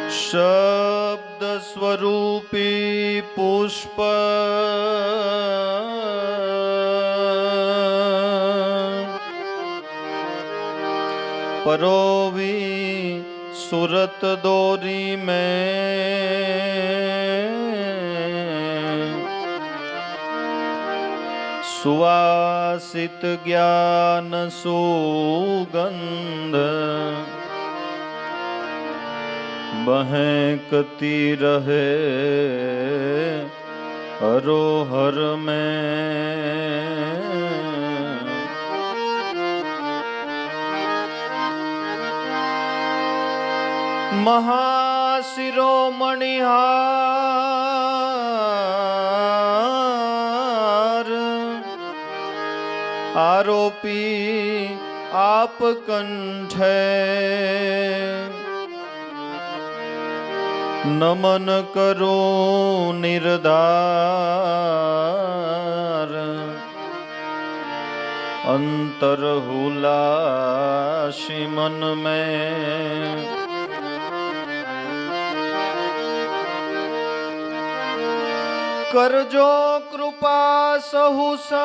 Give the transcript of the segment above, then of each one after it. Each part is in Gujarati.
શબ્દ સ્વરૂપી પુષ્પ પરોવી સુરત દોરી મેં સુવાસિત જ્ઞાન સુગંધ બહેકતી રહે હરોહર મેં મહાશિરોમણિહાર આરોપી આપ કંઠે નમન કરો નિર્ધાર અંતર હુલાશી મન મેં કરજો કૃપા સહુ સંત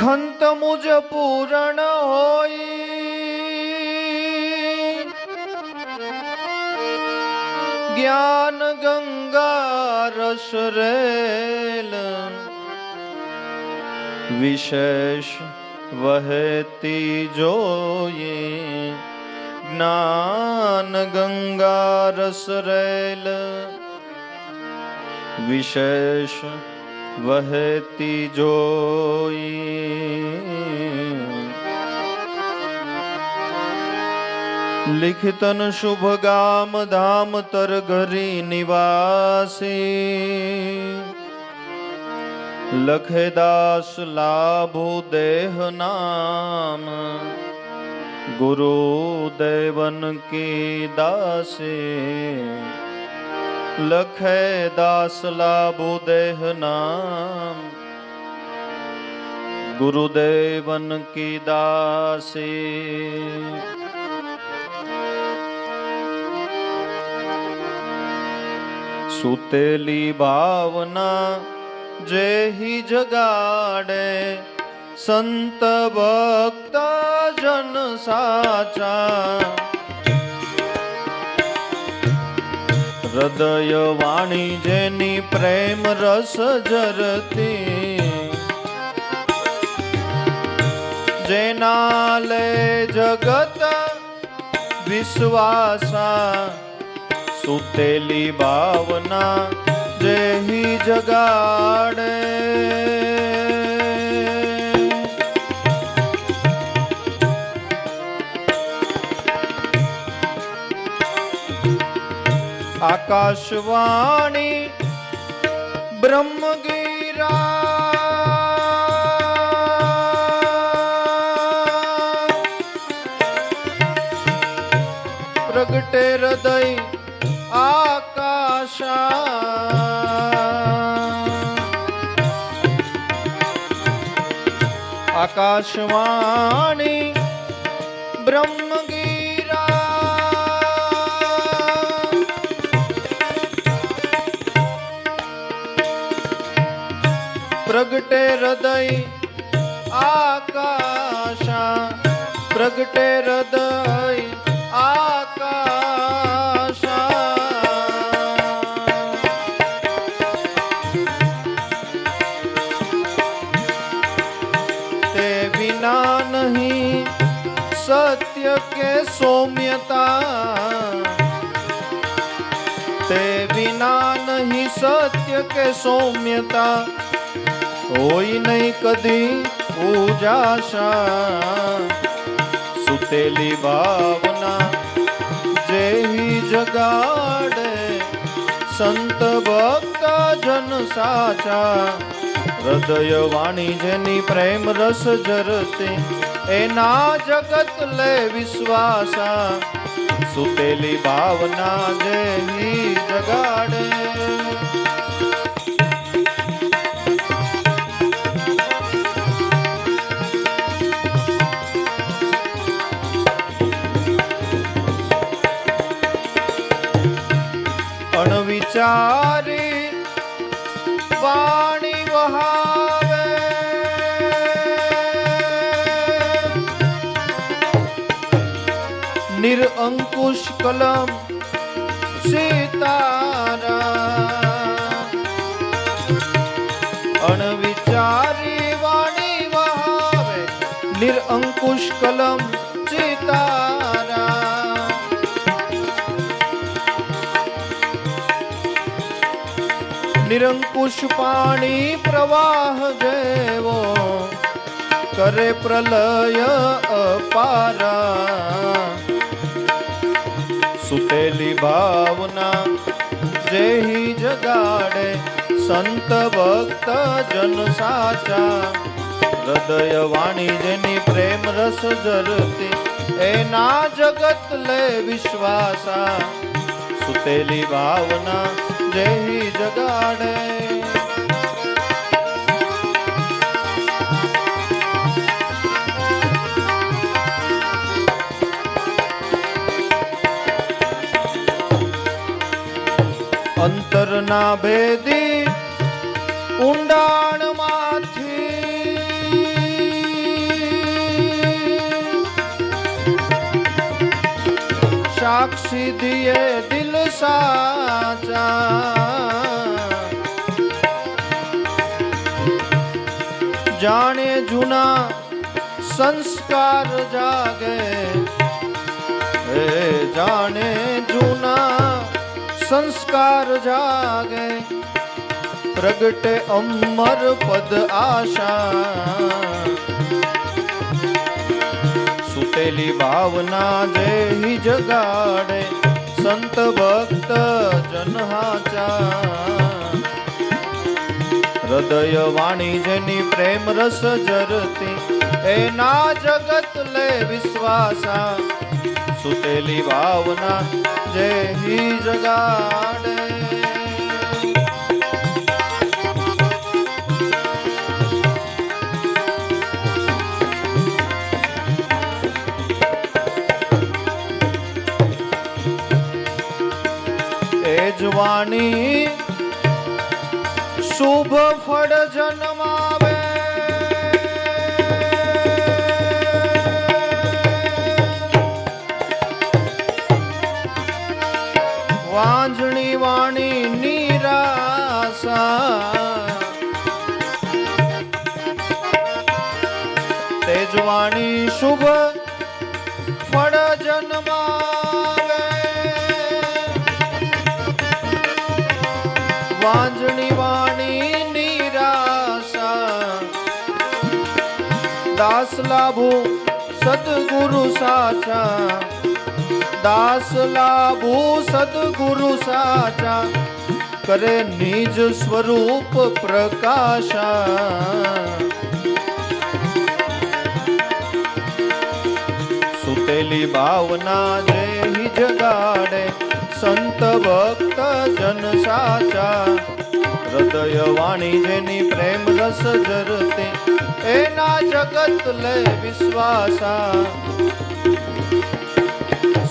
ખંત મુજ પૂરણ હોઈ જ્ઞાન ગંગા રસ રેલ વિશેષ વહેતી જોઈએ જ્ઞાન ગંગા રસ રેલ વિશેષ વહેતી જોઈ લિખિતન શુભ ગામ ધામ તરઘરી નિવાસી લખેદાસ લાભો દેહ નામ गुरुदेवन की दासे लखे दास लाभु देह नाम गुरुदेवन की दासे सुतेली भावना जेहि जगाड़े संत भक्त जन साचा हृदय वाणी जेनी प्रेम रस जरती जेना ले जगत विश्वासा सुतेली भावना जेहि जगाड़े आकाशवाणी ब्रह्मगीरा प्रगटे हृदय आकाशा आकाशवाणी ब्रह्मगीरा प्रगटे हृदय आकाशा प्रगटे हृदय आकाशा ते बिना नहीं सत्य के सौम्यता ते बिना नहीं सत्य के सौम्यता होई नहीं कदी उजाशा सुतेली भावना जेहि जगाड़े संत भक्त जन साचा हृदय वाणी जेनी प्रेम रस जरते एना जगत ले विश्वासा सुतेली भावना जेहि जगाड़े વિચારી વાણી વહાવે, નિરઅંકુશ કલમ સીતારામ, અણવિચારી વાણી વહાવે, નિરઅંકુશ કલમ સીતારામ, નિરંકુશ પાણી પ્રવાહ જેવો, કરે પ્રલય અપારા, સુતેલી ભાવના જેહી જગાડે, સંત ભક્ત જન સાચા, હૃદય વાણી જેની પ્રેમ રસ જરતી, એના જગત લે વિશ્વાસા, સુતેલી ભાવના જેહી જગાડે. અંતરના ભેદી ઊંડાણમાંથી, સાક્ષી દિયે દિલ સાચા, જાણે જૂના સંસ્કાર જાગે, જાણે જૂના સંસ્કાર જાગે, પ્રગટે અમર પદ આશા, સુતેલી ભાવના જેહી જગાડે, સંત ભક્ત જન હાચા, હૃદય વાણી જેની પ્રેમ રસ જરતી, એના જગત લે વિશ્વાસા, સુતેલી ભાવના જેહી જગાડે. એ જ વાણી શુભ ફળ જન્માવે, વાંજણી વાણી નિરાશા, તેજવાણી શુભ ફળ જન્માવે, વાંજણી વાણી નિરાશા, દાસ લાભો સદગુરુ સાચા, દાસ લાભો સદગુરુ સાચા, કરે નિજ સ્વરૂપ પ્રકાશા, સુતેલી ભાવના જેહી જગાડે, સંત ભક્ત જન સાચા, હૃદય વાણી જેની પ્રેમ રસ જરતે, એના જગત લે વિશ્વાસા,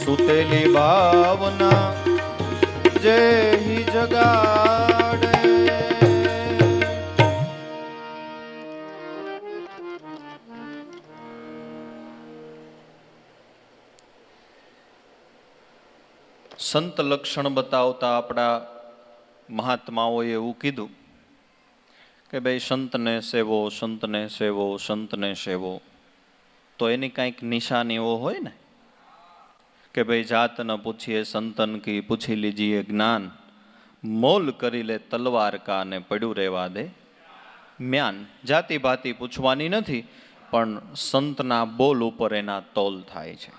સુતેલી ભાવના જેહી જગાડે. સંત લક્ષણ બતાવતા આપણા મહાત્માઓએ એવું કીધું કે ભાઈ સંતને સેવો, સંતને સેવો, સંતને સેવો. તો એની કાંઈક નિશાનીઓ હોય ને કે ભાઈ જાત ન પૂછીએ સંતન કી, પૂછી લીજીએ જ્ઞાન, મોલ કરી લે તલવાર કા ને પડ્યું રહેવા દે મ્યાન. જાતિ ભાતિ પૂછવાની નથી, પણ સંતના બોલ ઉપર એના તોલ થાય છે.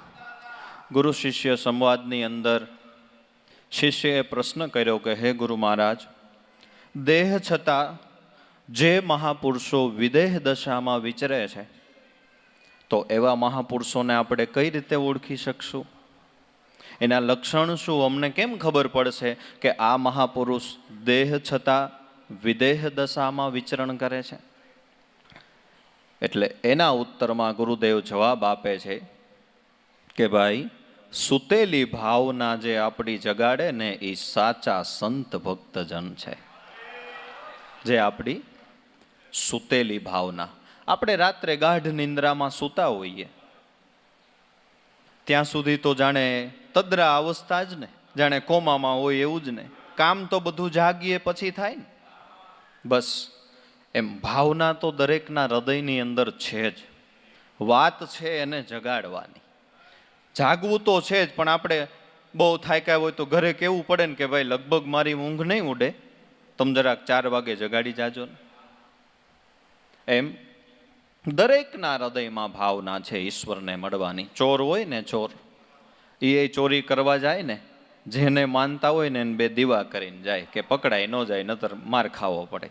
ગુરુ શિષ્ય સંવાદની અંદર શિષ્યએ પ્રશ્ન કર્યો કે હે ગુરુ મહારાજ, દેહ છતાં જે મહાપુરુષો વિદેહ દશામાં વિચરે છે, તો એવા મહાપુરુષોને આપણે કઈ રીતે ઓળખી શકશું? એના લક્ષણ શું? અમને કેમ ખબર પડશે કે આ મહાપુરુષ દેહ છતાં વિદેહ દશામાં વિચરણ કરે છે? એટલે એના ઉત્તરમાં ગુરુદેવ જવાબ આપે છે કે ભાઈ, સુતેલી ભાવના જે આપણી જગાડે ને એ સાચા સંત ભક્તજન છે. જે આપણી સુતેલી ભાવના, આપણે રાત્રે ગાઢ નિંદ્રામાં સૂતા હોઈએ ત્યાં સુધી તો જાણે તદ્રા અવસ્થા જ ને, જાણે કોમામાં હોય એવું જ ને. કામ તો બધું જાગીએ પછી થાય ને. બસ એમ ભાવના તો દરેકના હૃદયની અંદર છે જ. વાત છે એને જગાડવાની. જાગવું તો છે જ, પણ આપણે બહુ થાક્યા હોય તો ઘરે કહેવું પડે ને કે ભાઈ લગભગ મારી ઊંઘ નહીં ઉડે, તમે જરાક 4 વાગે જગાડી જાજો ને. એમ દરેકના હૃદયમાં ભાવના છે ઈશ્વરને મળવાની. ચોર હોય ને, ચોર એ ચોરી કરવા જાય ને, જેને માનતા હોય ને એને 2 દીવા કરીને જાય કે પકડાય ન જાય, નતર માર ખાવો પડે.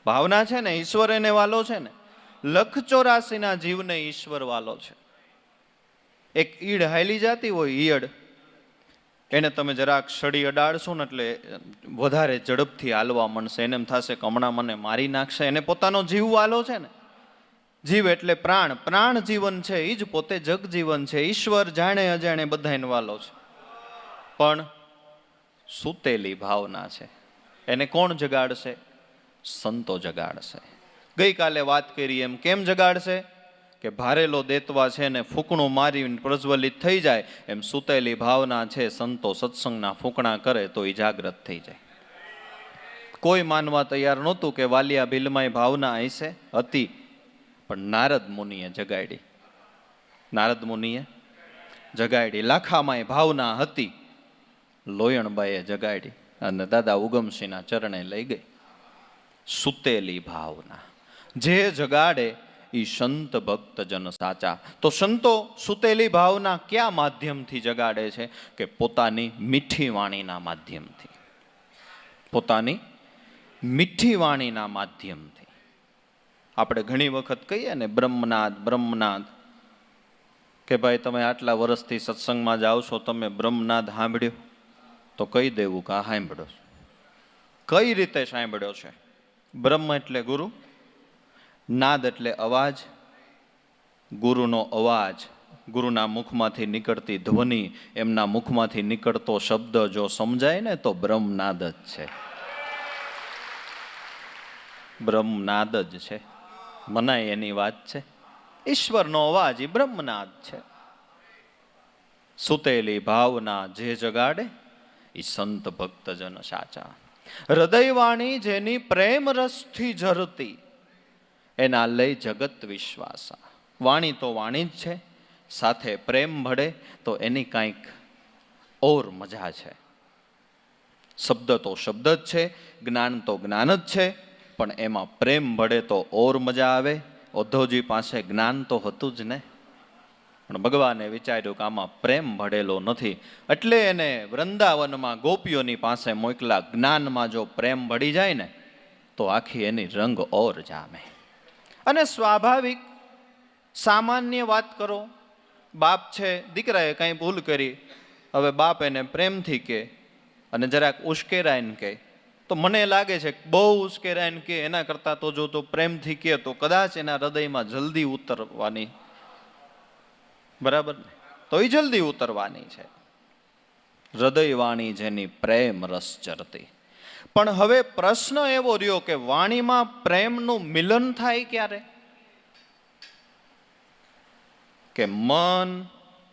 ભાવના છે ને, ઈશ્વર એને વાલો છે ને. 184 જીવને ઈશ્વર વાલો છે. એક ઈડ હાલી જતી હોય, ઈયળ, એને તમે જરાક સડી અડાડશો ને એટલે વધારે ઝડપથી હાલવા માંડશે. એને એમ થશે કે હમણાં મને મારી નાખશે. એને પોતાનો જીવ વાલો છે ને. જીવ એટલે પ્રાણ, પ્રાણ જીવન છે, એ જ પોતે જગજીવન છે. ઈશ્વર જાણે અજાણે બધાને વાલો છે. પણ સૂતેલી ભાવના છે, એને કોણ જગાડશે? સંતો જગાડશે. ગઈકાલે વાત કરી એમ કેમ જગાડશે? કે ભારેલો દેતવા છે ને ફૂંકણું મારીને પ્રજ્વલિત થઈ જાય, એમ સૂતેલી ભાવના છે સંતો સત્સંગના ફૂંકણા કરે તો એ જાગ્રત થઈ જાય. કોઈ માનવા તૈયાર નહોતું કે વાલિયા ભીલમાં ભાવના હશે, હતી, પણ નારદ મુનિએ જગાડી. નારદ મુનિએ જગાડી. લાખામાં ભાવના હતી, લોયણબાઈએ જગાડી અને દાદા ઉગમસિંહના ચરણે લઈ ગઈ. સૂતેલી ભાવના જે જગાડે એ સંત ભક્તજન સાચા. તો સંતો સૂતેલી ભાવના કયા માધ્યમથી જગાડે છે? કે પોતાની મીઠી વાણીના માધ્યમથી. પોતાની મીઠી વાણીના માધ્યમથી. આપણે ઘણી વખત કહીએ ને બ્રહ્મનાદ, બ્રહ્મનાદ, કે ભાઈ તમે આટલા વર્ષથી સત્સંગમાં જાઓ છો, તમે બ્રહ્મનાદ સાંભળ્યો? તો કહી દેવું કે આ સાંભળ્યો. કઈ રીતે સાંભળ્યો છે? બ્રહ્મ એટલે ગુરુ, નાદ એટલે અવાજ, ગુરુનો અવાજ, ગુરુના મુખમાંથી નીકળતી ધ્વનિ, એમના મુખમાંથી નીકળતો શબ્દ જો સમજાય ને તો બ્રહ્મનાદ જ છે. બ્રહ્મનાદ જ છે. મનાય એની વાત છે. ઈશ્વરનો અવાજ એ બ્રહ્મનાદ છે. સૂતેલી ભાવના જે જગાડે એ સંત ભક્તજન સાચા. હૃદયવાણી જેની પ્રેમ રસથી ઝરતી, એના લઈ જગત વિશ્વાસા. વાણી તો વાણી જ છે, સાથે પ્રેમ ભળે તો એની કાંઈક ઓર મજા છે. શબ્દ તો શબ્દ જ છે, જ્ઞાન તો જ્ઞાન જ છે, પણ એમાં પ્રેમ ભળે તો ઓર મજા આવે. ઉદ્ધવજી પાસે જ્ઞાન તો હતું જ ને, પણ ભગવાને વિચાર્યું કે આમાં પ્રેમ ભળેલો નથી, એટલે એને વૃંદાવનમાં ગોપીઓની પાસે મોકલા. જ્ઞાનમાં જો પ્રેમ ભળી જાય ને તો આખી એની રંગ ઓર જામે. અને સ્વાભાવિક સામાન્ય વાત કરો, બાપ છે, દીકરાએ કાંઈ ભૂલ કરી, હવે બાપ એને પ્રેમથી કહે અને જરાક ઉશ્કેરાઈને કહે, તો મને લાગે છે કે બહુ ઉશ્કેરાઈને કહે એના કરતાં તો જો તો પ્રેમથી કહે તો કદાચ એના હૃદયમાં જલ્દી ઉતરવાની, બરાબર ને? તો એ જલ્દી ઉતરવાની છે. હૃદયવાણી જેની પ્રેમ રસ ચરતી. પણ હવે પ્રશ્ન એવો રહ્યો કે વાણીમાં પ્રેમનું મિલન થાય ક્યારે? કે મન,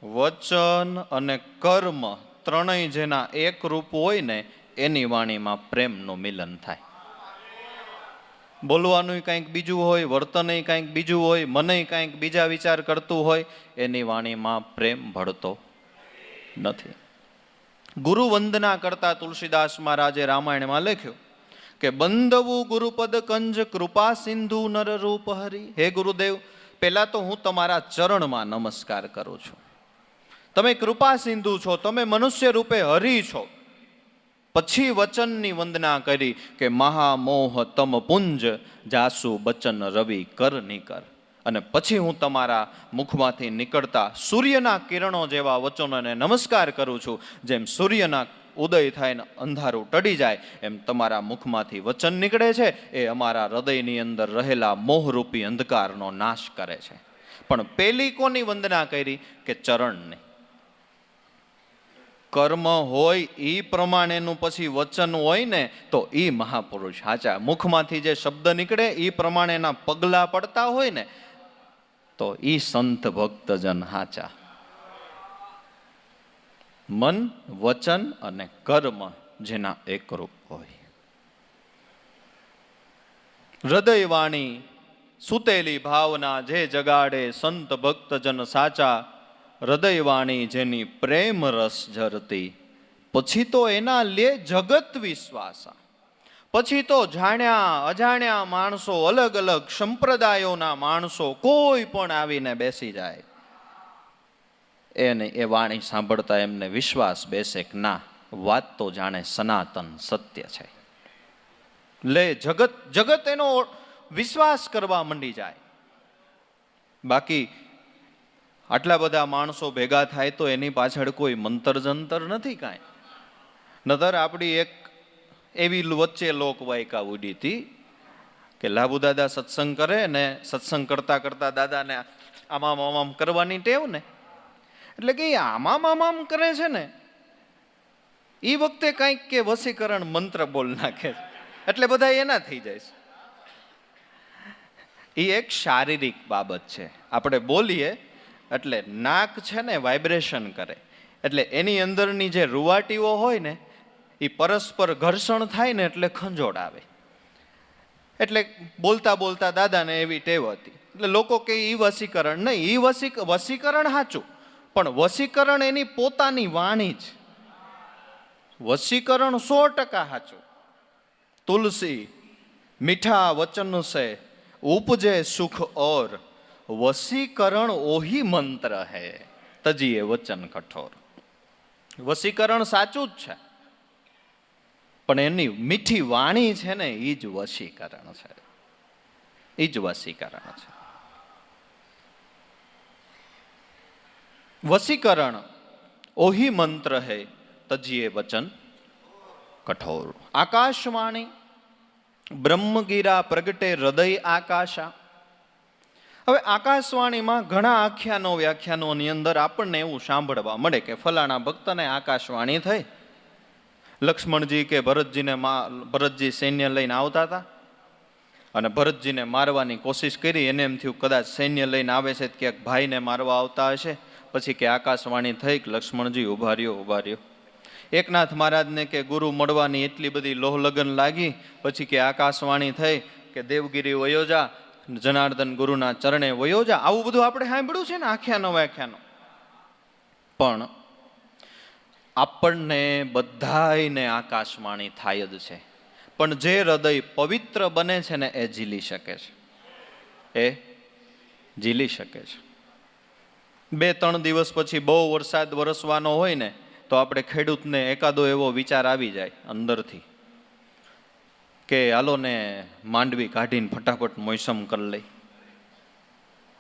વચન અને કર્મ ત્રણેય જેના એક રૂપ હોય ને એની વાણીમાં પ્રેમનું મિલન થાય. બોલવાનું કંઈક બીજું હોય, વર્તન કંઈક બીજું હોય, મને કંઈક બીજા વિચાર કરતું હોય, એની વાણીમાં પ્રેમ ભળતો નથી. ગુરુ વંદના કરતા તુલસીદાસ મહારાજે રામાયણમાં લખ્યું કે બંધવું ગુરુપદ કંજ કૃપા સિંધુ નર રૂપ હરી. હે ગુરુદેવ, પહેલા તો હું તમારા ચરણમાં નમસ્કાર કરું છું. તમે કૃપા સિંધુ છો, તમે મનુષ્ય રૂપે હરી છો. પછી વચનની વંદના કરી કે મહામોહ તમ પુંજ જાસુ બચન રવિ કર નિકર. અને પછી હું તમારા મુખમાંથી નીકળતા સૂર્યના કિરણો જેવા વચનોને નમસ્કાર કરું છું. જેમ સૂર્યના ઉદય થાય ને અંધારું ટળી જાય, એમ તમારા મુખમાંથી વચન નીકળે છે, એ અમારા હૃદયની અંદર રહેલા મોહરૂપી અંધકારનો નાશ કરે છે. પણ પેલી કોની વંદના કરી? કે ચરણની. કર્મ હોય એ પ્રમાણેનું પછી વચન હોય ને તો એ મહાપુરુષ સાચા. મુખમાંથી જે શબ્દ નીકળે એ પ્રમાણેના પગલા પડતા હોય ને તો એ સંત ભક્તજન સાચા. મન, વચન અને કર્મ જેના એકરૂપ હોય. હૃદય વાણી સુતેલી ભાવના જે જગાડે સંત ભક્તજન સાચા. હૃદય વાણી જેની પ્રેમ રસ ઝરતી, પછી તો એના લે જગત વિશ્વાસા. પછી તો જાણ્યા અજાણ્યા માણસો, અલગ અલગ સંપ્રદાયોના માણસો કોઈ પણ આવીને બેસી જાય, એને એ વાણી સાંભળતા એમને વિશ્વાસ બેસે કે ના, વાત તો જાણે સનાતન સત્ય છે. લે જગત એનો વિશ્વાસ કરવા મંડી જાય. બાકી આટલા બધા માણસો ભેગા થાય તો એની પાછળ કોઈ મંતર જંતર નથી કાંઈ. નતર આપણી એક એવી વચ્ચે લોકવાયકા ઉડી હતી કે લાભુ દાદા સત્સંગ કરે ને સત્સંગ કરતા કરતા દાદાને આમામ આમામ કરવાની ટેવ ને, એટલે કે આમામ આમામ કરે છે ને એ વખતે કંઈક કે વસીકરણ મંત્ર બોલ નાખે છે, એટલે બધા એના થઈ જાય છે. એ એક શારીરિક બાબત છે. આપણે બોલીએ એટલે નાક છે ને વાઇબ્રેશન કરે, એટલે એની અંદરની જે રૂવાટીઓ હોય ને એ પરસ્પર ઘર્ષણ થાય ને એટલે ખંજોળ આવે. એટલે બોલતા બોલતા દાદાને એવી ટેવ હતી. એટલે લોકો કે એ વસીકરણ નહીં, એ વસીકરણ સાચું, પણ વસીકરણ એની પોતાની વાણી જ. વસીકરણ 100% સાચું. તુલસી મીઠા વચન સે ઉપજે સુખ ઓર, વસીકરણ ઓહી મંત્ર હૈ તજીએ વચન કઠોર. વસીકરણ સાચું જ છે, પણ એની મીઠી વાણી છે ને એ જ વશીકરણ છે. એ જ વશીકરણ છે. વશીકરણ ઓહી મંત્ર હૈ તજીએ વચન કઠોર. આકાશવાણી બ્રહ્મગીરા પ્રગટે હૃદય આકાશા. હવે આકાશવાણીમાં ઘણા આખ્યાનો વ્યાખ્યાનોની અંદર આપણને એવું સાંભળવા મળે કે ફલાણા ભક્તને આકાશવાણી થઈ. લક્ષ્મણજી કે ભરતજી સૈન્ય લઈને આવતા હતા અને ભરતજીને મારવાની કોશિશ કરી. એને એમ થયું કદાચ સૈન્ય લઈને આવે છે ક્યાંક ભાઈને મારવા આવતા હશે. પછી કે આકાશવાણી થઈ કે લક્ષ્મણજી ઉભા રહ્યો. એકનાથ મહારાજને કે ગુરુ મળવાની એટલી બધી લોહલગન લાગી. પછી કે આકાશવાણી થઈ કે દેવગીરી વયો જા, જનાર્દન ગુરુના ચરણે વયો જા. આવું બધું આપણે સાંભળ્યું છે ને આખ્યાનો વ્યાખ્યાનો. પણ આપણને બધાયને આકાશવાણી થાય જ છે, પણ જે હૃદય પવિત્ર બને છે ને એ ઝીલી શકે છે. એ ઝીલી શકે છે. 2-3 દિવસ પછી બહુ વરસાદ વરસવાનો હોય ને તો આપણે ખેડૂતને એકાદો એવો વિચાર આવી જાય અંદરથી કે હાલો ને માંડવી કાઢીને ફટાફટ મોસમ કરી લઈ.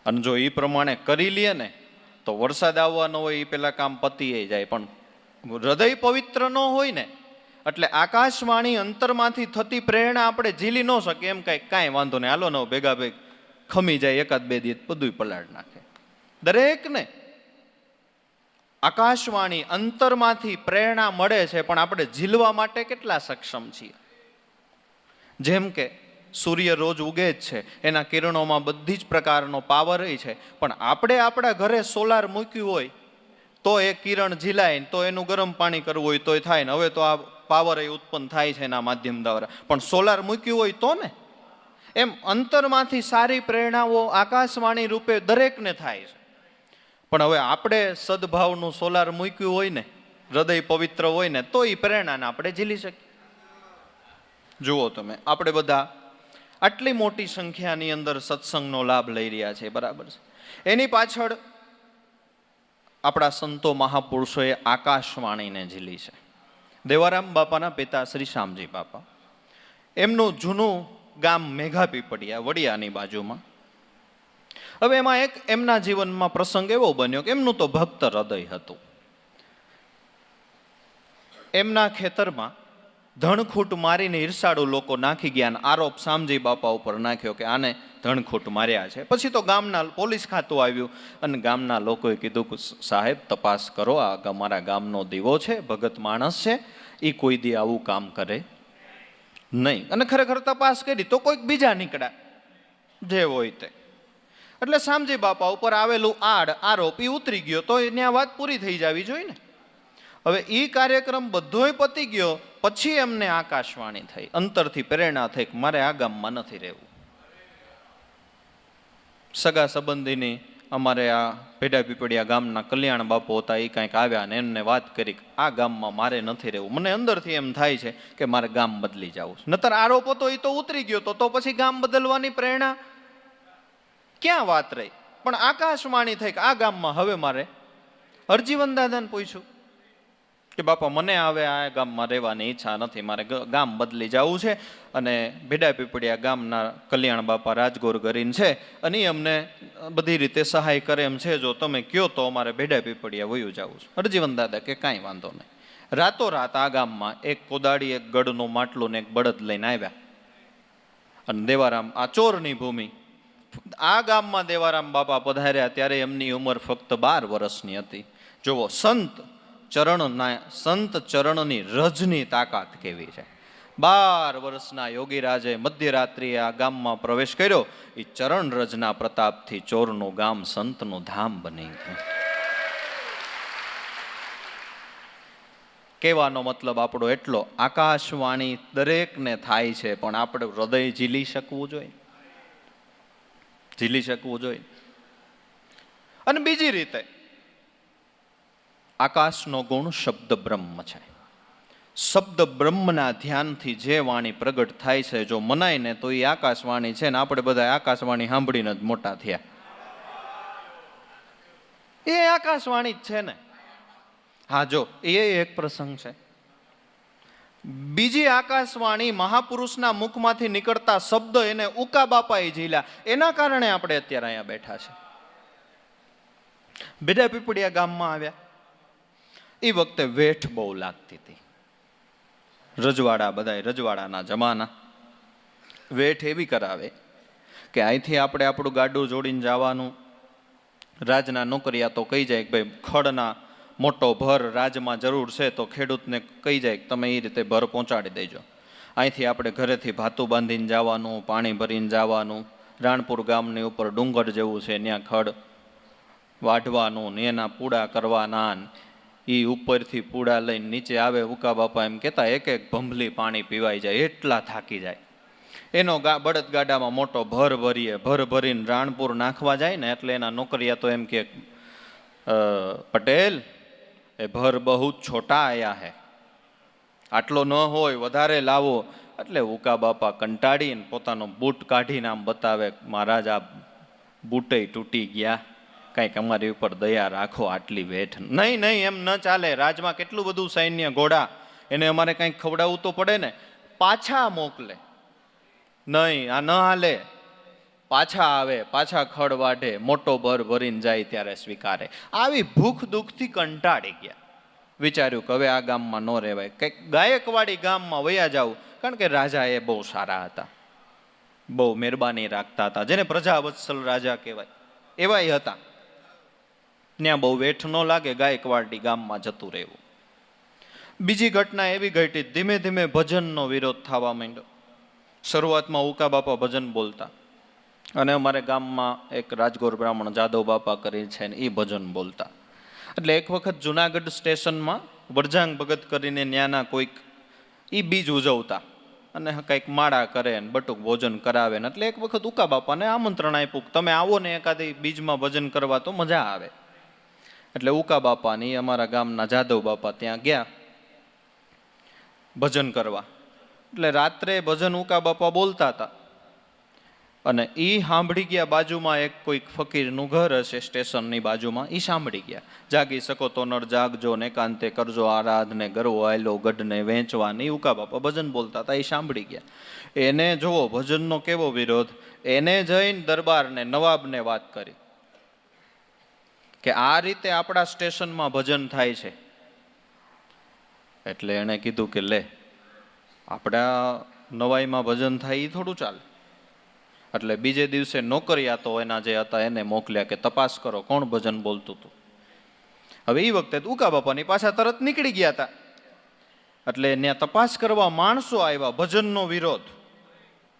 અને જો એ પ્રમાણે કરી લઈએ ને તો વરસાદ આવવાનો હોય એ પેલા કામ પતી જાય. પણ હૃદય પવિત્ર ન હોય ને એટલે આકાશવાણી અંતરમાંથી થતી પ્રેરણા આપણે ઝીલી ન શકીએ. એમ કાંઈ વાંધો નહીં, હાલો ને ભેગા ભેગ ખમી જાય, 1-2 દિવસ બધું પલાળ નાખે. દરેકને આકાશવાણી અંતરમાંથી પ્રેરણા મળે છે, પણ આપણે ઝીલવા માટે કેટલા સક્ષમ છીએ? જેમ કે સૂર્ય રોજ ઉગે જ છે, એના કિરણોમાં બધી જ પ્રકારનો પાવર છે, પણ આપણે આપણા ઘરે સોલાર મૂક્યું હોય તો એ કિરણ ઝીલાય, તો એનું ગરમ પાણી કરવું હોય તોય થાય ને. હવે તો આ પાવર એ ઉત્પન્ન થાય છે એના માધ્યમ દ્વારા, પણ સોલાર મૂક્યું હોય તો ને. એમ અંતરમાંથી સારી પ્રેરણાઓ આકાશવાણી રૂપે દરેકને થાય છે. પણ હવે આપણે સદભાવનું સોલાર મૂક્યું હોય ને, હૃદય પવિત્ર હોય ને, તો એ પ્રેરણાને આપણે ઝીલી શકીએ. જુઓ તમે, આપણે બધા આટલી મોટી સંખ્યાની અંદર સત્સંગનો લાભ લઈ રહ્યા છે, બરાબર છે. એની પાછળ આપણા સંતો મહાપુરુષોએ આકાશવાણીને ઝીલી છે. દેવારામ બાપાના પિતા શ્રી શ્યામજી બાપા, એમનું જૂનું ગામ મેઘાપીપળિયા વડિયાની બાજુમાં. હવે એમાં એક એમના જીવનમાં પ્રસંગ એવો બન્યો કે એમનું તો ભક્ત હૃદય હતું. એમના ખેતરમાં ધણખૂટ મારીને ઈર્ષાળુ લોકો નાખી ગયા અને આરોપ શામજી બાપા ઉપર નાખ્યો કે આને ધણખૂટ માર્યા છે. પછી તો ગામના પોલીસ ખાતું આવ્યું અને ગામના લોકોએ કીધું કે સાહેબ તપાસ કરો, આ અમારા ગામનો દીવો છે, ભગત માણસ છે, એ કોઈ દી આવું કામ કરે નહીં. અને ખરેખર તપાસ કરી તો કોઈક બીજા નીકળ્યા જે હોય તે. એટલે શામજી બાપા ઉપર આવેલું આરોપ એ ઉતરી ગયો તો એને આ વાત પૂરી થઈ જવી જોઈએ ને. હવે એ કાર્યક્રમ બધોય પતી ગયો પછી એમને આકાશવાણી થઈ, અંતરથી પ્રેરણા થઈ કે મારે આ ગામમાં નથી રહેવું. સગા સંબંધીની અમારે આ ભેડા પીપળિયા ગામના કલ્યાણ બાપુ હતા, એ કાંઈક આવ્યા ને એમને વાત કરી આ ગામમાં મારે નથી રહેવું. મને અંદરથી એમ થાય છે કે મારે ગામ બદલી જવું. નતર આરોપ હતો એ તો ઉતરી ગયો તો પછી ગામ બદલવાની પ્રેરણા ક્યાં વાત રહી? પણ આકાશવાણી થઈ કે આ ગામમાં હવે મારે હરજીવન દાદાને પૂછ્યું કે બાપા મને હવે આ ગામમાં રહેવાની ઈચ્છા નથી, મારે ગામ બદલી જવું છે. અને ભેડા પીપળિયા ગામના કલ્યાણ બાપા રાજગોર ગરીન છે અને એ અમને બધી રીતે સહાય કરે એમ છે, જો તમે કયો તો અમારે ભેડા પીપળિયા વયું જવું છે. હરજીવન દાદા કે કાંઈ વાંધો નહીં. રાતોરાત આ ગામમાં એક કોદાળી, એક ગઢનું માટલું ને એક બળદ લઈને આવ્યા. અને દેવારામ, આ ચોરની ભૂમિ, આ ગામમાં દેવારામ બાપા પધાર્યા ત્યારે એમની ઉંમર ફક્ત 12 વર્ષની હતી. જુઓ સંત ચરણની રજની તાકાત કેવી છે. 12 વર્ષના યોગીરાજે મધ્યરાત્રિએ આ ગામમાં પ્રવેશ કર્યો. એ ચરણ રજના પ્રતાપથી ચોરનું ગામ સંતનું ધામ બની ગયું. કહેવાનો મતલબ આપણો એટલો, આકાશવાણી દરેકને થાય છે પણ આપણે હૃદય ઝીલી શકવું જોઈએ. અને બીજી રીતે આકાશનો ગુણ શબ્દ બ્રહ્મ છે. શબ્દ બ્રહ્મના ધ્યાનથી જે વાણી પ્રગટ થાય છે, જો મનાય ને તો એ આકાશવાણી છે ને આપણે બધા આકાશવાણી સાંભળીને જ મોટા થયા. એ આકાશવાણી જ છે ને. હા, જો એ એક પ્રસંગ છે. બીજી આકાશવાણી મહાપુરુષના મુખમાંથી નીકળતા શબ્દ એને ઉકા બાપાએ ઝીલ્યા, એના કારણે આપણે અત્યારે અહીંયા બેઠા છે. ભેડા પીપળિયા ગામમાં આવ્યા એ વખતે વેઠ બહુ લાગતી હતી. રજવાડાના જમાના. વેઠ એવી કરાવે કે અહીંથી આપણે આપણું ગાડું જોડીને જવાનું. રાજના નોકરિયા તો કહી જાય કે ભાઈ ખડના મોટો ભર રાજમાં જરૂર છે તો ખેડૂતને કહી જાય કે તમે એ રીતે ભર પહોંચાડી દેજો. અહીંથી આપણે ઘરેથી ભાતું બાંધીને જવાનું, પાણી ભરીને જવાનું. રાણપુર ગામની ઉપર ડુંગર જેવું છે, ત્યાં ખડ વાઢવાનું ને એના પૂડા કરવાના. એ ઉપરથી પૂડા લઈને નીચે આવે. ઉકા બાપા એમ કહેતા એક ભંભલી પાણી પીવાઈ જાય, એટલા થાકી જાય. એનો બળદ ગાડામાં મોટો ભર ભરીને રાણપુર નાખવા જાય ને એટલે એના નોકરિયા તો એમ કે પટેલ એ ભર બહુ છોટા આયા હે, આટલો ન હોય, વધારે લાવો. એટલે ઉકા બાપા કંટાળીને પોતાનો બૂટ કાઢીને આમ બતાવે, મહારાજ આ બૂટે તૂટી ગયા, કંઈક અમારી ઉપર દયા રાખો, આટલી વેઠ. નહીં એમ ન ચાલે. રાજમાં કેટલું બધું સૈન્ય, ઘોડા, એને અમારે કંઈક ખવડાવવું તો પડે ને. પાછા મોકલે. નહીં, આ ન હાલે. પાછા આવે, પાછા ખડ વાઢે, મોટો ભર ભરીને જાય ત્યારે સ્વીકારે. આવી ભૂખ દુઃખથી કંટાળી ગયા. વિચાર્યું કે હવે આ ગામમાં ન રહેવાય, કંઈક ગાયકવાડી ગામમાં વયા જાવું. કારણ કે રાજા એ બહુ સારા હતા, બહુ મહેરબાની રાખતા હતા, જેને પ્રજાવત્સલ રાજા કહેવાય એવા હતા. ત્યાં બહુ વેઠ ન લાગે, ગાયકવાડી ગામમાં જતું રહેવું. બીજી ઘટના એવી ઘટી, ધીમે ધીમે ભજનનો વિરોધ થવા માંડ્યો. શરૂઆતમાં ઉકા બાપા ભજન બોલતા અને અમારે ગામમાં એક રાજગોર બ્રાહ્મણ જાદવ બાપા કરી છે ને એ ભજન બોલતા. એટલે એક વખત જુનાગઢ સ્ટેશનમાં વરજાંગ ભગત કરીને ન્યાના કોઈક એ બીજ ઉજવતા અને કંઈક માળા કરે ને બટુક ભોજન કરાવે ને. એટલે એક વખત ઉકા બાપાને આમંત્રણ આપ્યું કે તમે આવો ને એકાદી બીજમાં ભજન કરવા તો મજા આવે. એટલે ઉકા બાપાની અમારા ગામના જાદવ બાપા ત્યાં ગયા ભજન કરવા. એટલે રાત્રે ભજન ઉકા બાપા બોલતા હતા અને એ સાંભળી ગયા. બાજુમાં એક કોઈક ફકીરનું ઘર હશે સ્ટેશનની બાજુમાં, એ સાંભળી ગયા. જાગી શકો તો નર જાગજો ને એકાંતે કરજો આરાધને ગરવો આયલો ગઢને વેચવાની. ઉકા બાપા ભજન બોલતા હતા, એ સાંભળી ગયા. એને જોવો ભજનનો કેવો વિરોધ. એને જઈને દરબારને, નવાબને વાત કરી કે આ રીતે આપણા સ્ટેશનમાં ભજન થાય છે. એટલે એણે કીધું કે લે આપણા નવાઈમાં ભજન થાય એ થોડું ચાલે. એટલે બીજે દિવસે નોકરિયાતો એના જે હતા એને મોકલ્યા કે તપાસ કરો કોણ ભજન બોલતું હતું. હવે એ વખતે ઉકા બાપાની પાછા તરત નીકળી ગયા હતા. એટલે ત્યાં તપાસ કરવા માણસો આવ્યા, ભજનનો વિરોધ.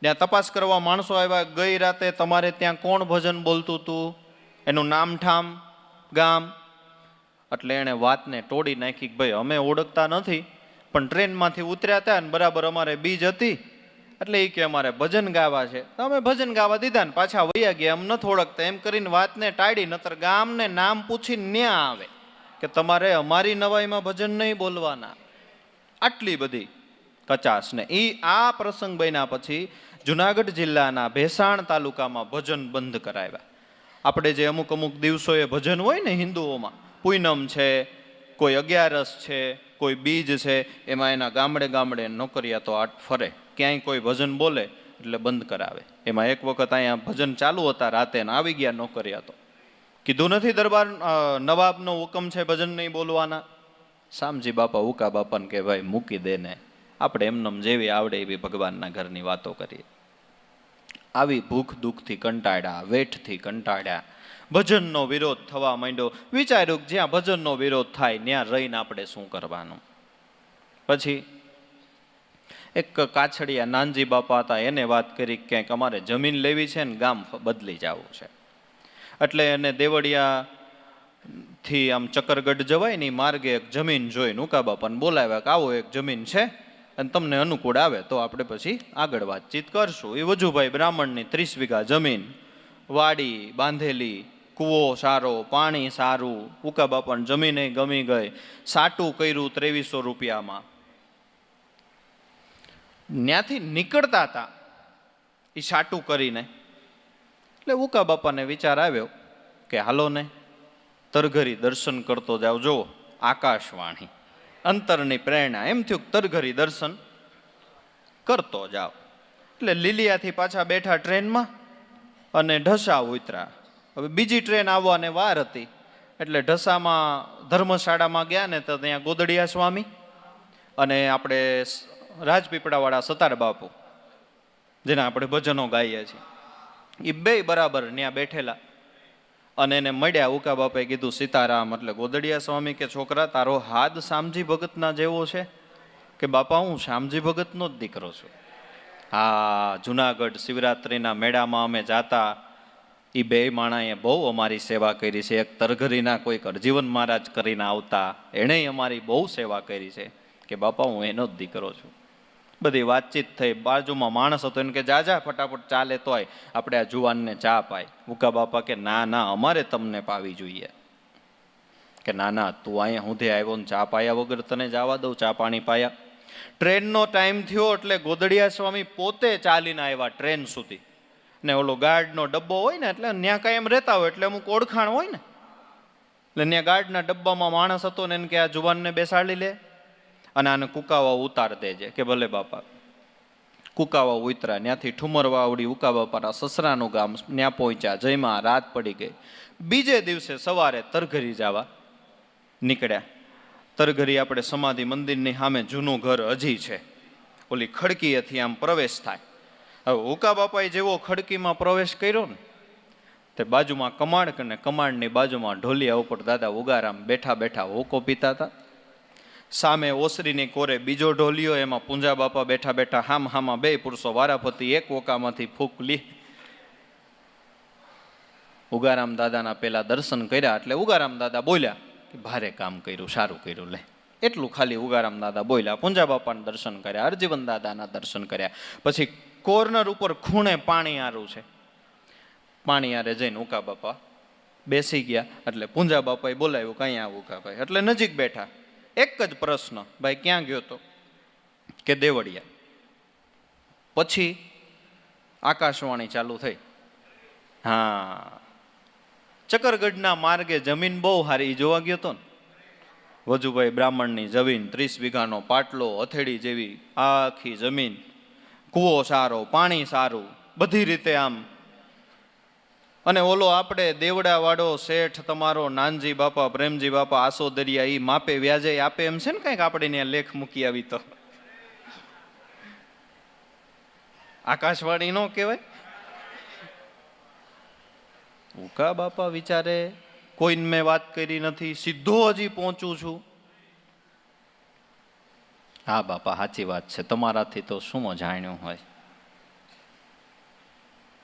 ત્યાં તપાસ કરવા માણસો આવ્યા, ગઈ રાતે તમારે ત્યાં કોણ ભજન બોલતું હતું, એનું નામ ઠામ, ગામ. એટલે એણે વાતને તોડી નાખી કે ભાઈ અમે ઓળખતા નથી, પણ ટ્રેનમાંથી ઉતર્યા હતા ને બરાબર અમારે બીજ હતી એટલે એ કે અમારે ભજન ગાવા છે, તો અમે ભજન ગાવા દીધા ને પાછા વયા ગયા, એમ નથી ઓળખતા. એમ કરીને વાતને ટાળી, નતર ગામને નામ પૂછીને ન્યા આવે કે તમારે અમારી નવાઈમાં ભજન નહીં બોલવાના. આટલી બધી કચાશ ને આ પ્રસંગ બન્યા પછી જુનાગઢ જિલ્લાના ભેસાણ તાલુકામાં ભજન બંધ કરાવ્યા. આપણે જે અમુક અમુક દિવસોએ ભજન હોય ને હિન્દુઓમાં, પૂનમ છે, કોઈ 11 છે, કોઈ બીજ છે, એમાં એના ગામડે ગામડે નોકરિયાતો ફરે, ક્યાંય કોઈ ભજન બોલે એટલે બંધ કરાવે. એમાં એક વખત અહીંયા ભજન ચાલુ હતા રાતે ને આવી ગયા નોકરિયાતો. કીધું નથી દરબાર નવાબનો હુકમ છે ભજન નહીં બોલવાના. શામજી બાપા ઉકા બાપાને કે ભાઈ મૂકી દે ને, આપણે એમનેમ જેવી આવડે એવી ભગવાનના ઘરની વાતો કરીએ. આવી ભૂખ દુઃખથી કંટાળ્યા, વેઠથી કંટાળ્યા, ભજનનો વિરોધ થવા માંડ્યો. વિચાર્યું કે જ્યાં ભજનનો વિરોધ થાય ત્યાં રહીને આપણે શું કરવાનું. પછી એક કાછડિયા નાનજી બાપા હતા, એને વાત કરી ક્યાંક અમારે જમીન લેવી છે ને ગામ બદલી જવું છે. એટલે એને દેવળિયાથી આમ ચક્કરગઢ જવાય ને માર્ગે એક જમીન જોઈને ઉકા બાપાને બોલાવ્યા કે આવો એક જમીન છે અને તમને અનુકૂળ આવે તો આપણે પછી આગળ વાતચીત કરશું. એ વજુભાઈ બ્રાહ્મણની 30 વીઘા જમીન, વાડી બાંધેલી, કૂવો સારો, પાણી સારું. ઉકા બાપાને જમીને ગમી ગઈ. સાટું કર્યું 2300 રૂપિયામાં. ત્યાંથી નીકળતા હતા એ સાટું કરીને, એટલે ઉકા બાપાને વિચાર આવ્યો કે હાલો ને તરઘરી દર્શન કરતો જાવ. જો આકાશવાણી, અંતરની પ્રેરણા. એમ થયું તરઘરી દર્શન કરતો જાવ. એટલે લીલિયાથી પાછા બેઠા ટ્રેનમાં અને ઢસા ઉતરા. હવે બીજી ટ્રેન આવવાને વાર હતી એટલે ઢસામાં ધર્મશાળામાં ગયા ને તો ત્યાં ગોદડિયા સ્વામી અને આપણે રાજપીપળાવાળા સતાર બાપુ, જેના આપણે ભજનો ગાઈએ છીએ, એ બે બરાબર ત્યાં બેઠેલા. અને એને મળ્યા. ઉકા બાપાએ કીધું સીતારામ. એટલે ગોદડિયા સ્વામી કે છોકરા તારો હાથ શામજી ભગતના જેવો છે? કે બાપા હું શામજી ભગતનો જ દીકરો છું. હા, જુનાગઢ શિવરાત્રિના મેળામાં અમે જાતા, એ બે માણાએ બહુ અમારી સેવા કરી છે. એક તરઘરીના કોઈક અરજીવન મહારાજ કરીને આવતા, એણે અમારી બહુ સેવા કરી છે. કે બાપા હું એનો જ દીકરો છું. બધી વાતચીત થઈ. બાજુમાં માણસ હતો એને કે જા ફટાફટ ચાલે તોય આપણે આ જુવાનને ચા પાય. ઉકા બાપા કે ના ના અમારે તમને પાવી જોઈએ. કે ના ના તું અહીંયા સુધી આવ્યો ને ચા પાયા વગર તને જવા દઉં? ચા પાણી પાયા. ટ્રેનનો ટાઈમ થયો એટલે ગોદડિયા સ્વામી પોતે ચાલીને આવ્યા ટ્રેન સુધી. ને ઓલો ગાર્ડનો ડબ્બો હોય ને એટલે ત્યાં કાંઈ એમ રહેતા હોય એટલે અમુક ઓળખાણ હોય ને, એટલે ત્યાં ગાર્ડના ડબ્બામાં માણસ હતો ને એને કે આ જુવાનને બેસાડી લે અને આને કુકાવા ઉતાર દેજે. કે ભલે બાપા. કુકાવા ઉતરા. ત્યાંથી ઠુમરવાવડી ઉકા બાપાના સસરાનું ગામ, ત્યાં પહોંચ્યા. જયમાં રાત પડી ગઈ. બીજે દિવસે સવારે તરઘરી જવા નીકળ્યા. તરઘરી આપણે સમાધિ મંદિરની સામે જૂનું ઘર હજી છે, ઓલી ખડકીએથી આમ પ્રવેશ થાય. હવે ઉકા બાપાએ જેવો ખડકીમાં પ્રવેશ કર્યો ને તે બાજુમાં કમાડ ને કમાડની બાજુમાં ઢોલિયા ઉપર દાદા ઉગારામ બેઠા બેઠા હોકો પીતા હતા. સામે ઓસરીની કોરે બીજો ઢોલિયો, એમાં પૂંજા બાપા બેઠા બેઠા હામાં બે પુરુષો વારાફરતી એક ઓકામાંથી ફૂંક લી. ઉગારામ દાદાના પેલા દર્શન કર્યા એટલે ઉગારામ દાદા બોલ્યા કે ભારે કામ કર્યું, સારું કર્યું લે. એટલું ખાલી ઉગારામ દાદા બોલ્યા. પૂંજા બાપાના દર્શન કર્યા, અરજીવન દાદાના દર્શન કર્યા. પછી કોર્નર ઉપર ખૂણે પાણી આરું છે, પાણી આરે જઈને ઉકા બાપા બેસી ગયા. એટલે પૂંજા બાપાએ બોલાવ્યું કઈ આવું ઉકાભાઈ. એટલે નજીક બેઠા. એક જ પ્રશ્ન, ભાઈ ક્યાં ગયો તો? કે દેવળિયા. પછી આકાશવાણી ચાલુ થઈ. હા, ચક્કરગઢના માર્ગે જમીન બહુ સારી જોવા ગયો તો ને. વજુભાઈ બ્રાહ્મણની જમીન, 30 વીઘાનો પાટલો, હથેળી જેવી આખી જમીન, કૂવો સારો, પાણી સારું, બધી રીતે આમ. અને ઓલો આપણે દેવડા વાળો શેઠ તમારો નાનજી બાપા, પ્રેમજી બાપા, આસો દરિયા, એ માપે વ્યાજે આપે એમ છે ને કંઈક આપણે ત્યાં લેખ મૂકી આવી તો. આકાશવાણી નો કહેવાય? ઉકા બાપા વિચારે કોઈને મેં વાત કરી નથી, સીધો હજી પહોંચું છું. હા બાપા સાચી વાત છે, તમારાથી તો શું જાણ્યું હોય.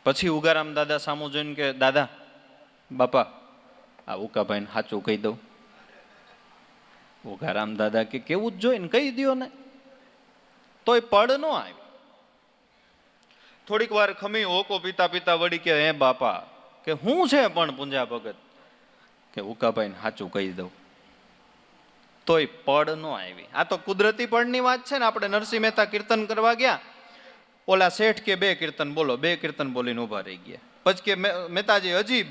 પછી ઉગારામ દાદા સામું જોઈને કે દાદા બાપા આ ઉકાભાઈને સાચું કહી દઉં. ઉગારામ દાદા કે કેવું જ જોઈને કહી દો ને. તોય પડ ન આવી. થોડીક વાર ખમી હોકો પીતા પીતા વળી કે હે બાપા કે હું છે પણ પૂંજા ભગત કે ઉકાભાઈને સાચું કહી દઉં. તોય પડ ન આવી. આ તો કુદરતી પડની વાત છે ને. આપણે નરસિંહ મહેતા કીર્તન કરવા ગયા, ઓલા શેઠ કે 2 કીર્તન બોલો, 2 કીર્તન બોલીને ઉભા રહી ગયા. પછી કે મહેતાજી હજી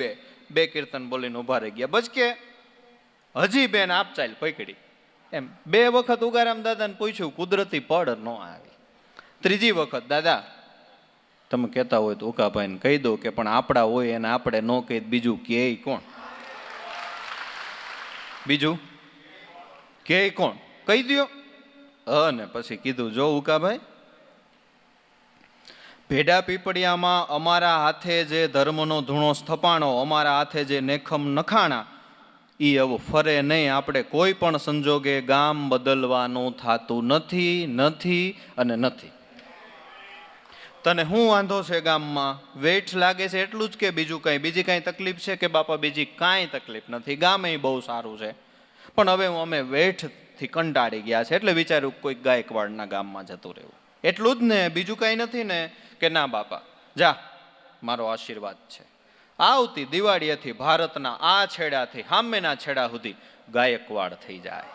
2 કીર્તન બોલીને ઉભા રહી ગયા. પછી કે હજી 2 ને આપ ચાલ પકડી. એમ 2 વખત ઉગારામ દાદાને પૂછ્યું, કુદરતી પડ ન આવી. ત્રીજી વખત દાદા તમે કહેતા હોય તો ઉકાભાઈને કહી દો કે પણ આપણા હોય એને આપણે ન કહી બીજું કે કોણ? બીજું કે કોણ? કહી દો. અને પછી કીધું જો ઉકાભાઈ, ભેડા પીપળિયામાં અમારા હાથે જે ધર્મનો ધૂણો સ્થપાણો, અમારા હાથે જે નેખમ નખાણા, એ હવે ફરે નહીં. આપણે કોઈ પણ સંજોગે ગામ બદલવાનું થતું નથી અને નથી. તને શું વાંધો છે ગામમાં? વેઠ લાગે છે એટલું જ કે બીજું કંઈ? બીજી કાંઈ તકલીફ છે કે બાપા? બીજી કાંઈ તકલીફ નથી, ગામે બહુ સારું છે. પણ હવે અમે વેઠથી કંટાળી ગયા છે એટલે વિચાર્યું કોઈ ગાયકવાડના ગામમાં જતું રહેવું. એટલું જ ને, બીજું કાંઈ નથી ને? કે ના બાપા જા, મારો આશીર્વાદ છે. આવતી દિવાળીએથી ભારતના આ છેડાથી સામેના છેડા સુધી ગાયકવાડ થઈ જાય.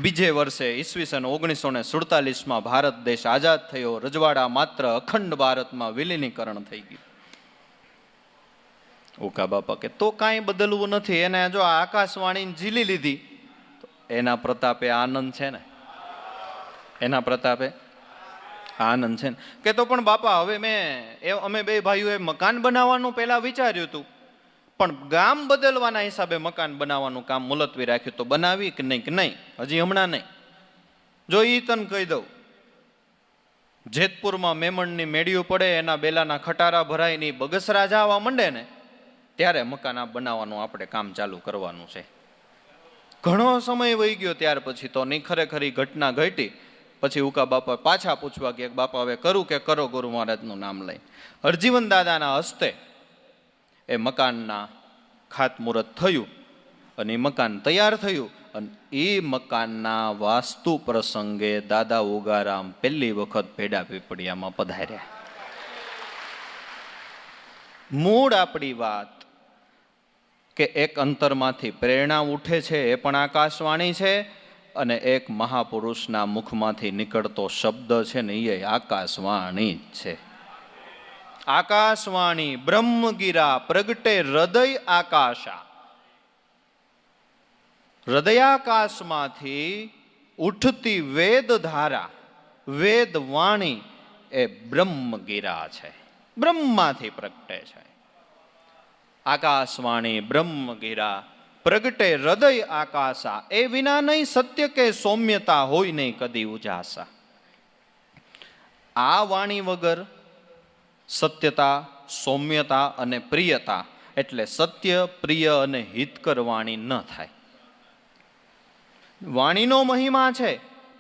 બીજે વર્ષે ઈસવીસન 1947 ભારત દેશ આઝાદ થયો. રજવાડા માત્ર અખંડ ભારતમાં વિલીનીકરણ થઈ ગયું. ઉકા બાપા કે તો કાંઈ બદલવું નથી. એને જો આકાશવાણી ઝીલી લીધી તો એના પ્રતાપે આનંદ છે ને, એના પ્રતાપે આનંદ છે ને. કે તો પણ બાપા હવે અમે 2 ભાઈઓએ મકાન બનાવવાનું પહેલા વિચાર્યું હતું, પણ ગામ બદલવાના હિસાબે મકાન બનાવવાનું કામ મુલતવી રાખ્યું. તો બનાવી કે નહીં? હજી હમણાં નહીં. જો ઈ તને કહી દઉં, જેતપુરમાં મેમણની મેળીઓ પડે, એના બેલાના ખટારા ભરાય ની બગસરા જવા માંડે ને ત્યારે મકાન આ બનાવવાનું આપણે કામ ચાલુ કરવાનું છે. ઘણો સમય વહી ગયો ત્યાર પછી તો નહીં. ખરેખરી ઘટના ઘટી. પછી ઉકા બાપા પાછા પૂછવા કે બાપા હવે કરું કે કરો? ગુરુ મહારાજનું નામ લઈ હરજીવન દાદાના હસ્તે એ મકાનના ખાતમુહૂર્ત થયું અને એ મકાન તૈયાર થયું. અને એ મકાનના વાસ્તુ પ્રસંગે દાદા ઉગારામ પહેલી વખત ભેડા પીપળિયામાં પધાર્યા. મૂળ આપણી વાત કે એક અંતરમાંથી પ્રેરણા ઉઠે છે, એ પણ આકાશવાણી છે. અને એક મહાપુરુષના મુખમાંથી નીકળતો શબ્દ છે ને એ આકાશવાણી જ છે. આકાશવાણી બ્રહ્મગીરા પ્રગટે હૃદય આકાશા. હૃદયાકાશમાંથી ઉઠતી વેદ ધારા, વેદ વાણી એ બ્રહ્મગીરા છે, બ્રહ્મમાંથી પ્રગટે છે. આકાશવાણી બ્રહ્મગીરા પ્રગટે હૃદય આકાશા. એ વિના નહીં સત્ય કે સૌમ્યતા હોય નહીં કદી ઉજાસા. આ વાણી વગર સત્યતા, સૌમ્યતા અને પ્રિયતા એટલે સત્ય, પ્રિય અને હિતકર વાણી ન થાય. વાણીનો મહિમા છે,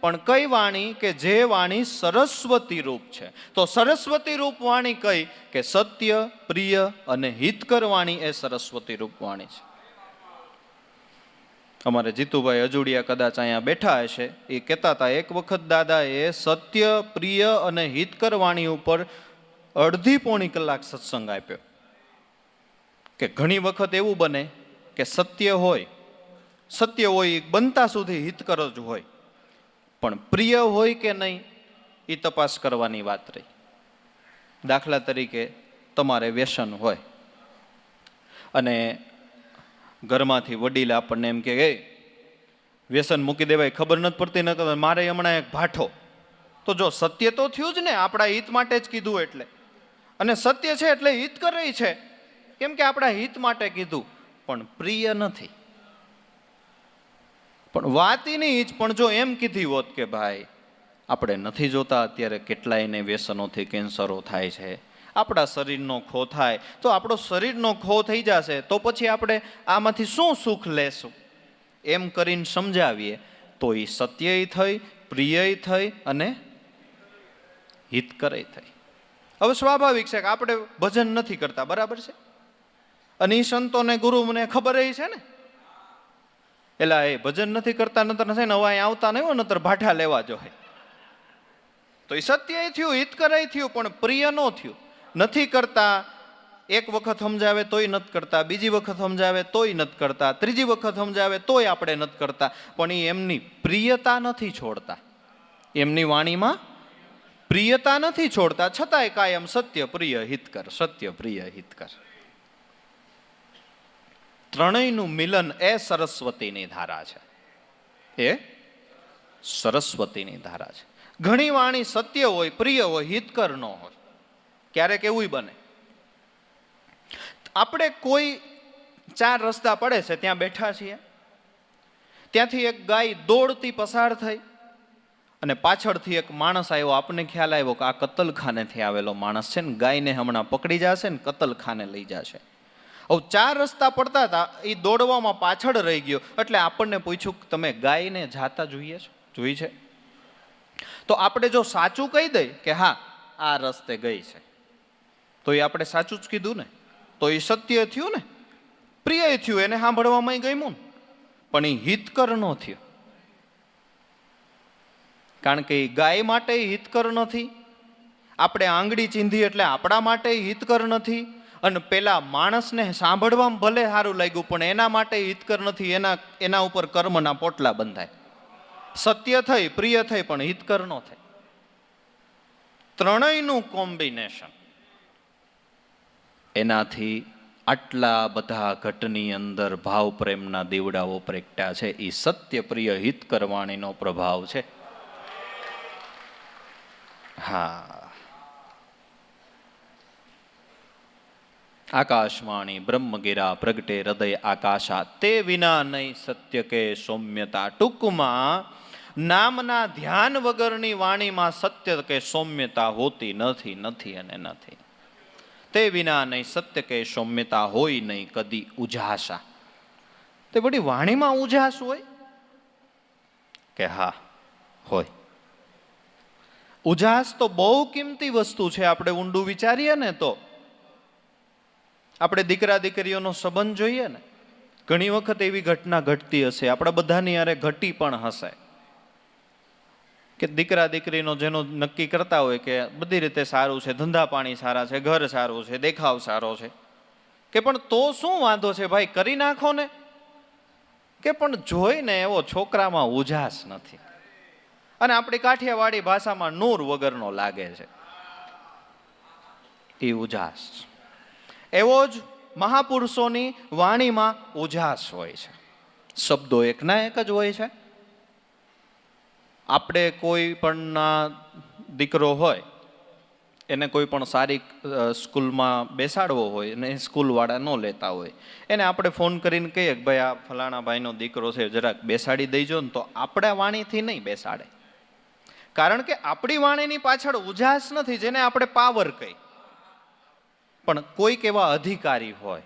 પણ કઈ વાણી? કે જે વાણી સરસ્વતી રૂપ છે. તો સરસ્વતી રૂપ વાણી કઈ? કે સત્ય, પ્રિય અને હિતકર વાણી એ સરસ્વતી રૂપ વાણી છે. અમારે જીતુભાઈ અજુડિયા કદાચ અહીંયા બેઠા હશે, એ કહેતા હતા એક વખત દાદાએ સત્ય, પ્રિય અને હિતકર વાણી ઉપર અડધી-પોણી કલાક સત્સંગ આપ્યો. કે ઘણી વખત એવું બને કે સત્ય હોય બનતા સુધી હિતકર જ હોય, પણ પ્રિય હોય કે નહીં એ તપાસ કરવાની વાત રહી. દાખલા તરીકે તમારે વ્યસન હોય અને ઘરમાંથી વડીલ આપણને એમ કે વ્યસન મૂકી દેવાય, ખબર નથી પડતી ન મારે હમણાં એક ભાઠો. તો જો સત્ય તો થયું જ ને, આપણા હિત માટે જ કીધું એટલે. અને સત્ય છે એટલે હિત કરી છે, કેમ કે આપણા હિત માટે કીધું, પણ પ્રિય નથી. પણ વાત નહીં જ, પણ જો એમ કીધી હોત કે ભાઈ આપણે નથી જોતા અત્યારે કેટલાયને વ્યસનોથી કેન્સરો થાય છે. આપણા શરીરનો ખો થાય તો આપણો શરીરનો ખો થઈ જશે તો પછી આપણે આમાંથી શું સુખ લેશું એમ કરીને સમજાવીએ તો એ સત્યય થઈ, પ્રિયય થઈ અને હિતકરે થઈ. હવે સ્વાભાવિક છે કે આપણે ભજન નથી કરતા, બરાબર છે, અને એ સંતોને ગુરુ મને ખબર છે ને, એલા એ ભજન નથી કરતા નતર છે ને હવે અહીં આવતા નહીં હોય નતર ભાઠા લેવા જોઈએ. તો એ સત્ય થયું, હિતકરે થયું, પણ પ્રિય નો થયું. નથી કરતા, એક વખત સમજાવે તોય નથી કરતા, બીજી વખત સમજાવે તોય નથી કરતા, ત્રીજી વખત સમજાવે તોય આપણે નથી કરતા, પણ એ એમની પ્રિયતા નથી છોડતા, એમની વાણીમાં પ્રિયતા નથી છોડતા, છતાંય કાયમ સત્ય પ્રિય હિતકર, સત્ય પ્રિય હિતકર. ત્રણેયનું મિલન એ સરસ્વતીની ધારા છે, એ સરસ્વતીની ધારા છે. ઘણી વાણી સત્ય હોય, પ્રિય હોય, હિતકર ન હોય. ક્યારેક એવું બને, આપણે કોઈ 4 રસ્તા પડે છે ત્યાં બેઠા છીએ, ત્યાંથી એક ગાય દોડતી પસાર થઈ અને પાછળથી એક માણસ આવ્યો. આપણને ખ્યાલ આવ્યો કે આ કતલખાનેથી આવેલો માણસ છે ને ગાયને હમણાં પકડી જશે ને કતલખાને લઈ જશે. હવે 4 રસ્તા પડતા હતા, એ દોડવામાં પાછળ રહી ગયો. એટલે આપણને પૂછ્યું કે તમે ગાયને જાતા જોઈ છે? તો આપણે જો સાચું કહી દઈએ કે હા આ રસ્તે ગઈ છે તો એ આપણે સાચું જ કીધું ને, તો એ સત્ય થયું ને, પ્રિય થયું, એને સાંભળવામાં ગમ્યું. પણ એ હિતકર ન થયું, કારણ કે એ ગાય માટે હિતકર નથી, આપણે આંગળી ચીંધી એટલે આપણા માટે હિતકર નથી, અને પેલા માણસને સાંભળવામાં ભલે સારું લાગ્યું પણ એના માટે હિતકર નથી. એના ઉપર કર્મના પોટલા બંધાય. સત્ય થઈ, પ્રિય થઈ, પણ હિતકર ન થાય. ત્રણેયનું કોમ્બિનેશન, એનાથી આટલા બધા ઘટની અંદર ભાવ પ્રેમના દીવડાઓ પ્રગટ્યા છે. એ સત્ય પ્રિય હિતકર વાણીનો પ્રભાવ છે. હા, આકાશવાણી બ્રહ્મગીરા પ્રગટે હૃદય આકાશા, તે વિના નહીં સત્ય કે સૌમ્યતા. ટૂંકમાં નામના ધ્યાન વગરની વાણીમાં સત્ય કે સૌમ્યતા હોતી નથી, નથી અને નથી. તે વિના નહીં સત્ય કે સૌમ્યતા હોય નહીં કદી ઉજાસા. તે બધી વાણીમાં ઉજાસ હોય કે હા હોય. ઉજાસ તો બહુ કિંમતી વસ્તુ છે. આપણે ઊંડું વિચારીએ ને તો આપણે દીકરા દીકરીઓનો સંબંધ જોઈએ ને, ઘણી વખત એવી ઘટના ઘટતી હશે, આપણા બધાની યારે ઘટી પણ હશે, કે દીકરા દીકરીનો જેનો નક્કી કરતા હોય કે બધી રીતે સારું છે, ધંધા પાણી સારા છે, ઘર સારું છે, દેખાવ સારો છે, કે પણ તો શું વાંધો છે ભાઈ, કરી નાખો ને, કે પણ જોઈને એવો છોકરામાં ઉજાસ નથી. અને આપણી કાઠિયાવાડી ભાષામાં નૂર વગરનો લાગે છે એ ઉજાસ. એવો જ મહાપુરુષોની વાણીમાં ઉજાસ હોય છે. શબ્દો એકના એક જ હોય છે. આપણે કોઈ પણ દીકરો હોય એને કોઈ પણ સારી સ્કૂલમાં બેસાડવો હોય અને સ્કૂલવાળા ન લેતા હોય, એને આપણે ફોન કરીને કહીએ કે ભાઈ આ ફલાણા ભાઈનો દીકરો છે જરાક બેસાડી દઈજો ને, તો આપણા વાણીથી નહીં બેસાડે. કારણ કે આપણી વાણીની પાછળ ઉજાસ નથી, જેને આપણે પાવર કહી. પણ કોઈક એવા અધિકારી હોય,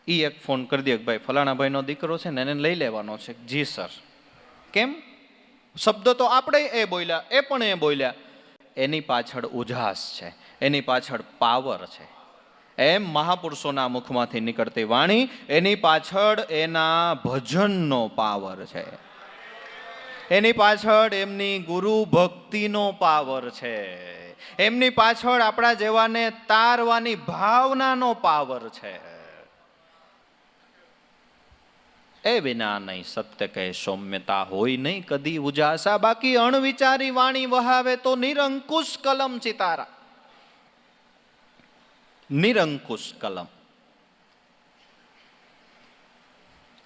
એ એક ફોન કરી દે કે ભાઈ ફલાણા ભાઈનો દીકરો છે ને એને લઈ લેવાનો છે. જી સર. કેમ? શબ્દ તો આપણે એ બોલ્યા, એ પણ એ બોલ્યા. એની પાછળ ઉજાસ છે, એની પાછળ પાવર છે. એમ મહાપુરુષોના મુખમાંથી નીકળતી વાણી, એની પાછળ એના ભજનનો પાવર છે, એની પાછળ એમની ગુરુ ભક્તિનો પાવર છે, એમની પાછળ આપણા જેવાને તારવાની ભાવનાનો પાવર છે. એ વિના નહીં સત્ય કહે સૌમ્યતા હોય નહીં કદી ઉજાસા. બાકી અણવિચારી વાણી વહાવે તો નિરંકુશ કલમ ચિતારા. નિરંકુશ કલમ.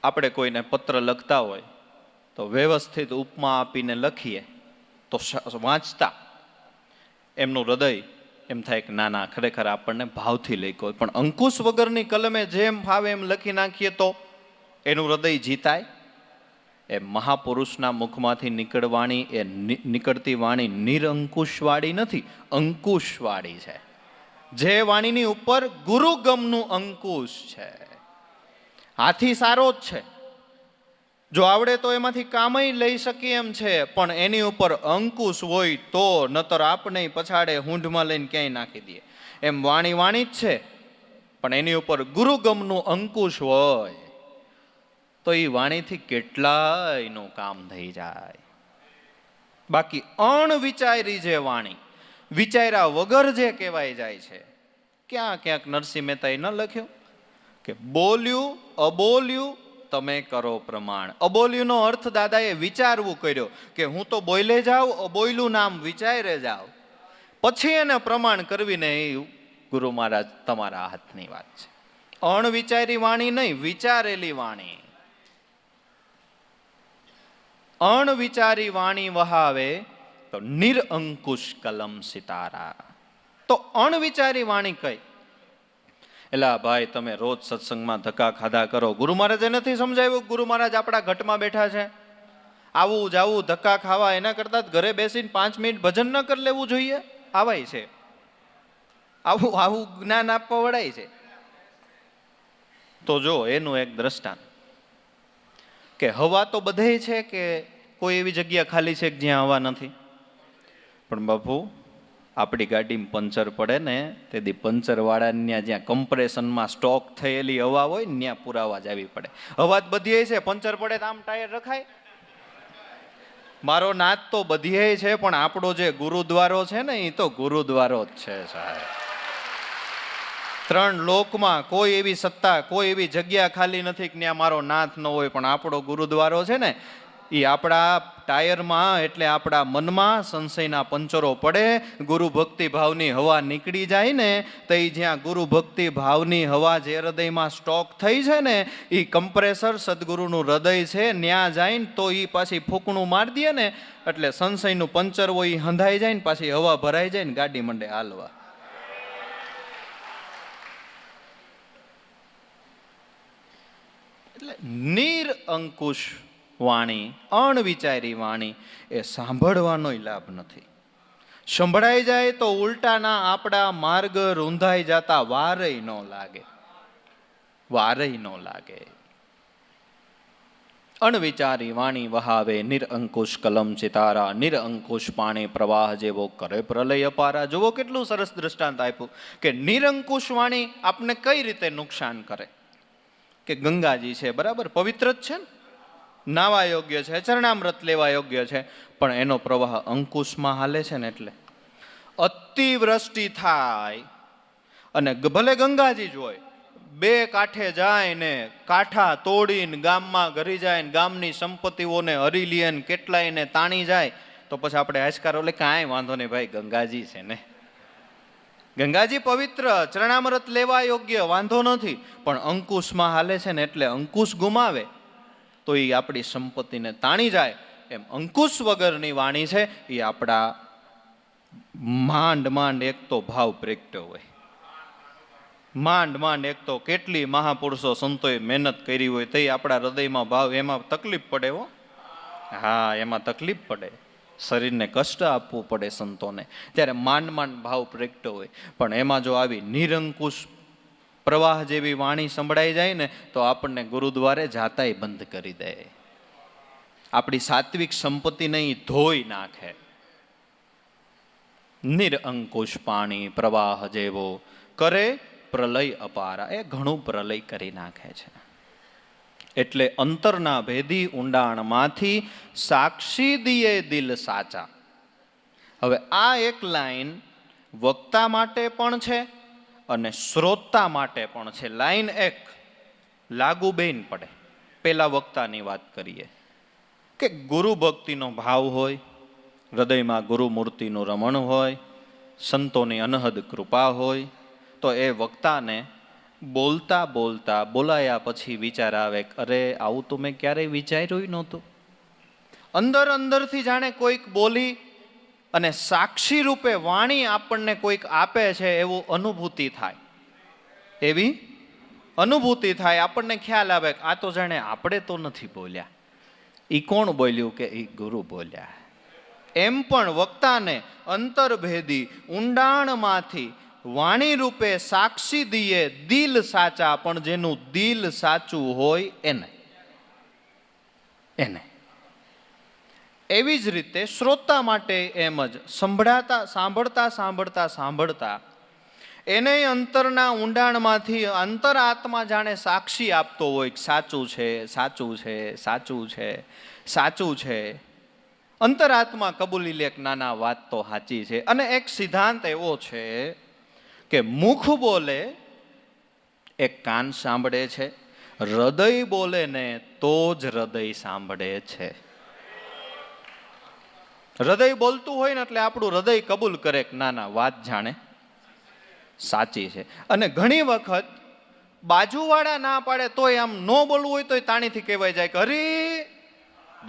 આપણે કોઈને પત્ર લખતા હોય તો વ્યવસ્થિત ઉપમા આપીને લખીએ તો વાંચતા એમનું હૃદય એમ થાય કે ના ના ખરેખર આપણને ભાવથી લખ્યો. પણ અંકુશ વગરની કલમે જેમ ફાવે એમ લખી નાખીએ તો એનું હૃદય જીતાય એ મહાપુરુષના મુખમાંથી નીકળતી વાણી નિરંકુશવાળી નથી, અંકુશવાળી છે. જે વાણીની ઉપર ગુરુગમનું અંકુશ છે. હાથી સારો જ છે, જો આવડે તો એમાંથી કામય લઈ શકીએ એમ છે, પણ એની ઉપર અંકુશ હોય તો, નતર આપણે પછાડે હૂંઢમાં લઈને ક્યાંય નાખી દઈએ. એમ વાણી જ છે, પણ એની ઉપર ગુરુગમનું અંકુશ હોય તો એ વાણીથી કેટલાયનું કામ થઈ જાય. બાકી અણવિચારી જે વાણી, વિચાર્યા વગર જે કહેવાય જાય છે, ક્યાંક નરસિંહ મહેતાએ ન લખ્યું કે બોલ્યું અબોલ્યું તમે કરો પ્રમાણ. અબોલ્યુંનો અર્થ દાદાએ વિચારવું કર્યો કે હું તો બોલે જાઉં, અબોલ્યું નામ વિચારે જાઉં, પછી એને પ્રમાણ કરવીને એ ગુરુ મહારાજ તમારા હાથની વાત છે. અણવિચારી વાણી નહીં, વિચારેલી વાણી. અણવિચારી વાણી વહાવે તો નિરંકુશ કલમ સિતારા. તો અણવિચારી વાણી કઈ? એલા ભાઈ, તમે રોજ સત્સંગમાં ધક્કા ખાધા કરો. ગુરુ મહારાજે નથી સમજાવ્યું? ગુરુ મહારાજ આપણા ઘટમાં બેઠા છે, આવું જાવું ધક્કા ખાવા એના કરતા ઘરે બેસીને 5 મિનિટ ભજન ન કરી લેવું જોઈએ? આવાય છે, આવું જ્ઞાન આપવા વળાય છે. તો જો એનું એક દ્રષ્ટાંત કે હવા તો બધે છે, કે કોઈ એવી જગ્યા ખાલી છે કે જ્યાં હવા નથી? પણ બાપુ, આપણી ગાડીમાં પંચર પડે ને તેથી પંચર વાળાને જ્યાં કમ્પ્રેશનમાં સ્ટોક થયેલી હવા હોય ને ત્યાં પુરાવા જ આવી પડે. હવા જ બધીએ છે, પંચર પડે તો આમ ટાયર રખાય? મારો નાથ તો બધીએ છે, પણ આપણો જે ગુરુદ્વારો છે ને એ તો ગુરુદ્વારો જ છે સાહેબ. 3 લોકમાં કોઈ એવી સત્તા, કોઈ એવી જગ્યા ખાલી નથી કે ત્યાં મારો નાથ ન હોય, પણ આપણો ગુરુદ્વારો છે ને એ આપણા ટાયરમાં, એટલે આપણા મનમાં સંશયના પંચરો પડે, ગુરુ ભક્તિ ભાવની હવા નીકળી જાય ને, તો એ જ્યાં ગુરુ ભક્તિ ભાવની હવા જે હૃદયમાં સ્ટોક થઈ છે ને, એ કમ્પ્રેસર સદગુરુનું હૃદય છે, ત્યાં જાય ને તો એ પાછી ફૂંકણું મારી દે ને, એટલે સંશયનું પંચર હોય એ હંધાઈ જાય ને, પાછી હવા ભરાઈ જાય ને ગાડી મંડે હાલવા. એટલે નિરંકુશ વાણી, અણવિચારી વાણી એ સાંભળવાનો લાભ નથી. સંભળાઈ જાય તો ઉલટાના આપણા માર્ગ રૂંધાઈ જતા વારય ન લાગે, વારય ન લાગે. અણવિચારી વાણી વહાવે નિરંકુશ કલમ ચિતારા, નિરંકુશ પાણી પ્રવાહ જેવો કરે પ્રલય અપારા. જુઓ કેટલું સરસ દ્રષ્ટાંત આપ્યું કે નિરંકુશ વાણી આપને કઈ રીતે નુકસાન કરે. કે ગંગાજી છે, બરાબર પવિત્ર જ છે ને, નાવા યોગ્ય છે, ચરણામૃત લેવા યોગ્ય છે, પણ એનો પ્રવાહ અંકુશમાં હાલે છે ને, એટલે અતિવૃષ્ટિ થાય અને ભલે ગંગાજી જ હોય, 2 કાંઠે જાય ને કાંઠા તોડીને ગામમાં ઘરી જાય ને ગામની સંપત્તિઓને હરી લે ને કેટલાયને તાણી જાય, તો પછી આપણે આશકારો એટલે કાંઈ વાંધો નહીં ભાઈ, ગંગાજી છે ને, ગંગાજી પવિત્ર, ચરણામૃત લેવા યોગ્ય, વાંધો નથી, પણ અંકુશમાં હાલે છે ને, એટલે અંકુશ ગુમાવે તો એ આપણી સંપત્તિને તાણી જાય. એમ અંકુશ વગરની વાણી છે એ આપણા માંડ એક તો ભાવ પ્રગટ્યો હોય, માંડ એક તો કેટલી મહાપુરુષો સંતોએ મહેનત કરી હોય તો આપણા હૃદયમાં ભાવ, એમાં તકલીફ પડે હો. હા, એમાં તકલીફ પડે, શરીરને કષ્ટ આપવું પડે સંતોને, ત્યારે માંડ ભાવ પ્રગટ્યો હોય. પણ એમાં જો આવી નિરંકુશ પ્રવાહ જેવી વાણી સંભળાઈ જાય ને, તો આપણને ગુરુદ્વારે જાતાય બંધ કરી દે, આપણી સાત્વિક સંપત્તિને ધોઈ નાખે. નિરંકુશ પાણી પ્રવાહ જેવો કરે પ્રલય અપારા, એ ઘણું પ્રલય કરી નાખે છે. એટલે અંતરના ભેદી ઊંડાણમાંથી સાક્ષી દિયે દિલ સાચા. હવે આ એક લાઈન વક્તા માટે પણ છે અને શ્રોતા માટે પણ છે. લાઈન એક લાગુ બેન પડે. પેલા વક્તાની વાત કરીએ કે ગુરુ ભક્તિનો ભાવ હોય, હૃદયમાં ગુરુમૂર્તિનું રમણ હોય, સંતોની અનહદ કૃપા હોય, તો એ વક્તાને બોલતા બોલતા બોલાયા પછી વિચાર આવે, અરે આવું તો મેં ક્યારેય વિચાર્યું નહોતું. અંદરથી જાણે કોઈક બોલી અને સાક્ષી રૂપે વાણી આપણને કોઈક આપે છે એવું અનુભૂતિ થાય, એવી અનુભૂતિ થાય. આપણને ખ્યાલ આવે કે આ તો જાણે આપણે તો નથી બોલ્યા, એ કોણ બોલ્યું? કે એ ગુરુ બોલ્યા. એમ પણ વક્તાને અંતરભેદી ઊંડાણમાંથી વાણી રૂપે સાક્ષી દીએ દિલ સાચા, પણ જેનું દિલ સાચું હોય એને. એવી જ રીતે શ્રોતા માટે એમ જ સાંભળતા એને અંતરના ઊંડાણમાંથી અંતરાત્મા જાણે સાક્ષી આપતો હોય, સાચું છે, સાચું છે, સાચું છે, સાચું છે. અંતરાત્મા કબૂલી લે કે નાના વાત તો સાચી છે. અને એક સિદ્ધાંત એવો છે કે મુખ બોલે એ કાન સાંભળે છે, હૃદય બોલે ને તો જ હૃદય સાંભળે છે. હૃદય બોલતું હોય ને એટલે આપણું હૃદય કબૂલ કરે કે નાના વાત જાણે સાચી છે. અને ઘણી વખત બાજુવાળા ના પાડે તોય આમ ન બોલવું હોય તોય તાણીથી કહેવાય જાય કે અરે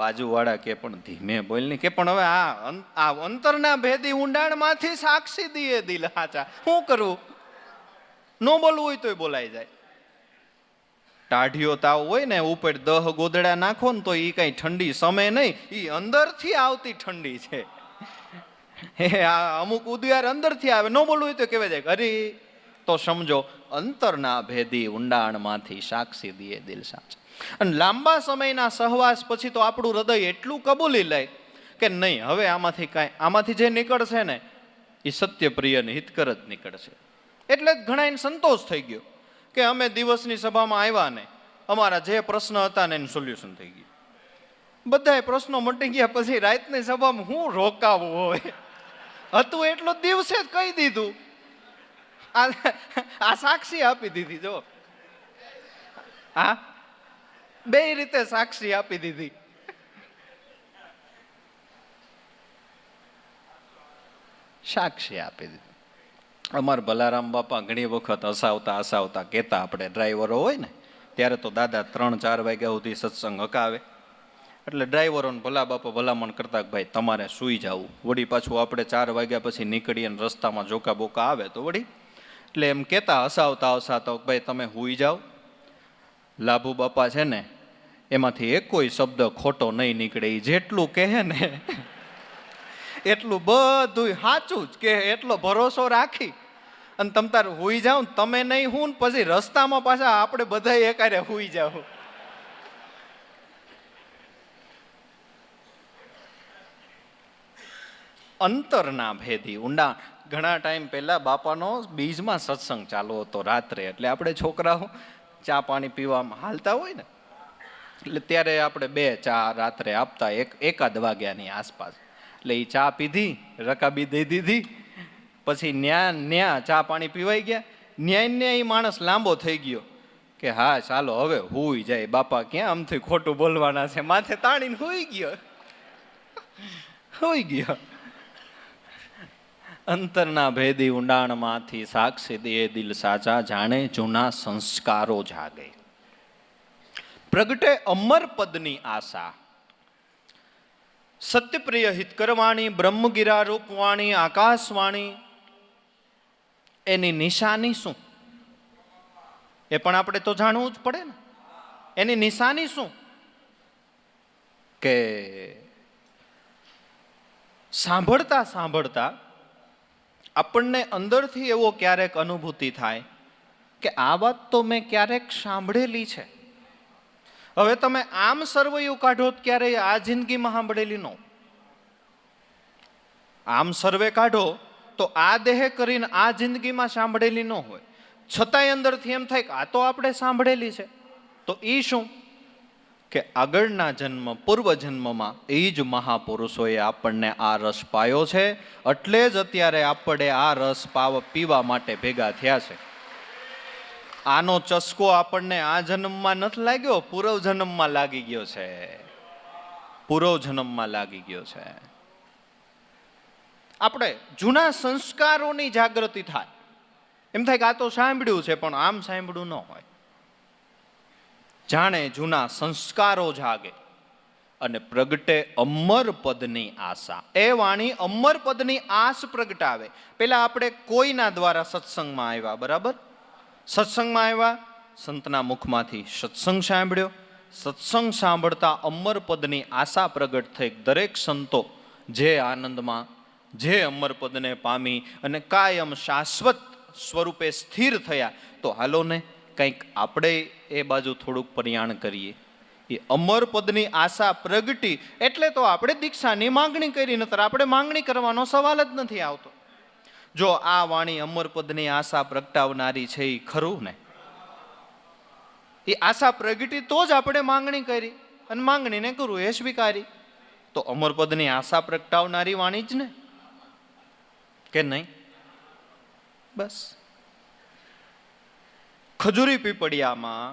બાજુવાળા કે પણ ધીમે બોલ ને, કે પણ હવે આ અંતરના ભેદી ઊંડાણમાંથી સાક્ષી દીએ દિલ સાચા. શું કરવું? ન બોલવું હોય તોય બોલાઈ જાય. ટાઢિયો તાવ હોય ને ઉપર 10 ગોદડા નાખો ને તો એ કઈ ઠંડી સમે નહીં, એ અંદરથી આવતી ઠંડી છે. અમુક ઉદિયાર અંદરથી આવે, ન બોલવું હોય તો કહેવાય જાય અરે, તો સમજો અંતરના ભેદી ઊંડાણમાંથી સાક્ષી દીએ દિલ સાચા. અને લાંબા સમયના સહવાસ પછી તો આપણું હૃદય એટલું કબૂલી લે કે નહીં, હવે આમાંથી જે નીકળશે ને એ સત્યપ્રિય ને હિતકર જ નીકળશે. એટલે જ ઘણા એને સંતોષ થઈ ગયો કે અમે દિવસની સભામાં આવ્યા ને અમારા જે પ્રશ્ન હતા ને એનું સોલ્યુશન થઈ ગયું. બધાય પ્રશ્નો મટી ગયા પછી રાતની સભામાં હું રોકાવું હોય હતું એટલું દિવસે જ કહી દીધું. આ સાક્ષી આપી દીધી. જો હા, બે રીતે સાક્ષી આપી દીધી. સાક્ષી આપી દીધી. અમાર ભલારામ બાપા ઘણી વખત હસાવતા કહેતા, આપણે ડ્રાઈવરો હોય ને ત્યારે તો દાદા 3-4 વાગ્યા સુધી સત્સંગ હકાવે. એટલે ડ્રાઈવરોને ભલા બાપા ભલામણ કરતા કે ભાઈ તમારે સૂઈ જવું. વળી પાછું આપણે 4 વાગ્યા પછી નીકળીએ ને રસ્તામાં જોકા બોકા આવે તો વળી એટલે એમ કહેતા હસાવતા ભાઈ તમે સૂઈ જાઓ. લાભુ બાપા છે ને એમાંથી એક કોઈ શબ્દ ખોટો નહીં નીકળે. એ જેટલું કહે ને એટલું બધું સાચું જ કે, એટલો ભરોસો રાખી અને તમ તાર હુઈ જાવ. તમે નહીં હું પછી રસ્તામાં પાછા આપણે બધા એકારે હુઈ જાવ. અંતરના ભેદી ઊંડા. ઘણા ટાઈમ પહેલા બાપાનો બીજમાં સત્સંગ ચાલુ હતો રાત્રે. એટલે આપણે છોકરાઓ ચા પાણી પીવામાં હાલતા હોય ને એટલે ત્યારે આપણે 2 ચા રાત્રે આપતા 1 વાગ્યાની આસપાસ. એટલે એ ચા પીધી, રકાબી દઈ દીધી. પછી ન્યા ચા પાણી પીવાઈ ગયા. ન્યાય માણસ લાંબો થઈ ગયો કે હા ચાલો હવે હુઈ જાય. બાપા ક્યાં આમથી ખોટું બોલવાના છે, માથે તાણીને હુઈ ગયો. અંતરના ભેદી ઊંડાણમાંથી સાક્ષી દે દિલ સાચા, જાણે જૂના સંસ્કારો જાગે. પ્રગટે અમર પદની આશા. સત્યપ્રિય હિતકરવાણી, બ્રહ્મગીરા રૂપવાણી, આકાશવાણી, એની નિશાની શું એ પણ આપણે તો જાણવું જ પડે ને. એની નિશાની શું? કે સાંભળતા આપણને અંદરથી એવો ક્યારેક અનુભૂતિ થાય કે આ વાત તો મેં ક્યારેક સાંભળેલી છે. હવે તમે આમ સર્વૈયું કાઢો ક્યારેય આ જિંદગીમાં સાંભળેલી ન. આમ સર્વે કાઢો તો આ દેહ કરીને આ જિંદગીમાં સાંભળેલી ન હોય, છતાંય અંદરથી એમ થાય કે આ તો આપણે સાંભળેલી છે. તો એ શું? કે આગળના જન્મ પૂર્વજન્મમાં એ જ મહાપુરુષોએ આપણને આ રસ પાયો છે. એટલે જ અત્યારે આપણે આ રસ પીવા માટે ભેગા થયા છે. આનો ચસ્કો આપણને આ જન્મમાં નથી લાગ્યો, પૂર્વજન્મમાં લાગી ગયો છે. આપણે જૂના સંસ્કારોની જાગૃતિ થાય. એમ થાય કે આ તો સાંભળ્યું છે પણ આમ સાંભળ્યું ન હોય. જાણે જૂના સંસ્કારો જાગે અને પ્રગટે અમર પદની આશા. એ વાણી અમર પદની આશ પ્રગટાવે. પેલા આપણે કોઈના દ્વારા સત્સંગમાં આવ્યા, બરાબર? સત્સંગમાં આવ્યા, સંતના મુખમાંથી સત્સંગ સાંભળ્યો, સત્સંગ સાંભળતા અમર પદની આશા પ્રગટ થઈ. દરેક સંતો જે આનંદમાં, જે અમર પદને પામી અને કાયમ શાશ્વત સ્વરૂપે સ્થિર થયા, તો હાલો ને કંઈક આપણે એ બાજુ થોડુંક પ્રયાણ કરીએ. એ અમર પદની આશા પ્રગટી એટલે તો આપણે દીક્ષાની માંગણી કરી, નતર આપણે માંગણી કરવાનો સવાલ જ નથી આવતો. જો આ વાણી અમર પદની આશા પ્રગટાવનારી છે એ ખરું ને, એ આશા પ્રગટી તો જ આપણે માંગણી કરી અને માંગણીને કરું એ સ્વીકારી. તો અમર પદની આશા પ્રગટાવનારી વાણી જ ને, કે નહીં? બસ ખજૂરી પીપળિયામાં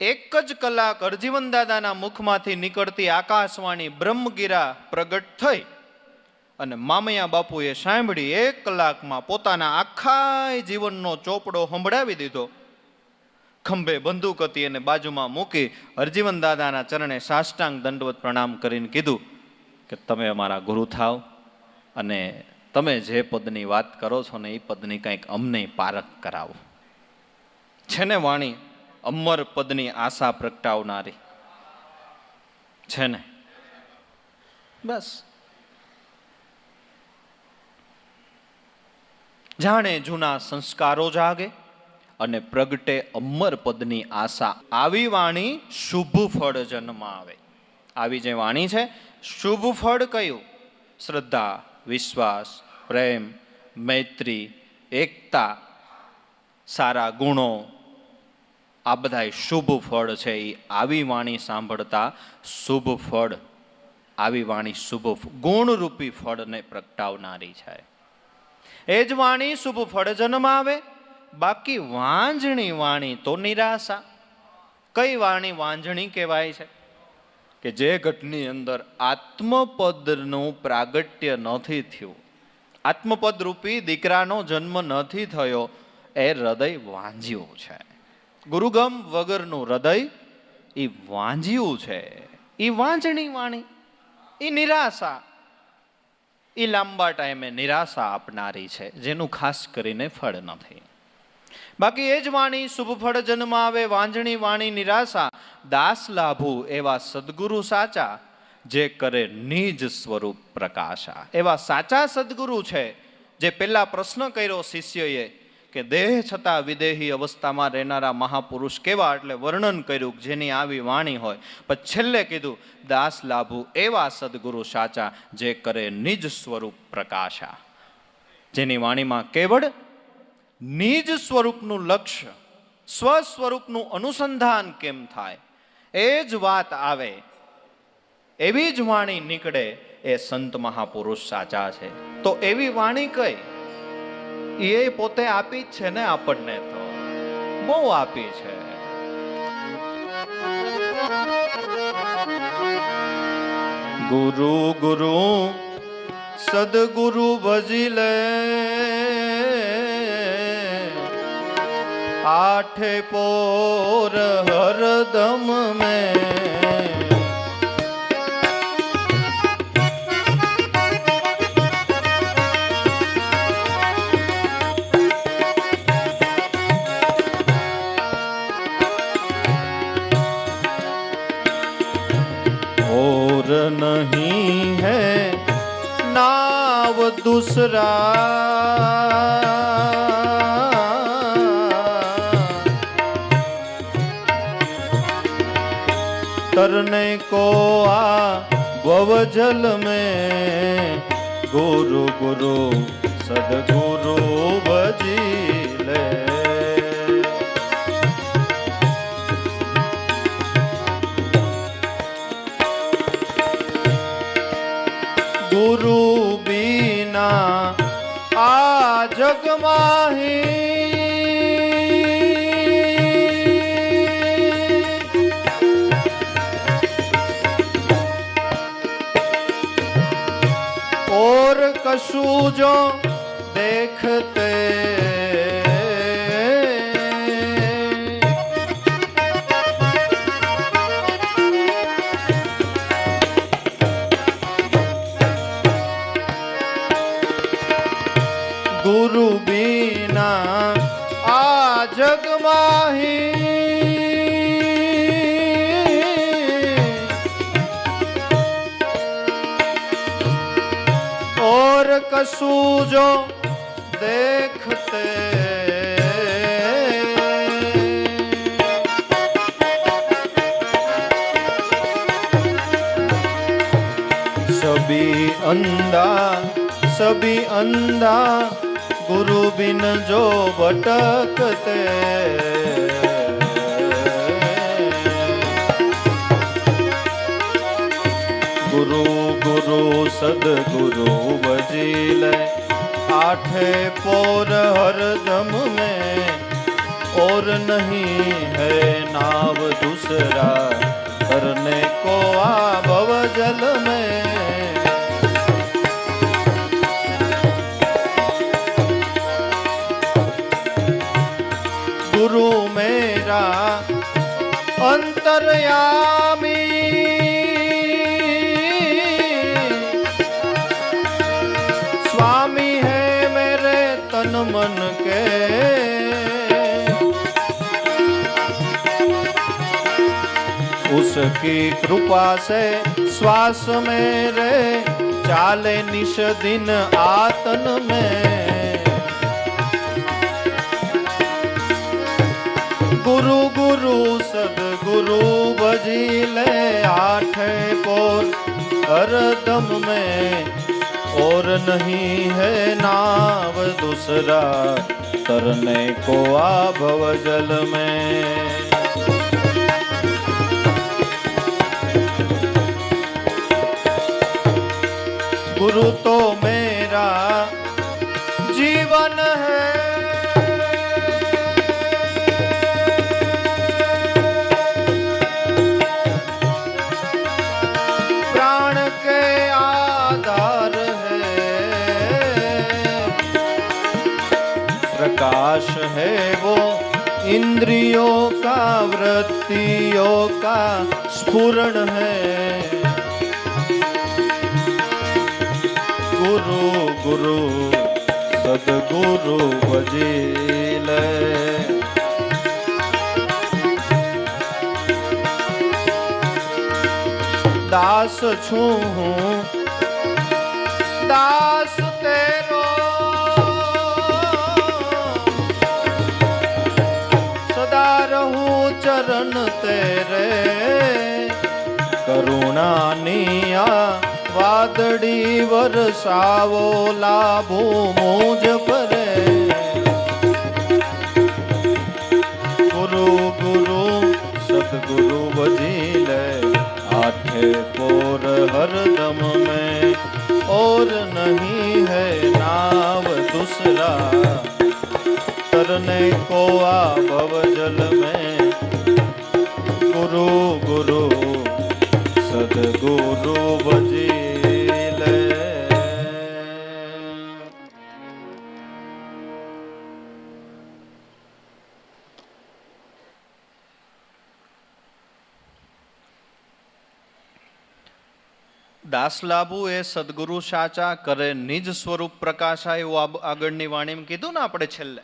એક જ કલાક હરજીવન દાદાના મુખમાંથી નીકળતી આકાશવાણી બ્રહ્મગીરા પ્રગટ થઈ અને મામૈયા બાપુએ સાંભળી 1 કલાકમાં પોતાના આખા જીવનનો ચોપડો સંભળાવી દીધો. ખંભે બંદૂક હતી અને બાજુમાં મૂકી હરજીવન દાદાના ચરણે સાષ્ટાંગ દંડવત પ્રણામ કરીને કીધું કે તમે અમારા ગુરુ થાવ અને તમે જે પદની વાત કરો છો ને એ પદની કંઈક અમને પારખ કરાવો. છે ને વાણી અમર પદની આશા પ્રગટાવનારી છે ને? બસ જાણે જૂના સંસ્કારો જાગે અને પ્રગટે અમર પદની આશા. આવી વાણી શુભ ફળ જન્મ આવે. આવી જે વાણી છે શુભ ફળ કયું? શ્રદ્ધા, વિશ્વાસ, પ્રેમ, મૈત્રી, એકતા, સારા ગુણો, આ બધા શુભ ફળ છે. એ આવી વાણી સાંભળતા શુભ ફળ, આવી વાણી શુભ ગુણરૂપી ફળને પ્રગટાવનારી છે. એ જ વાણી શુભ ફળ જન્માવે. બાકી વાંજણી વાણી તો નિરાશા. કઈ વાણી વાંજણી કહેવાય છે? કે જે ઘટની અંદર આત્મપદનું પ્રાગટ્ય નથી થયું, આત્મપદ રૂપી દીકરાનો જન્મ નથી થયો, એ હૃદય વાંજ્યું છે. ગુરુગમ વગરનું હૃદય એ વાંજ્યું છે. એ વાંજણી વાણી, એ નિરાશા, એ લાંબા ટાઈમે નિરાશા આપનારી છે, જેનું ખાસ કરીને ફળ નથી. બાકી એ જ વાણી શુભ ફળ જન્માવે. વાંજણી વાણી નિરાશા. દાસ લાભુ એવા સદગુરુ સાચા, જે કરે નિજ સ્વરૂપ પ્રકાશા. એવા સાચા સદગુરુ છે જે પેલા પ્રશ્ન કર્યો શિષ્યએ કે દેહ છતાં વિદેહી અવસ્થામાં રહેનારા મહાપુરુષ કેવા, એટલે વર્ણન કર્યું જેની આવી વાણી હોય. પણ છેલ્લે કીધું દાસ લાભુ એવા સદગુરુ સાચા, જે કરે નિજ સ્વરૂપ પ્રકાશા. જેની વાણીમાં કેવળ નિજ સ્વરૂપનું લક્ષ્ય, સ્વ સ્વરૂપનું અનુસંધાન કેમ થાય એ જ વાત આવે, એવી જ વાણી નીકળે, એ સંત મહાપુરુષ સાચા છે. તો એવી વાણી કઈ? એ પોતે આપી જ છે ને આપણને, તો બહુ આપી છે. ગુરુ ગુરુ સદગુરુ ભજી લે, આઠે પોર હરદમ મેં. और नहीं है नाव दूसरा, तरने को आ भवजल में, गुरु गुरु सदगुरु भजी ले. गुरु बीना आ जग माही, और कशु जो देखते, गुरु बीना आ जग माही. सूझो देखते, सभी अंधा गुरु बिन जो भटकते। गुरु गुरु सदगुरु बजीले, आठे पोर हरदम में, और नहीं है नाव दूसरा करने को आ भव जल में। गुरु मेरा अंतर्यामी, स्वामी है मेरे तन मन के। उसकी कृपा से श्वास मेरे चाले निश दिन आतन में। गुरु गुरु सदगुरु भजीले, आठे पोर हरदम में, और नहीं है नाव दूसरा तरने को आ भव जल में। गुरु तो मेरा जीवन है, प्राण के आधार है, प्रकाश है वो इंद्रियों का, वृत्तियों का स्फुरण है। गुरु गुरु सदगुरु भजीले, दास छू हूँ दास तेरो, सदा रहूं चरण तेरे। करुणा निया वादड़ी वरसावो, लाभो मुझ परे। गुरु गुरु सदगुरु भजीले, आठे पोर हरदम में, और नहीं है नाव दूसरा तरने को आ भव जल में। गुरु गुरु सदगुरु भजीले। દાસ લાભુ એ સદગુરુ સાચા કરે નિજ સ્વરૂપ પ્રકાશા, એવું આગળની વાણીમાં કીધું ને આપણે છેલ્લે.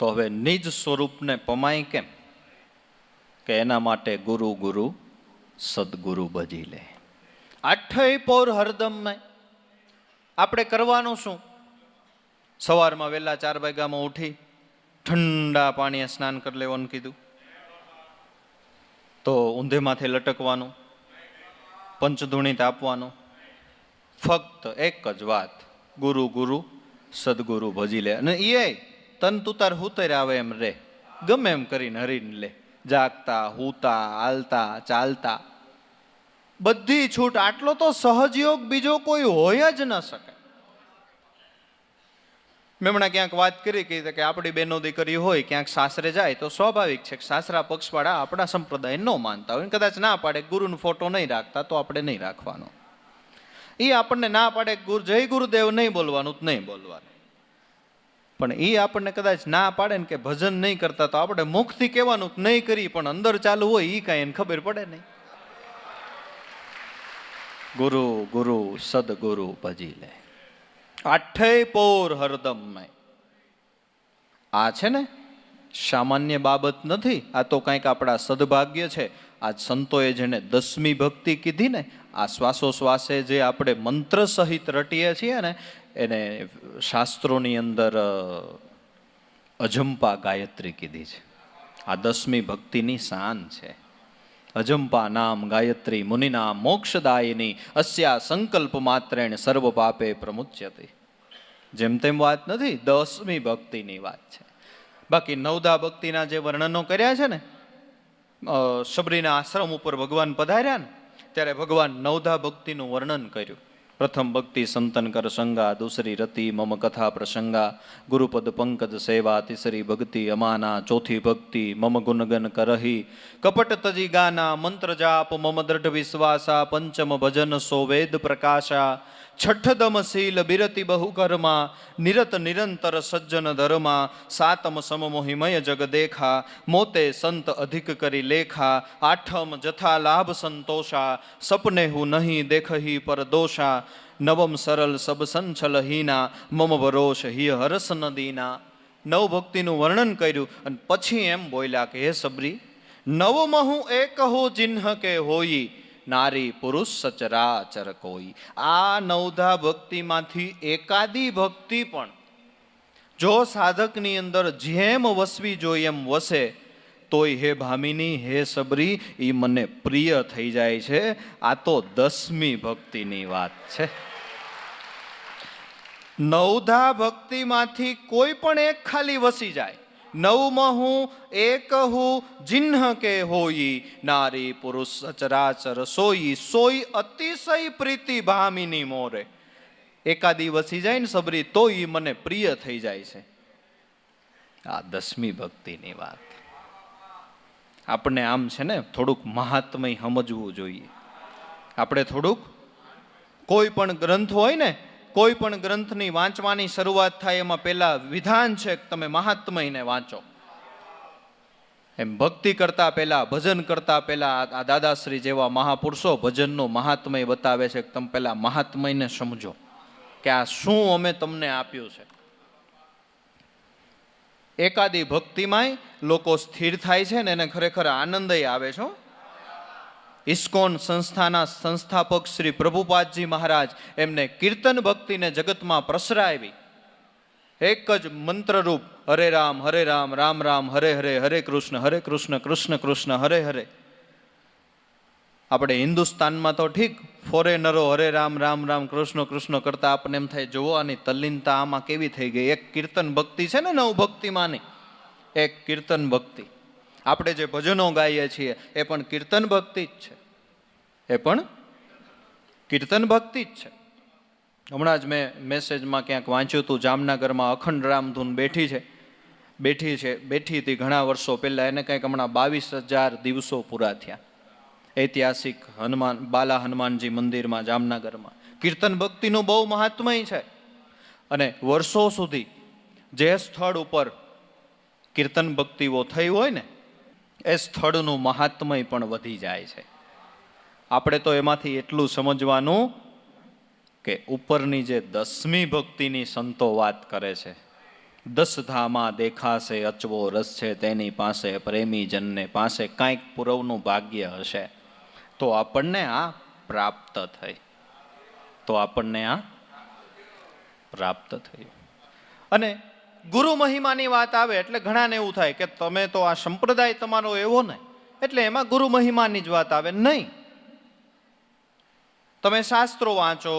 તો હવે નિજ સ્વરૂપને પમાય કેમ? કે એના માટે ગુરુ ગુરુ સદગુરુ ભજી લે. આઠેય પોર હરદમ આપણે કરવાનું શું? સવારમાં વહેલા 4 વાગ્યામાં ઉઠી ઠંડા પાણીએ સ્નાન કરી લેવાનું કીધું. તો ઊંધે માથે લટકવાનું, પંચધૂણિત આપવાનું. ફક્ત એક જ વાત, ગુરુ ગુરુ સદગુરુ ભજી લે. અને એ તન તુતાર હુતર આવે એમ રે, ગમે એમ કરીને હરીને લે. જાગતા, હુતા, હાલતા, ચાલતા, બધી છૂટ. આટલો તો સહજયોગ બીજો કોઈ હોય જ ન શકે. મેં હમણાં ક્યાંક વાત કરી કે આપણી બહેનો દીકરી હોય ક્યાંક સાસરે જાય તો સ્વાભાવિક છે કે સાસરા પક્ષવાળા આપણા સંપ્રદાય ન માનતા હોય, કદાચ ના પાડે ગુરુનો ફોટો નહીં રાખતા, તો આપણે નહીં રાખવાનો. એ આપણને ના પાડે જય ગુરુદેવ નહીં બોલવાનું, નહીં બોલવાનું. પણ એ આપણને કદાચ ના પાડે ને કે ભજન નહીં કરતા, તો આપણે મુખથી કહેવાનું નહીં કરી, પણ અંદર ચાલુ હોય એ કાંઈ એને ખબર પડે નહીં. ગુરુ ગુરુ સદગુરુ ભજી લે. આઠેય પોર હરદમ. આ છે ને સામાન્ય બાબત નથી, આ તો કંઈક આપણા સદભાગ્ય છે. આ સંતોએ જેને 10મી ભક્તિ કીધી ને, આ શ્વાસોશ્વાસે જે આપણે મંત્ર સહિત રટીએ છીએ ને, એને શાસ્ત્રોની અંદર અજંપા ગાયત્રી કીધી છે. આ 10મી ભક્તિની શાન છે. અજંપા નામ ગાયત્રી મુનિના મોક્ષદાયિની અસ્યા સંકલ્પ માત્રેણ સર્વ પાપે પ્રમુચ્યતે. જેમ તેમ વાત નથી, 10મી ભક્તિની વાત છે. બાકી નવદા ભક્તિના જે વર્ણનો કર્યા છે ને, શબરીના આશ્રમ ઉપર ભગવાન પધાર્યા ને ત્યારે ભગવાન નવદા ભક્તિનું વર્ણન કર્યું. પ્રથમ ભક્તિ સંતન કર સંગા, દૂસરી રતિ મમ કથા પ્રસંગા, ગુરુપદ પંકજ સેવા, તીસરી ભક્તિ અમાના, ચોથી ભક્તિ મમ ગુણગન કરહી, કપટ તજી ગાના, મંત્ર જાપ મમ દ્રઢ વિશ્વાસા, પંચમ ભજન સો વેદ પ્રકાશા, છઠ્ઠદમ શીલ બિરતિ બહુ કર્મા, નિરત નિરંતર સજ્જન ધર્મા, સાતમ સમમોહિમય જગ દેખા, મોતે સંત અધિક કરી લેખા, આઠમ જથા લાભ સંતોષા, સપને હું નહીં દેખહી પર દોષા, નવમ સરલ સબ સંછલહીના, મમ ભરોષ હિય હરસ નદીના. નવ ભક્તિનું વર્ણન કર્યું અને પછી એમ બોલ્યા કે હે સબરી, નવમ હું એક હો ચિહ્ન કે હોઈ, નારી પુરુષ સચરાચર કોઈ. આ નવધા ભક્તિમાંથી એકાદી ભક્તિ પણ જો સાધકની અંદર જેમ વસવી જોઈએ એમ વસે તોય હે ભામિની, હે સબરી, એ મને પ્રિય થઈ જાય છે. આ તો 10મી ભક્તિની વાત છે. નવધા ભક્તિમાંથી કોઈ પણ એક ખાલી વસી જાય. નવમાં હું એક હું જિન્હ કે હોઈ, નારી પુરુષ સચરાચર સોઈ, સોઈ અતિશય પ્રીતિ ભામિની મોરે. એકાદી વસી જાય ને સબરી તો એ મને પ્રિય થઈ જાય છે. આ 10મી ભક્તિની વાત. આપણે આમ છે ને થોડુંક મહાત્મય સમજવું જોઈએ. આપણે થોડુંક કોઈ પણ ગ્રંથ હોય ને, કોઈ પણ ગ્રંથની વાંચવાની શરૂઆત થાય એમાં પહેલા વિધાન છે કે તમે મહાત્મયને વાંચો. એમ ભક્તિ કરતા પહેલા, ભજન કરતા પહેલા આ દાદાશ્રી જેવા મહાપુરુષો ભજનનું મહાત્મય બતાવે છે કે તમે પહેલા મહાત્મયને સમજો કે આ શું અમે તમને આપ્યું છે. એકાદી ભક્તિમાંય લોકો સ્થિર થાય છે ને એને ખરેખર આનંદય આવે છે. ઇસ્કોન સંસ્થાના સંસ્થાપક શ્રી પ્રભુપાદજી મહારાજ એમને કીર્તન ભક્તિને જગતમાં પ્રસરાવી. એક જ મંત્રરૂપ હરે રામ, રામ રામ, હરે હરે, હરે કૃષ્ણ, કૃષ્ણ કૃષ્ણ, હરે હરે. આપણે હિન્દુસ્તાનમાં તો ઠીક ફોરેનરો હરે રામ, રામ કૃષ્ણ કૃષ્ણ કરતા આપણને એમ થાય જોવાની તલ્લીનતા આમાં કેવી થઈ ગઈ. એક કીર્તન ભક્તિ છે ને નવ ભક્તિમાંની, એક કીર્તન ભક્તિ. આપણે જે ભજનો ગાઈએ છીએ એ પણ કીર્તન ભક્તિ જ છે. એ પણ કીર્તન ભક્તિ જ છે. હમણાં જ મેં મેસેજમાં ક્યાંક વાંચ્યું હતું, જામનગરમાં અખંડ રામધૂન બેઠી હતી ઘણા વર્ષો પહેલા. એને કંઈક હમણાં 22,000 દિવસો પૂરા થયા. ઐતિહાસિક બાલા હનુમાનજી મંદિરમાં જામનગરમાં કીર્તન ભક્તિનું બહુ મહાત્મય છે. અને વર્ષો સુધી જે સ્થળ ઉપર કીર્તન ભક્તિઓ થઈ હોય ને એ સ્થળનું મહાત્મય પણ વધી જાય છે. આપણે તો એમાંથી એટલું સમજવાનું કે ઉપરની જે 10મી ભક્તિની સંતો વાત કરે છે, 10 ધામા દેખાશે અચવો રસ છે તેની પાસે, પ્રેમી જનને પાસે કાંઈક પુરવનું ભાગ્ય હશે તો આપણને આ પ્રાપ્ત થઈ, પ્રાપ્ત થયું. અને ગુરુ મહિમાની વાત આવે એટલે ઘણાને એવું થાય કે તમે તો આ સંપ્રદાય તમારો એવો ને એટલે એમાં ગુરુ મહિમાની જ વાત આવે. નહીં, તમે શાસ્ત્રો વાંચો,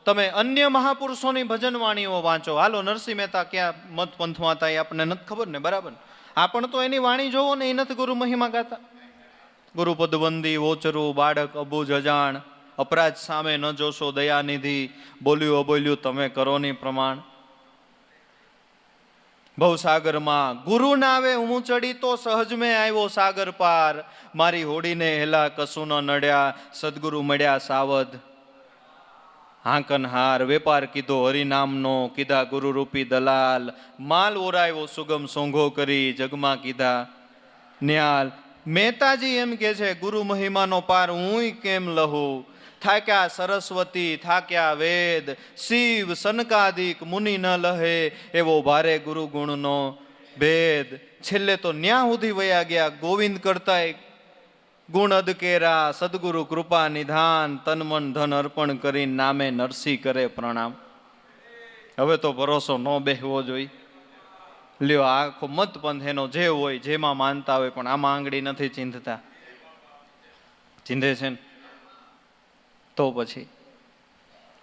તમે અન્ય મહાપુરુષોની ભજનવાણીઓ વાંચો. હાલો નરસિંહ મહેતા ક્યાં મત પંથમાં હતા એ આપણને નથી ખબર ને, બરાબર. આ પણ તો એની વાણી જોવો ને, એ નથી ગુરુ મહિમા ગાતા. ગુરુ પદવંદી ઓચરું બાળક અબુજ અજાણ, અપરાધ સામે ન જોશો દયાનિધિ, બોલ્યું અબોલ્યું તમે કરો ની પ્રમાણ. ભવસાગરમાં ગુરુ નાવે હું ચડી તો સહજ મેં આવ્યો સાગર પાર, મારી હોડીને હેલા કશું ન નડ્યા, સદગુરુ મળ્યા સાવધ. હાંકનહાર વેપાર કીધો હરિનામનો, કીધા ગુરુ રૂપી દલાલ, માલ ઓરાયો સુગમ સોંઘો કરી, જગમાં કીધા ન્યાલ. મહેતાજી એમ કે છે ગુરુ મહિમાનો પાર હુંય કેમ લહું, થાક્યા સરસ્વતી થાક્યા વેદ, શિવ સનકાદિક મુનિ ન લહે, એવો ભારે ગુરુ ગુણનો ભેદ. છેલ્લે તો ન્યા સુધી વયા ગયા. ગોવિંદ કરતાય ગુણ અદકેરા, સદગુરુ કૃપા નિધાન, તન મન ધન અર્પણ કરી નામે નરસિંહ કરે પ્રણામ. હવે તો ભરોસો ન બેહવો જોઈએ. લ્યો, આખો મત પંથ એનો જે હોય, જેમાં માનતા હોય, પણ આમાં આંગળી નથી ચીંધતા. ચીંધે છે ને તો પછી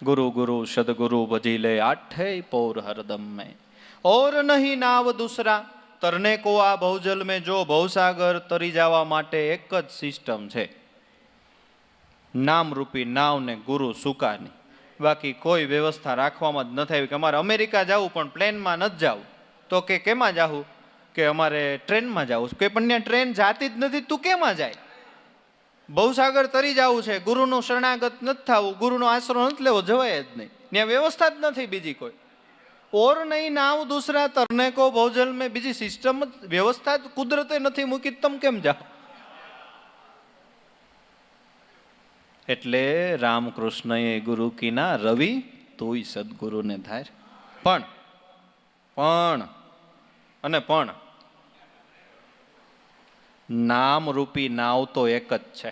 ગુરુ ગુરુ સદગુરુ ભજી લે, આઠે પૌર હરદમ મેં ઓર નહીં નાવ દૂસરા, તરને કો આ ભવજલ મેં. જો ભવસાગર તરી જવા માટે એક જ સિસ્ટમ છે, નામરૂપી નાવ ને ગુરુ સુકાની. બાકી કોઈ વ્યવસ્થા રાખવામાં જ નથી આવી કે અમારે અમેરિકા જવું પણ પ્લેનમાં નથી જવું. તો કે કેમાં જાવું? કે અમારે ટ્રેનમાં જવું કે પણ ત્યાં ટ્રેન જાતી જ નથી, તું કેમાં જાય? ભવસાગર તરી જવું છે, ગુરુનું શરણાગત નથી થવું, ગુરુનો આશરો નથી લેવો, જવાય જ નહીં. ત્યાં વ્યવસ્થા જ નથી બીજી કોઈ. ઓર નહીં નાવ દૂસરા, તરને કો ભવજલ મેં. બીજી સિસ્ટમ વ્યવસ્થા કુદરતે નથી મૂકી, તમે કેમ જાઓ? એટલે રામકૃષ્ણએ ગુરુ કીના રવિ તુંય સદગુરુને ધાર. પણ નામ રૂપી નાવ તો એક જ છે,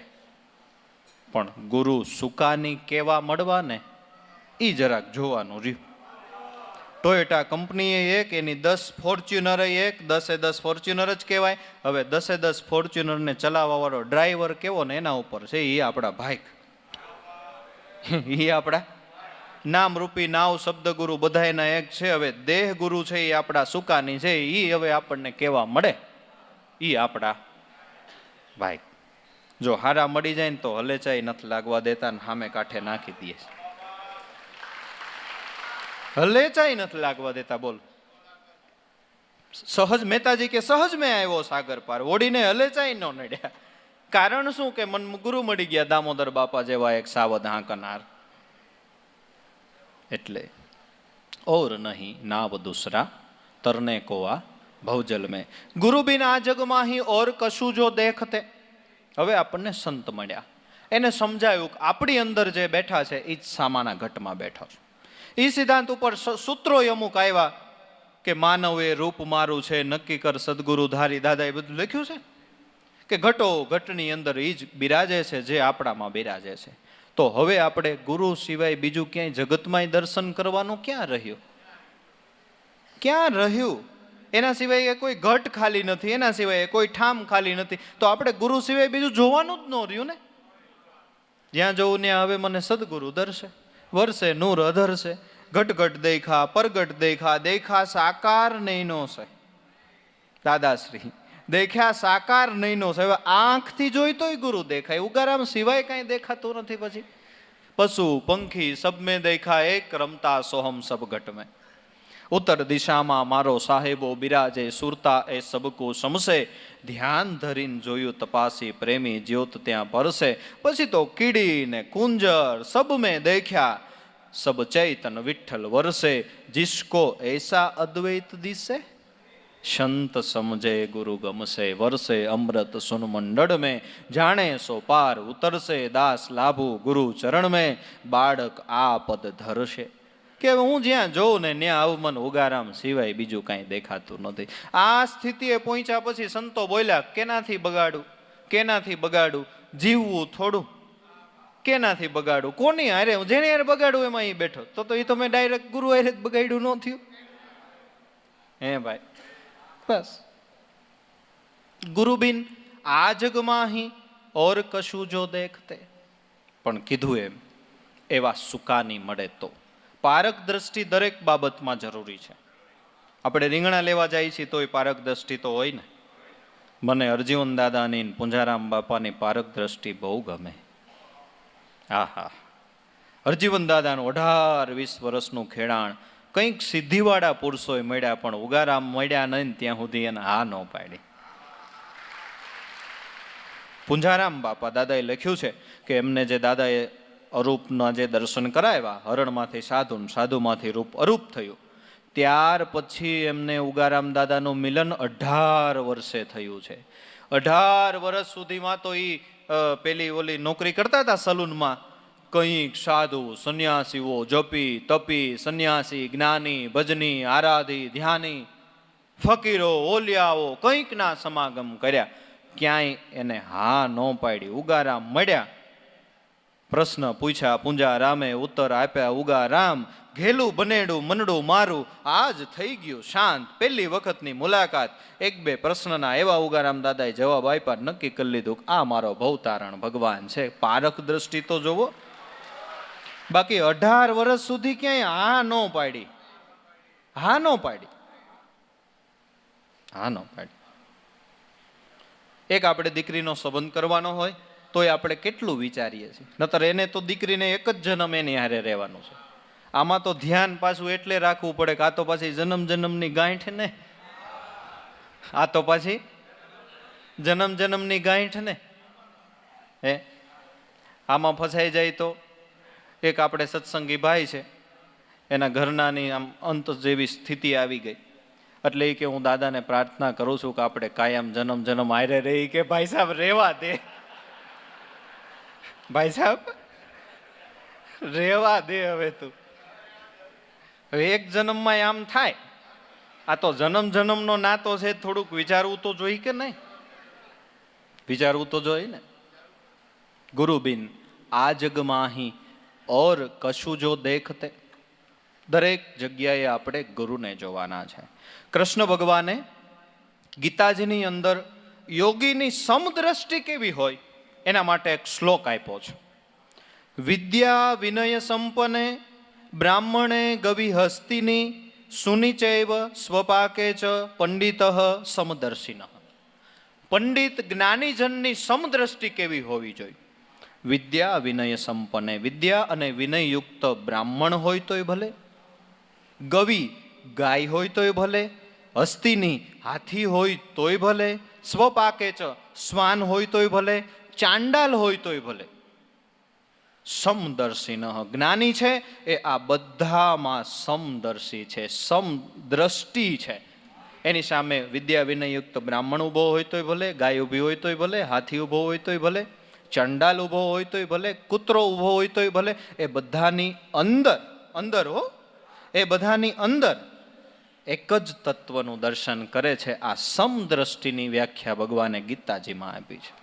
પણ ગુરુ સુકાની કેવા મળવા ને એ જરાક જોવાનું રહ્યું. ટોયોટા કંપનીએ એક, એની 10 ફોર્ચ્યુનર એક, 10 ફોર્ચ્યુનર જ કહેવાય. હવે 10 ફોર્ચ્યુનરને ચલાવવા વાળો ડ્રાઈવર કેવો ને એના ઉપર છે. એ આપણા ભાઈ, એ આપણા નામરૂપી નાવ શબ્દ ગુરુ બધાયના એક છે. હવે દેહ ગુરુ છે એ આપણા સુકાની છે, એ હવે આપણને કેવા મળે, એ આપણા ભાઈ. જો હારા મળી જાય ને તો હલેચાઈ નથી લાગવા દેતા ને સામે કાંઠે નાખી દઈએ. હલેચાઈ નથી લાગવા દેતા. બોલ, સહજ મહેતાજી કે સહજ મેં આવ્યો સાગર પાર, ઓડીને હલેચાઈ ન નડ્યા. કારણ શું? કે મન ગુરુ મળી ગયા દામોદર બાપા જેવા એક સાવધ હાંકનાર. એટલે ઓર નહીં નાવ દૂસરા, તરને કો આ ભવજલ મેં. ગુરુ બિન આ જગમાં હી ઓર કશું જો દેખતે. હવે આપણને સંત મળ્યા, એને સમજાયું કે આપણી અંદર જે બેઠા છે એ જ સામાના ઘટમાં બેઠા છે. એ સિદ્ધાંત ઉપર સૂત્રો અમુક આવ્યા કે માનવ એ રૂપ મારું છે, નક્કી કર સદગુરુ ધારી. દાદા એ બધું લખ્યું છે કે ઘટો ઘટની અંદર એ જ બિરાજે છે જે આપણામાં બિરાજે છે. તો હવે આપણે ગુરુ સિવાય બીજું ક્યાંય જગતમાં દર્શન કરવાનું ક્યાં રહ્યું? ક્યાં રહ્યું? એના સિવાય કોઈ ઘટ ખાલી નથી, એના સિવાય કોઈ ઠામ ખાલી નથી. તો આપણે ગુરુ સિવાય બીજું જોવાનું જ ન રહ્યું ને. જ્યાં જવું ત્યાં હવે મને સદગુરુ દર્શે, વર્ષે નૂર અધરશે, ઘટ ઘટ દેખા પરગટ દેખા, દેખા સાકાર નૈનો છે. દાદાશ્રી દેખ્યા સાકાર નૈનો છે. હવે આંખથી જોઈ તોય ગુરુ દેખાય, ઉગારામ સિવાય કાંઈ દેખાતું નથી. પછી પશુ પંખી સબ મેં દેખા એક, રમતા સોહમ સબ ઘટ મેં. ઉત્તર દિશામાં મારો સાહેબો બિરાજે, સુરતા એ સબકો સમસે. ધ્યાન ધરીને જોયું તપાસી, પ્રેમી જ્યોત ત્યાં પરસે. પછી તો કીડી ને કુંજર સબ મેં દેખ્યા, સબ ચૈતન વિઠ્ઠલ વરસે. જિસકો એસા અદ્વૈત દિશે, સંત સમજે ગુરુ ગમશે. વર્ષે અમૃત સુન મંડળ મેં, જાણે સો પાર ઉતરશે. દાસ લાભુ ગુરુ ચરણ મેં, બાળક આ પદ ધરશે. કે હું જ્યાં જોઉં ને ત્યાં આવું મને ઉગારામ સિવાય બીજું કાંઈ દેખાતું નથી. આ સ્થિતિએ પહોંચ્યા પછી સંતો બોલ્યા, કેનાથી બગાડું, કેનાથી બગાડું? જીવવું થોડું, કેનાથી બગાડું? કોની હારે? જેને હારે બગાડું એમાં અહીં બેઠો. તો એ તો મેં ડાયરેક્ટ ગુરુ હારે જ બગાડ્યું ન થયું? હે ભાઈ, બસ ગુરુ બિન આ જગમાં હી ઓર કશું જો દેખતે. પણ કીધું એમ એવા સુકાની મળે તો. પારક દ્રષ્ટિ દરેક બાબતમાં જરૂરી છે. આપણે રીંગણા લેવા જઈએ છીએ તોય પારક દ્રષ્ટિ તો હોય ને. મને અરજીવન દાદાની પુંજારામ બાપાની પારક દ્રષ્ટિ બહુ ગમે. આહા, અરજીવન દાદાનું 18-20 વર્ષનું ખેડાણ. કંઈક સિદ્ધિવાળા પુરુષોએ મળ્યા પણ ઉગારામ મળ્યા નહીં ત્યાં સુધી એને હા ન પાડી. પુંજારામ બાપા દાદાએ લખ્યું છે કે એમને જે દાદાએ અરૂપના જે દર્શન કરાવ્યા, હરણમાંથી સાધુ, સાધુમાંથી રૂપ અરૂપ થયું, ત્યાર પછી એમને ઉગારામ દાદાનું મિલન 18 વર્ષે થયું છે. 18 વર્ષ સુધીમાં તો એ પેલી ઓલી નોકરી કરતા હતા સલૂનમાં, કંઈક સાધુ સંન્યાસીઓ જપી તપી સંન્યાસી જ્ઞાની ભજની આરાધી ધ્યાની ફકીરો ઓલિયાઓ કંઈકના સમાગમ કર્યા, ક્યાંય એને હા ન પાડી. ઉગારામ મળ્યા, પ્રશ્ન પૂછ્યા, પૂંજા રામે ઉત્તર આપ્યા ઉગારામ. ઘેલું બનેડું મનડું મારું, આજ થઈ ગયું શાંત. પહેલી વખતની મુલાકાત. એક બે પ્રશ્નના એવા ઉગારામ દાદાએ જવાબ આપ્યા, નક્કી કરી લીધું આ મારો ભવતારણ ભગવાન છે. પારખ દ્રષ્ટિ તો જોવો. બાકી 18 વર્ષ સુધી ક્યાંય હા ન પાડી, હા ન પાડી, હા ન પાડી. એક આપણે દીકરીનો સંબંધ કરવાનો હોય તોય આપણે કેટલું વિચારીએ છીએ, નતર એને તો દીકરીને એક જ જન્મ એની હારે રહેવાનું છે. આમાં તો ધ્યાન પાછું એટલે રાખવું પડે કે આ તો પાછી જન્મ જન્મની ગાંઠ ને, આ તો પાછી જન્મ જન્મની ગાંઠ ને. હે આમાં ફસાઈ જાય તો એક આપણે સત્સંગી ભાઈ છે, એના ઘરનાની આમ અંત જેવી સ્થિતિ આવી ગઈ. એટલે એ કે હું દાદાને પ્રાર્થના કરું છું કે આપણે કાયમ જન્મ જન્મ આયરે રહી. કે ભાઈ સાહેબ રેવા દે, ભાઈ સાહેબ રેવા દે હવે તું. હવે એક જન્મમાં આમ થાય, આ તો જન્મ જન્મનો નાતો છે, થોડુંક વિચારવું તો જોઈએ કે નહીં? વિચારવું તો જોઈએ ને. ગુરુબિન આ જગ માહી ઓર કશું જો દેખતે. દરેક જગ્યાએ આપણે ગુરુને જોવાના છે. કૃષ્ણ ભગવાને ગીતાજીની અંદર યોગીની સમદ્રષ્ટિ કેવી હોય એના માટે એક શ્લોક આપ્યો છે. વિદ્યા વિનય સંપન્ને બ્રાહ્મણે ગવિ હસ્તિની સુનિચૈવ સ્વપાકે ચ પંડિત સમદર્શિન. પંડિત જ્ઞાનીજનની સમદ્રષ્ટિ કેવી હોવી જોઈએ? વિદ્યા વિનય સંપન્ને, વિદ્યા અને વિનયયુક્ત બ્રાહ્મણ હોય તોય ભલે, ગવિ ગાય હોય તોય ભલે, હસ્તિની હાથી હોય તોય ભલે, સ્વપાકે ચ શ્વાન હોય તોય ભલે, ચાંડાલ હોય તોય ભલે. સમદર્શિન, જ્ઞાની છે એ આ બધામાં સમદર્શી છે, સમદ્રષ્ટિ છે. એની સામે વિદ્યા વિનયયુક્ત બ્રાહ્મણ ઊભો હોય તોય ભલે, ગાય ઊભી હોય તોય ભલે, હાથી ઊભો હોય તોય ભલે, ચંડાલ ઊભો હોય તોય ભલે, કૂતરો ઊભો હોય તોય ભલે, એ બધાની અંદર અંદર હો એ બધાની અંદર એક જ તત્વનું દર્શન કરે છે. આ સમદ્રષ્ટિની વ્યાખ્યા ભગવાને ગીતાજીમાં આપી છે.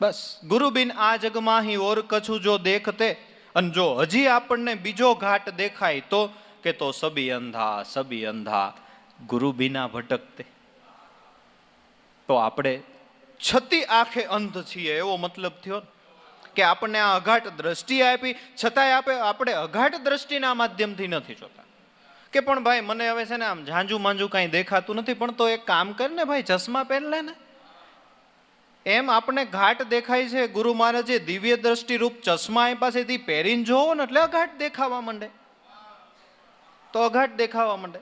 બસ ગુરુબિન આ જગમાહી ઓર કછું જો દેખતે. અને જો હજી આપણને બીજો ઘાટ દેખાય તો કે તો સબી અંધા સબી અંધા, ગુરુ બિના ભટકતે. તો આપણે છતી આંખે અંધ છીએ એવો મતલબ થયો કે આપણને આ અઘાટ દ્રષ્ટિ આપી છતાંય આપણે અઘાટ દ્રષ્ટિના માધ્યમથી નથી જોતા. કે પણ ભાઈ મને હવે છે ને આમ ઝાંઝુ માંજુ કાંઈ દેખાતું નથી, પણ તો એક કામ કર ને ભાઈ, ચશ્મા પહેર લે ને. એમ આપણે ઘાટ દેખાય છે. ગુરુ મહારાજે દિવ્ય દ્રષ્ટિ રૂપ ચશ્મા એ પાસેથી પહેરીને જોવો ને એટલે અઘાટ દેખાવા માંડે, તો અઘાટ દેખાવા માંડે.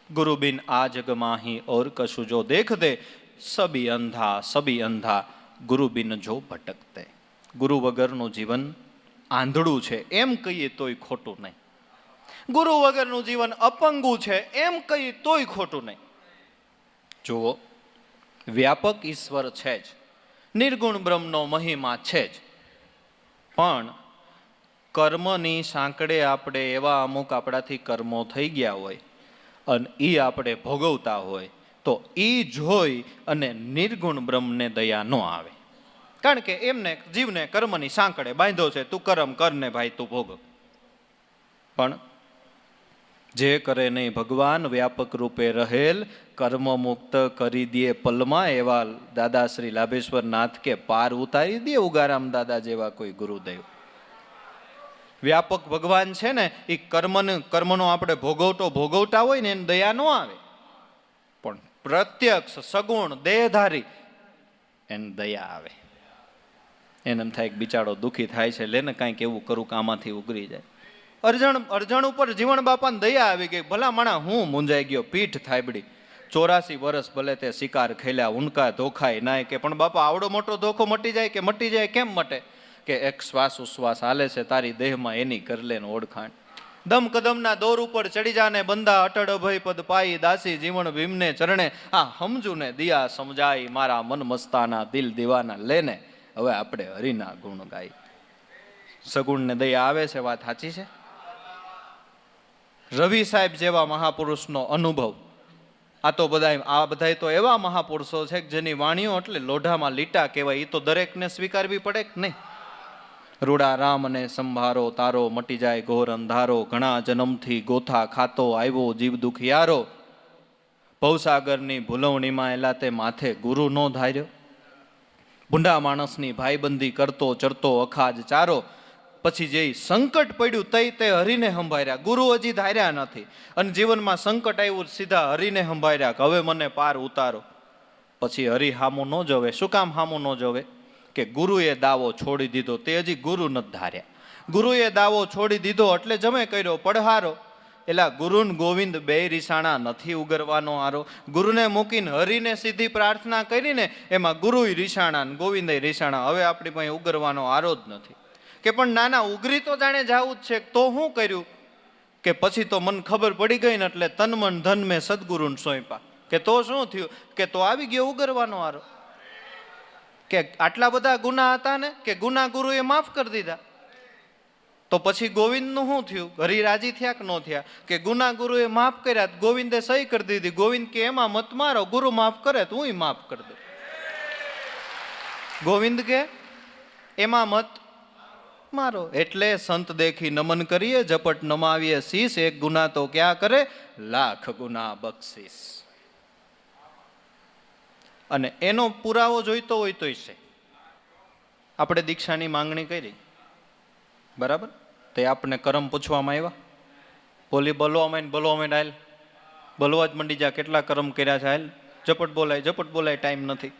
ગુરુબિન આ જગમાહી ઓર કશું જો દેખ દે, સબી અંધા સબી અંધા, ગુરુબિન જો ભટકતે. ગુરુ વગરનું જીવન આંધળું છે એમ કહીએ તોય ખોટું નહીં. ગુરુ વગરનું જીવન અપંગુ છે એમ કહીએ તોય ખોટું નહીં. જુઓ, વ્યાપક ઈશ્વર છે જ, નિર્ગુણ બ્રહ્મનો મહિમા છે જ, પણ કર્મની સાંકળે આપણે એવા અમુક આપણાથી કર્મો થઈ ગયા હોય અને એ આપણે ભોગવતા હોય તો એ જોઈ અને નિર્ગુણ બ્રહ્મને દયા ન આવે. કારણ કે એમને જીવને કર્મની સાંકળે બાંધ્યો છે, તું કર્મ કર ને ભાઈ તું ભોગ. પણ જે કરે નહીં ભગવાન વ્યાપક રૂપે રહેલ, કર્મ મુક્ત કરી દે પલમાં. એવા દાદા શ્રી લાભેશ્વર નાથ કે પાર ઉતારી દે ઉગારામ દાદા જેવા કોઈ ગુરુદેવ. વ્યાપક ભગવાન છે ને એ કર્મનો આપણે ભોગવતા હોય ને એને દયા ન આવે, પણ પ્રત્યક્ષ સગુણ દેહધારી એને દયા આવે. એને એમ થાય કે બિચારો દુઃખી થાય છે, લેને કાંઈક એવું કરું કે આમાંથી ઉગરી જાય. અરજણ ઉપર જીવણ બાપાને દયા આવી ગઈ. ભલા માણા હું મૂંઝાઈ ગયો, પીઠ થાબડી, 84 વર્ષ ભલે તે શિકાર ખેલ્યા, ઉનકા ધોખાય નાય. કે પણ બાપા આવડો મોટો ધોખો મટી જાય કે મટી જાય કેમ મટે? કે એક શ્વાસ ઉશ્વાસ હાલે છે તારી દેહમાં એની કર લે ઓળખાણ. દમ કદમના દોર ઉપર ચડી જાને બંદા, અટડ અભય પદ પાઈ દાસી જીવણ ભીમને ચરણે. આ સમજુ ને દિયા સમજાઈ, મારા મન મસ્તાના દિલ દીવાના લેને. હવે આપણે હરિના ગુણ ગાઈ. સગુણને દયા આવે છે, વાત સાચી છે. રવિ સાહેબ જેવા મહાપુરુષનો અનુભવ. આ બધા તો એવા મહાપુરુષો છે કે જેની વાણીઓ એટલે લોઢામાં લીટા કહેવાય. એ તો દરેકને સ્વીકારવી પડે કે નહીં? રૂડા રામને સંભારો તારો, મટી જાય ઘોર અંધારો, ઘણા જન્મથી ગોથા ખાતો આવ્યો જીવ દુખિયારો, ભવસાગરની ભૂલવણીમાં એલા તે માથે ગુરુ નો ધાર્યો, ભૂંડા માણસની ભાઈબંધી કરતો ચરતો અખાજ ચારો, પછી જે સંકટ પડ્યું તઈ તે હરીને સંભાળ્યા. ગુરુ હજી ધાર્યા નથી અને જીવનમાં સંકટ આવ્યું સીધા હરીને સંભાળ્યા કે હવે મને પાર ઉતારો. પછી હરી હામું ન જોવે. શું કામ હામું ન જોવે? કે ગુરુએ દાવો છોડી દીધો, તે હજી ગુરુ નથી ધાર્યા. ગુરુએ દાવો છોડી દીધો એટલે જમે કર્યો પડહારો. એલા ગુરુન ગોવિંદ બે રીસાણા નથી ઉગરવાનો આરો. ગુરુને મૂકીને હરીને સીધી પ્રાર્થના કરીને એમાં ગુરુય રીસાણા ને ગોવિંદય રીસાણા. હવે આપણી પાસે ઉગરવાનો આરો જ નથી. કે પણ નાના ઉગરી તો જાણે જાવું જ છે. તો શું કર્યું કે પછી તો મને ખબર પડી ગઈ ને એટલે તન મન ધન મેં સદગુરુને સોંપ્યા. કે તો શું થયું કે તો આવી ગયો ઉગરવાનો આરો. કે આટલા બધા ગુના હતા ને કે ગુના ગુરુએ માફ કરી દીધા. તો પછી ગોવિંદનું શું થયું? હરી રાજી થયા કે ન થયા? કે ગુના ગુરુએ માફ કર્યા, ગોવિંદે સહી કરી દીધી. ગોવિંદ કે એમાં મત મારો, ગુરુ માફ કરે તો હું માફ કરી દઉં. ગોવિંદ કે એમાં મત મારો. એટલે સંત દેખી નમન કરીએ, ઝપટ નમાવીએ શીશ, એક ગુના તો ક્યાં કરે, લાખ ગુના બક્ષીસ. અને એનો પુરાવો જોઈતો હોય તોય છે. આપણે દીક્ષાની માંગણી કરી, બરાબર? તે આપણને કરમ પૂછવામાં આવ્યા. બોલી બોલવામાં હાલ, બોલવા જ મંડી જા. કેટલા કરમ કર્યા છે હાલ, ઝપટ બોલાય ટાઈમ નથી.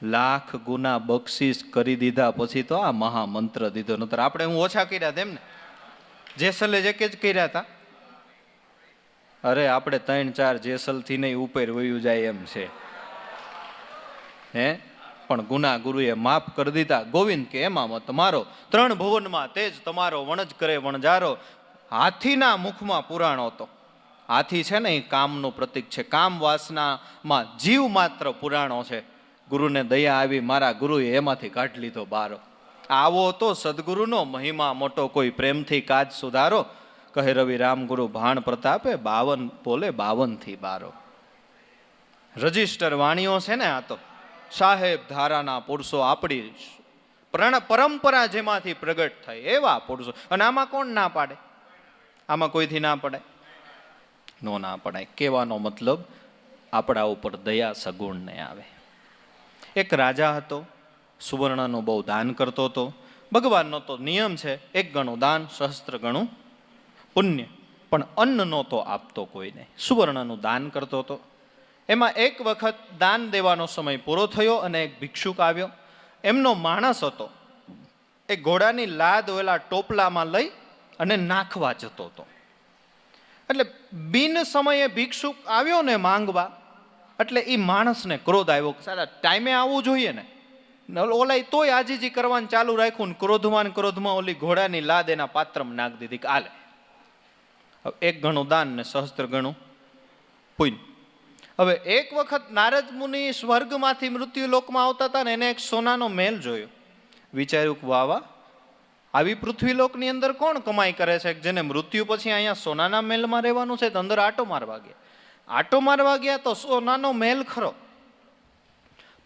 લાખ ગુના બક્ષીસ કરી દીધા પછી તો આ મહામંત્ર દીધો. નતર આપણે હું ઓછા કર્યા તેમ ને, જેસલે જે કે જ કર્યા હતા. અરે આપણે 3-4 જેસલથી નહીં ઉપર વયું જાય એમ છે. હે પણ ગુના ગુરુએ માફ કરી દીધા. ગોવિંદ કે એમાં મત મારો, 3 ભુવનમાં તેજ તમારો, વણજ કરે વણજારો. હાથીના મુખમાં પુરાણો હતો. હાથી છે ને એ કામનું પ્રતીક છે. કામ વાસનામાં જીવ માત્ર પુરાણો છે. ગુરુને દયા આવી, મારા ગુરુએ એમાંથી કાઢી લીધો બારો. આવો તો સદગુરુનો મહિમા મોટો, કોઈ પ્રેમથી કાજ સુધારો. કહે રવિ રામ ગુરુ ભાણ પ્રતાપે, 52 બોલે 52 થી બારો. રજિસ્ટર વાણીઓ છે ને આ તો સાહેબ ધારાના પુરુષો, આપણી પરંપરા જેમાંથી પ્રગટ થાય એવા પુરુષો. અને આમાં કોણ ના પાડે? આમાં કોઈથી ના પડાય? નો ના પડાય. કહેવાનો મતલબ આપણા ઉપર દયા સગુણ ને આવે. એક રાજા હતો, સુવર્ણનું બહુ દાન કરતો હતો. ભગવાનનો તો નિયમ છે 1 ગણું દાન, સહસ્ત્ર ગણું પુણ્ય. પણ અન્ન નહોતો આપતો કોઈને. સુવર્ણનું દાન કરતો હતો. એમાં એક વખત દાન દેવાનો સમય પૂરો થયો અને એક ભિક્ષુક આવ્યો. એમનો માણસ હતો. એ ઘોડાની લાદ ઓલા ટોપલામાં લઈ અને નાખવા જતો હતો. એટલે બિન સમયે ભિક્ષુક આવ્યો ને માંગવા, એટલે એ માણસને ક્રોધ આવ્યો. સારા ટાઈમે આવવું જોઈએ ને. ઓલા તોય આજીજી કરવાનું ચાલુ રાખ્યું ને ક્રોધમાં ઓલી ઘોડાની લાદ એના પાત્રમાં નાખી દીધી કે આલે. 1 ગણું દાન ને સહસ્ત્ર ગણું પુણ્ય. હવે એક વખત નારદ મુનિ સ્વર્ગમાંથી મૃત્યુ લોકમાં આવતા હતા ને એને એક સોનાનો મહેલ જોયો. વિચાર્યું કે વાહ, આવી પૃથ્વીલોકની અંદર કોણ કમાઈ કરે છે જેને મૃત્યુ પછી અહીંયા સોનાના મહેલમાં રહેવાનું છે? તો અંદર આટો મારવા ગયા તો સોનાનો મહેલ ખરો,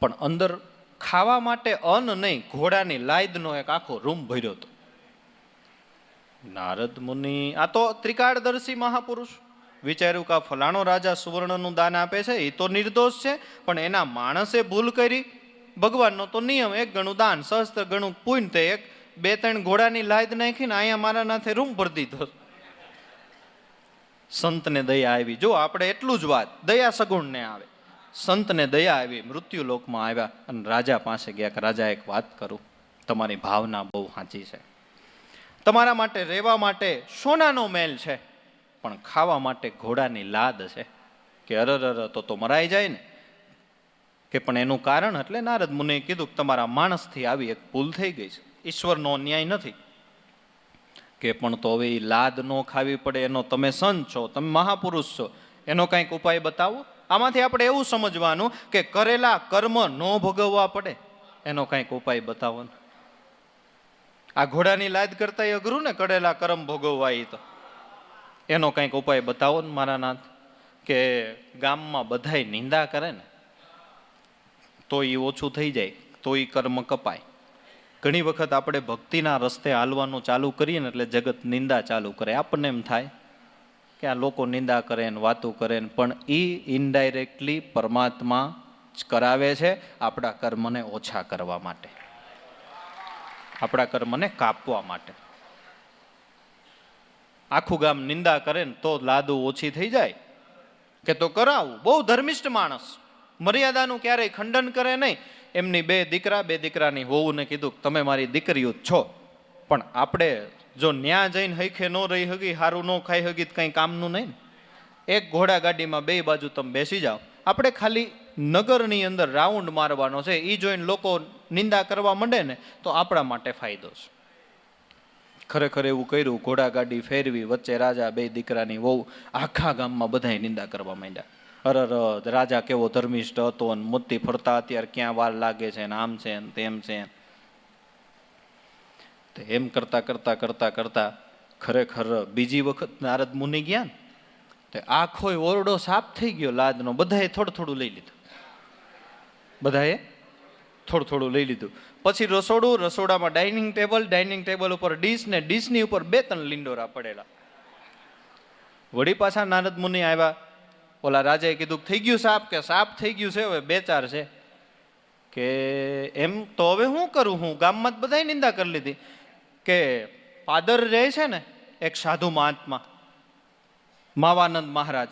પણ અંદર ખાવા માટે અન્ન નહીં, ઘોડાની લાદનો એક આખો રૂમ ભર્યો હતો. નારદ મુનિ આ તો ત્રિકાળદર્શી મહાપુરુષ, વિચાર્યું કે આ ફલાણો રાજા સુવર્ણનું દાન આપે છે, એ તો નિર્દોષ છે, પણ એના માણસે ભૂલ કરી. ભગવાનનો તો નિયમ 1 ગણું દાન, સહસ્ત્ર ગણું પુણ્ય. તે 2-3 ઘોડાની લાદ નાખીને અહીંયા મારા નાથે રૂમ ભરી દીધો. સંતને દયા આવી. જો આપણે એટલું જ વાત, દયા સગુણને આવે. સંતને દયા આવી, મૃત્યુ લોકમાં આવ્યા અને રાજા પાસે ગયા કે રાજા એક વાત કરું, તમારી ભાવના બહુ સાચી છે. તમારા માટે રહેવા માટે સોનાનો મહેલ છે, પણ ખાવા માટે ઘોડાની લાદ છે. કે અરર તો મરાઈ જાય ને. કે પણ એનું કારણ, એટલે નારદ મુનિએ કીધું કે તમારા માણસથી આવી એક ભૂલ થઈ ગઈ છે, ઈશ્વરનો ન્યાય નથી. કે પણ તો હવે એ લાદ ન ખાવી પડે, એનો તમે સંત છો, તમે મહાપુરુષ છો, એનો કંઈક ઉપાય બતાવો. આમાંથી આપણે એવું સમજવાનું કે કરેલા કર્મ ન ભોગવવા પડે, એનો કંઈક ઉપાય બતાવો. આ ઘોડાની લાદ કરતા અઘરું ને, કડેલા કરમ ભોગવવા. એ તો એનો કંઈક ઉપાય બતાવો ને મારા નાથ, કે ગામમાં બધાય નિંદા કરે ને તો એ ઓછું થઈ જાય, તો એ કર્મ કપાય. ઘણી વખત આપણે ભક્તિના રસ્તે હાલવાનું ચાલુ કરીએ ને એટલે જગત નિંદા ચાલુ કરે. આપણને એમ થાય કે આ લોકો નિંદા કરે ને વાતું કરે ને, પણ એ ઇનડાયરેક્ટલી પરમાત્મા જ કરાવે છે આપણા કર્મને ઓછા કરવા માટે, આપણા કર્મને કાપવા માટે. આખું ગામ નિંદા કરે ને તો લાદુ ઓછી થઈ જાય કે તો કરાવું. બહુ ધર્મિષ્ઠ માણસ, મર્યાદાનું ક્યારેય ખંડન કરે નહીં. એમની બે દીકરાની વહુને કીધું તમે મારી દીકરીઓ છો, પણ આપણે જો ન્યા જઈને હૈખે ન રહી હગી, સારું ન ખાઈ હગી તો કંઈ કામનું નહીં. એક ઘોડા ગાડીમાં બે બાજુ તમે બેસી જાઓ, આપણે ખાલી નગરની અંદર રાઉન્ડ મારવાનો છે. એ જોઈને લોકો નિંદા કરવા માંડે ને તો આપણા માટે ફાયદો છે. ખરેખર એવું કર્યું, ઘોડા ગાડી ફેરવી, વચ્ચે રાજા, બે દીકરાની વહુ, આખા ગામમાં બધાય નિંદા કરવા માંડ્યા. અરર, રાજા કેવો ધર્મિષ્ઠ હતો ને મોતી ફરતા અત્યારે ક્યાં વાર લાગે છે ને આમ છે ને તેમ છે. એમ કરતા કરતા કરતા કરતા ખરેખર બીજી વખત નારદ મુનિ ગયા ને તો આખો ઓરડો સાફ થઈ ગયો લાદનો. બધાએ થોડું થોડું લઈ લીધું, બધાએ થોડું થોડું લઈ લીધું. પછી રસોડું, રસોડામાં ડાઇનિંગ ટેબલ ઉપર ડીશ ને ડીશની ઉપર 2-3 લીંડોરા પડેલા. વળી પાછા નારદ મુનિ આવ્યા. ઓલા રાજાએ કીધું થઈ ગયું સાફ, કે સાફ થઈ ગયું છે, હવે 2-4 છે. કે એમ તો હવે શું કરું, હું ગામમાં જ બધાય નિંદા કરી લીધી. કે પાદર રહે છે ને એક સાધુ મહાત્મા માવાનંદ મહારાજ,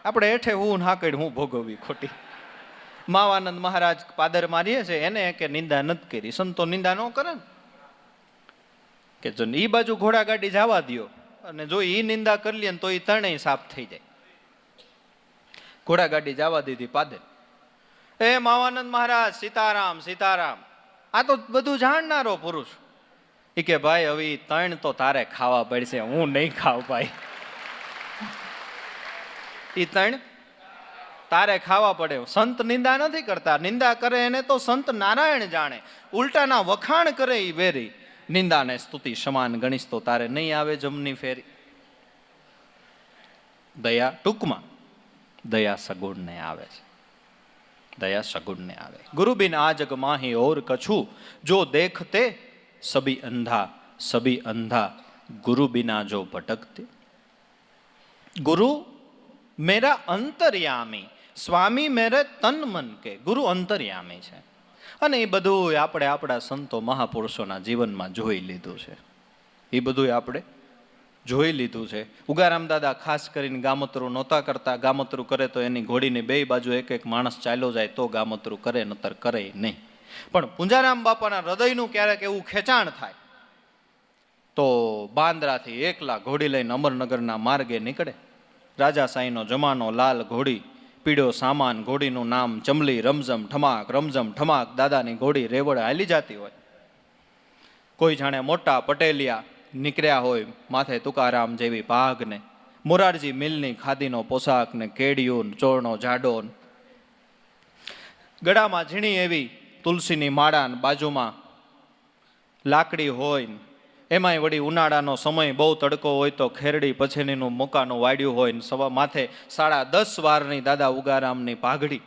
આપણે હેઠે હું હાકડ હું ભોગવવી ખોટી. માવાનંદ મહારાજ પાદર મારીએ છે, એને કે નિંદા નથી કરી. સંતો નિંદા ન કરે ને, કે જો ઈ બાજુ ઘોડા ગાડી જવા દો અને જો ઈ નિંદા કરી લે તો એ ત્રણેય સાફ થઈ જાય. ઘોડા ગાડી જવા દીધી પાદર. એ માવાનંદ મહારાજ સીતારામ સીતારામ. આ તો બધું જાણનારો પુરુષ. એ કે ભાઈ હવે 3 તો તારે ખાવા પડશે, હું નહીં ખાવ ભાઈ. એ 3 તારે ખાવા પડે. સંત નિંદા નથી કરતા, નિંદા કરે એને તો સંત નારાયણ જાણે. ઉલટાના વખાણ કરે એ વેરી. નિંદાને સ્તુતિ સમાન ગણીશ તો તારે નહીં આવે જમની ફેરી. દયા ટૂંકમાં દયા સગુણને આવે છે, દયા સગુણને આવે. ગુરુ બિન આ જગ માહી ઓર કછું, જો દેખતે સબી અંધા ગુરુ બિના જો ભટકતે. ગુરુ મેરા અંતર્યામી, સ્વામી મેરે તન મન કે. ગુરુ અંતર્યામી છે. અને એ બધું આપણે આપણા સંતો મહાપુરુષોના જીવનમાં જોઈ લીધું છે. એ બધું આપણે જોઈ લીધું છે. ઉગારામ દાદા ખાસ કરીને ગામતરું નહોતા કરતા. ગામતરું કરે તો એની ઘોડીની 2 બાજુ એક માણસ ચાલ્યો જાય તો ગામતરું કરે, નતર કરે નહીં. પણ પૂંજારામ બાપાના હૃદયનું ક્યારેક એવું ખેંચાણ થાય તો બાંદ્રાથી એકલા ઘોડી લઈને અમરનગરના માર્ગે નીકળે. રાજા સાંઈનો જમાનો, લાલ ઘોડી, પીળો સામાન, ઘોડીનું નામ ચમલી, રમઝમ ઠમાક. દાદાની ઘોડી રેવડ હાલી જતી હોય. કોઈ જાણે મોટા પટેલિયા નીકળ્યા હોય, માથે તુકારામ જેવી પાઘ ને, મોરારજી મિલની ખાદીનો પોશાક ને, કેડિયું, ચોળનો જાડો, ગળામાં ઝીણી એવી તુલસીની માળા, બાજુમાં લાકડી હોય. એમાંય વળી ઉનાળાનો સમય, બહુ તડકો હોય તો ખેરડી પછેલીનું મોકાનું વાડ્યું હોય ને, સવા માથે 10.5 વારની દાદા ઉગારામની પાઘડી.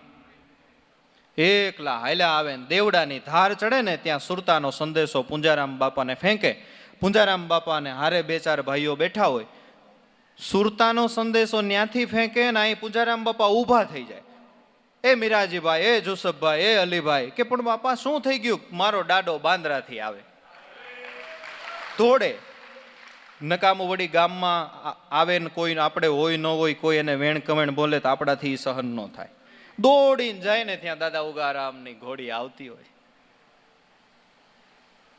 એકલા હાલ્યા આવે ને દેવડાની ધાર ચડે ને ત્યાં સુરતાનો સંદેશો પૂંજારામ બાપાને ફેંકે. પૂંજારામ બાપાને હારે 2-4 ભાઈઓ બેઠા હોય, સુરતાનો સંદેશો ન્યાથી ફેંકે ને અહીં પૂંજારામ બાપા ઊભા થઈ જાય. એ મિરાજીભાઈ, એ જુસફભાઈ, એ અલીભાઈ. કે પણ બાપા શું થઈ ગયું? મારો દાડો બાંદ્રાથી આવે. દોડે. નકામું વળી ગામમાં આવે ને કોઈ આપણે હોય ન હોય, કોઈ એને વેણ કવેણ બોલે તો આપણાથી સહન ન થાય. દોડીને જાય ને ત્યાં દાદા ઉગારામની ઘોડી આવતી હોય.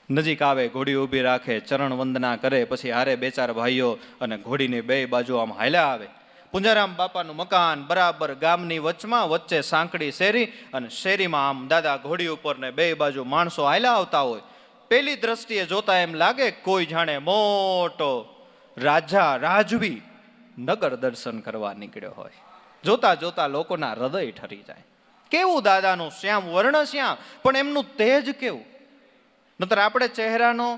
નજીક આવે, ઘોડી ઊભી રાખે, ચરણ વંદના કરે, પછી હારે 2-4 ભાઈઓ અને ઘોડીની 2 બાજુ આમ હાલ્યા આવે. પૂંજારામ બાપાનું મકાન બરાબર ગામની વચમાં, વચ્ચે સાંકડી શેરી, અને શેરીમાં આમ દાદા ઘોડી ઉપર ને 2 બાજુ માણસો હાલ્યા આવતા હોય. પેલી દ્રષ્ટિએ જોતા એમ લાગે કોઈ જાણે મોટો રાજા રાજવી નગર દર્શન કરવા નીકળ્યો હોય. જોતા જોતા લોકોના હૃદય ઠરી જાય. કેવું દાદાનું શ્યામ વર્ણ શ્યામ, પણ એમનું તેજ કેવું! નતર આપણે ચહેરાનો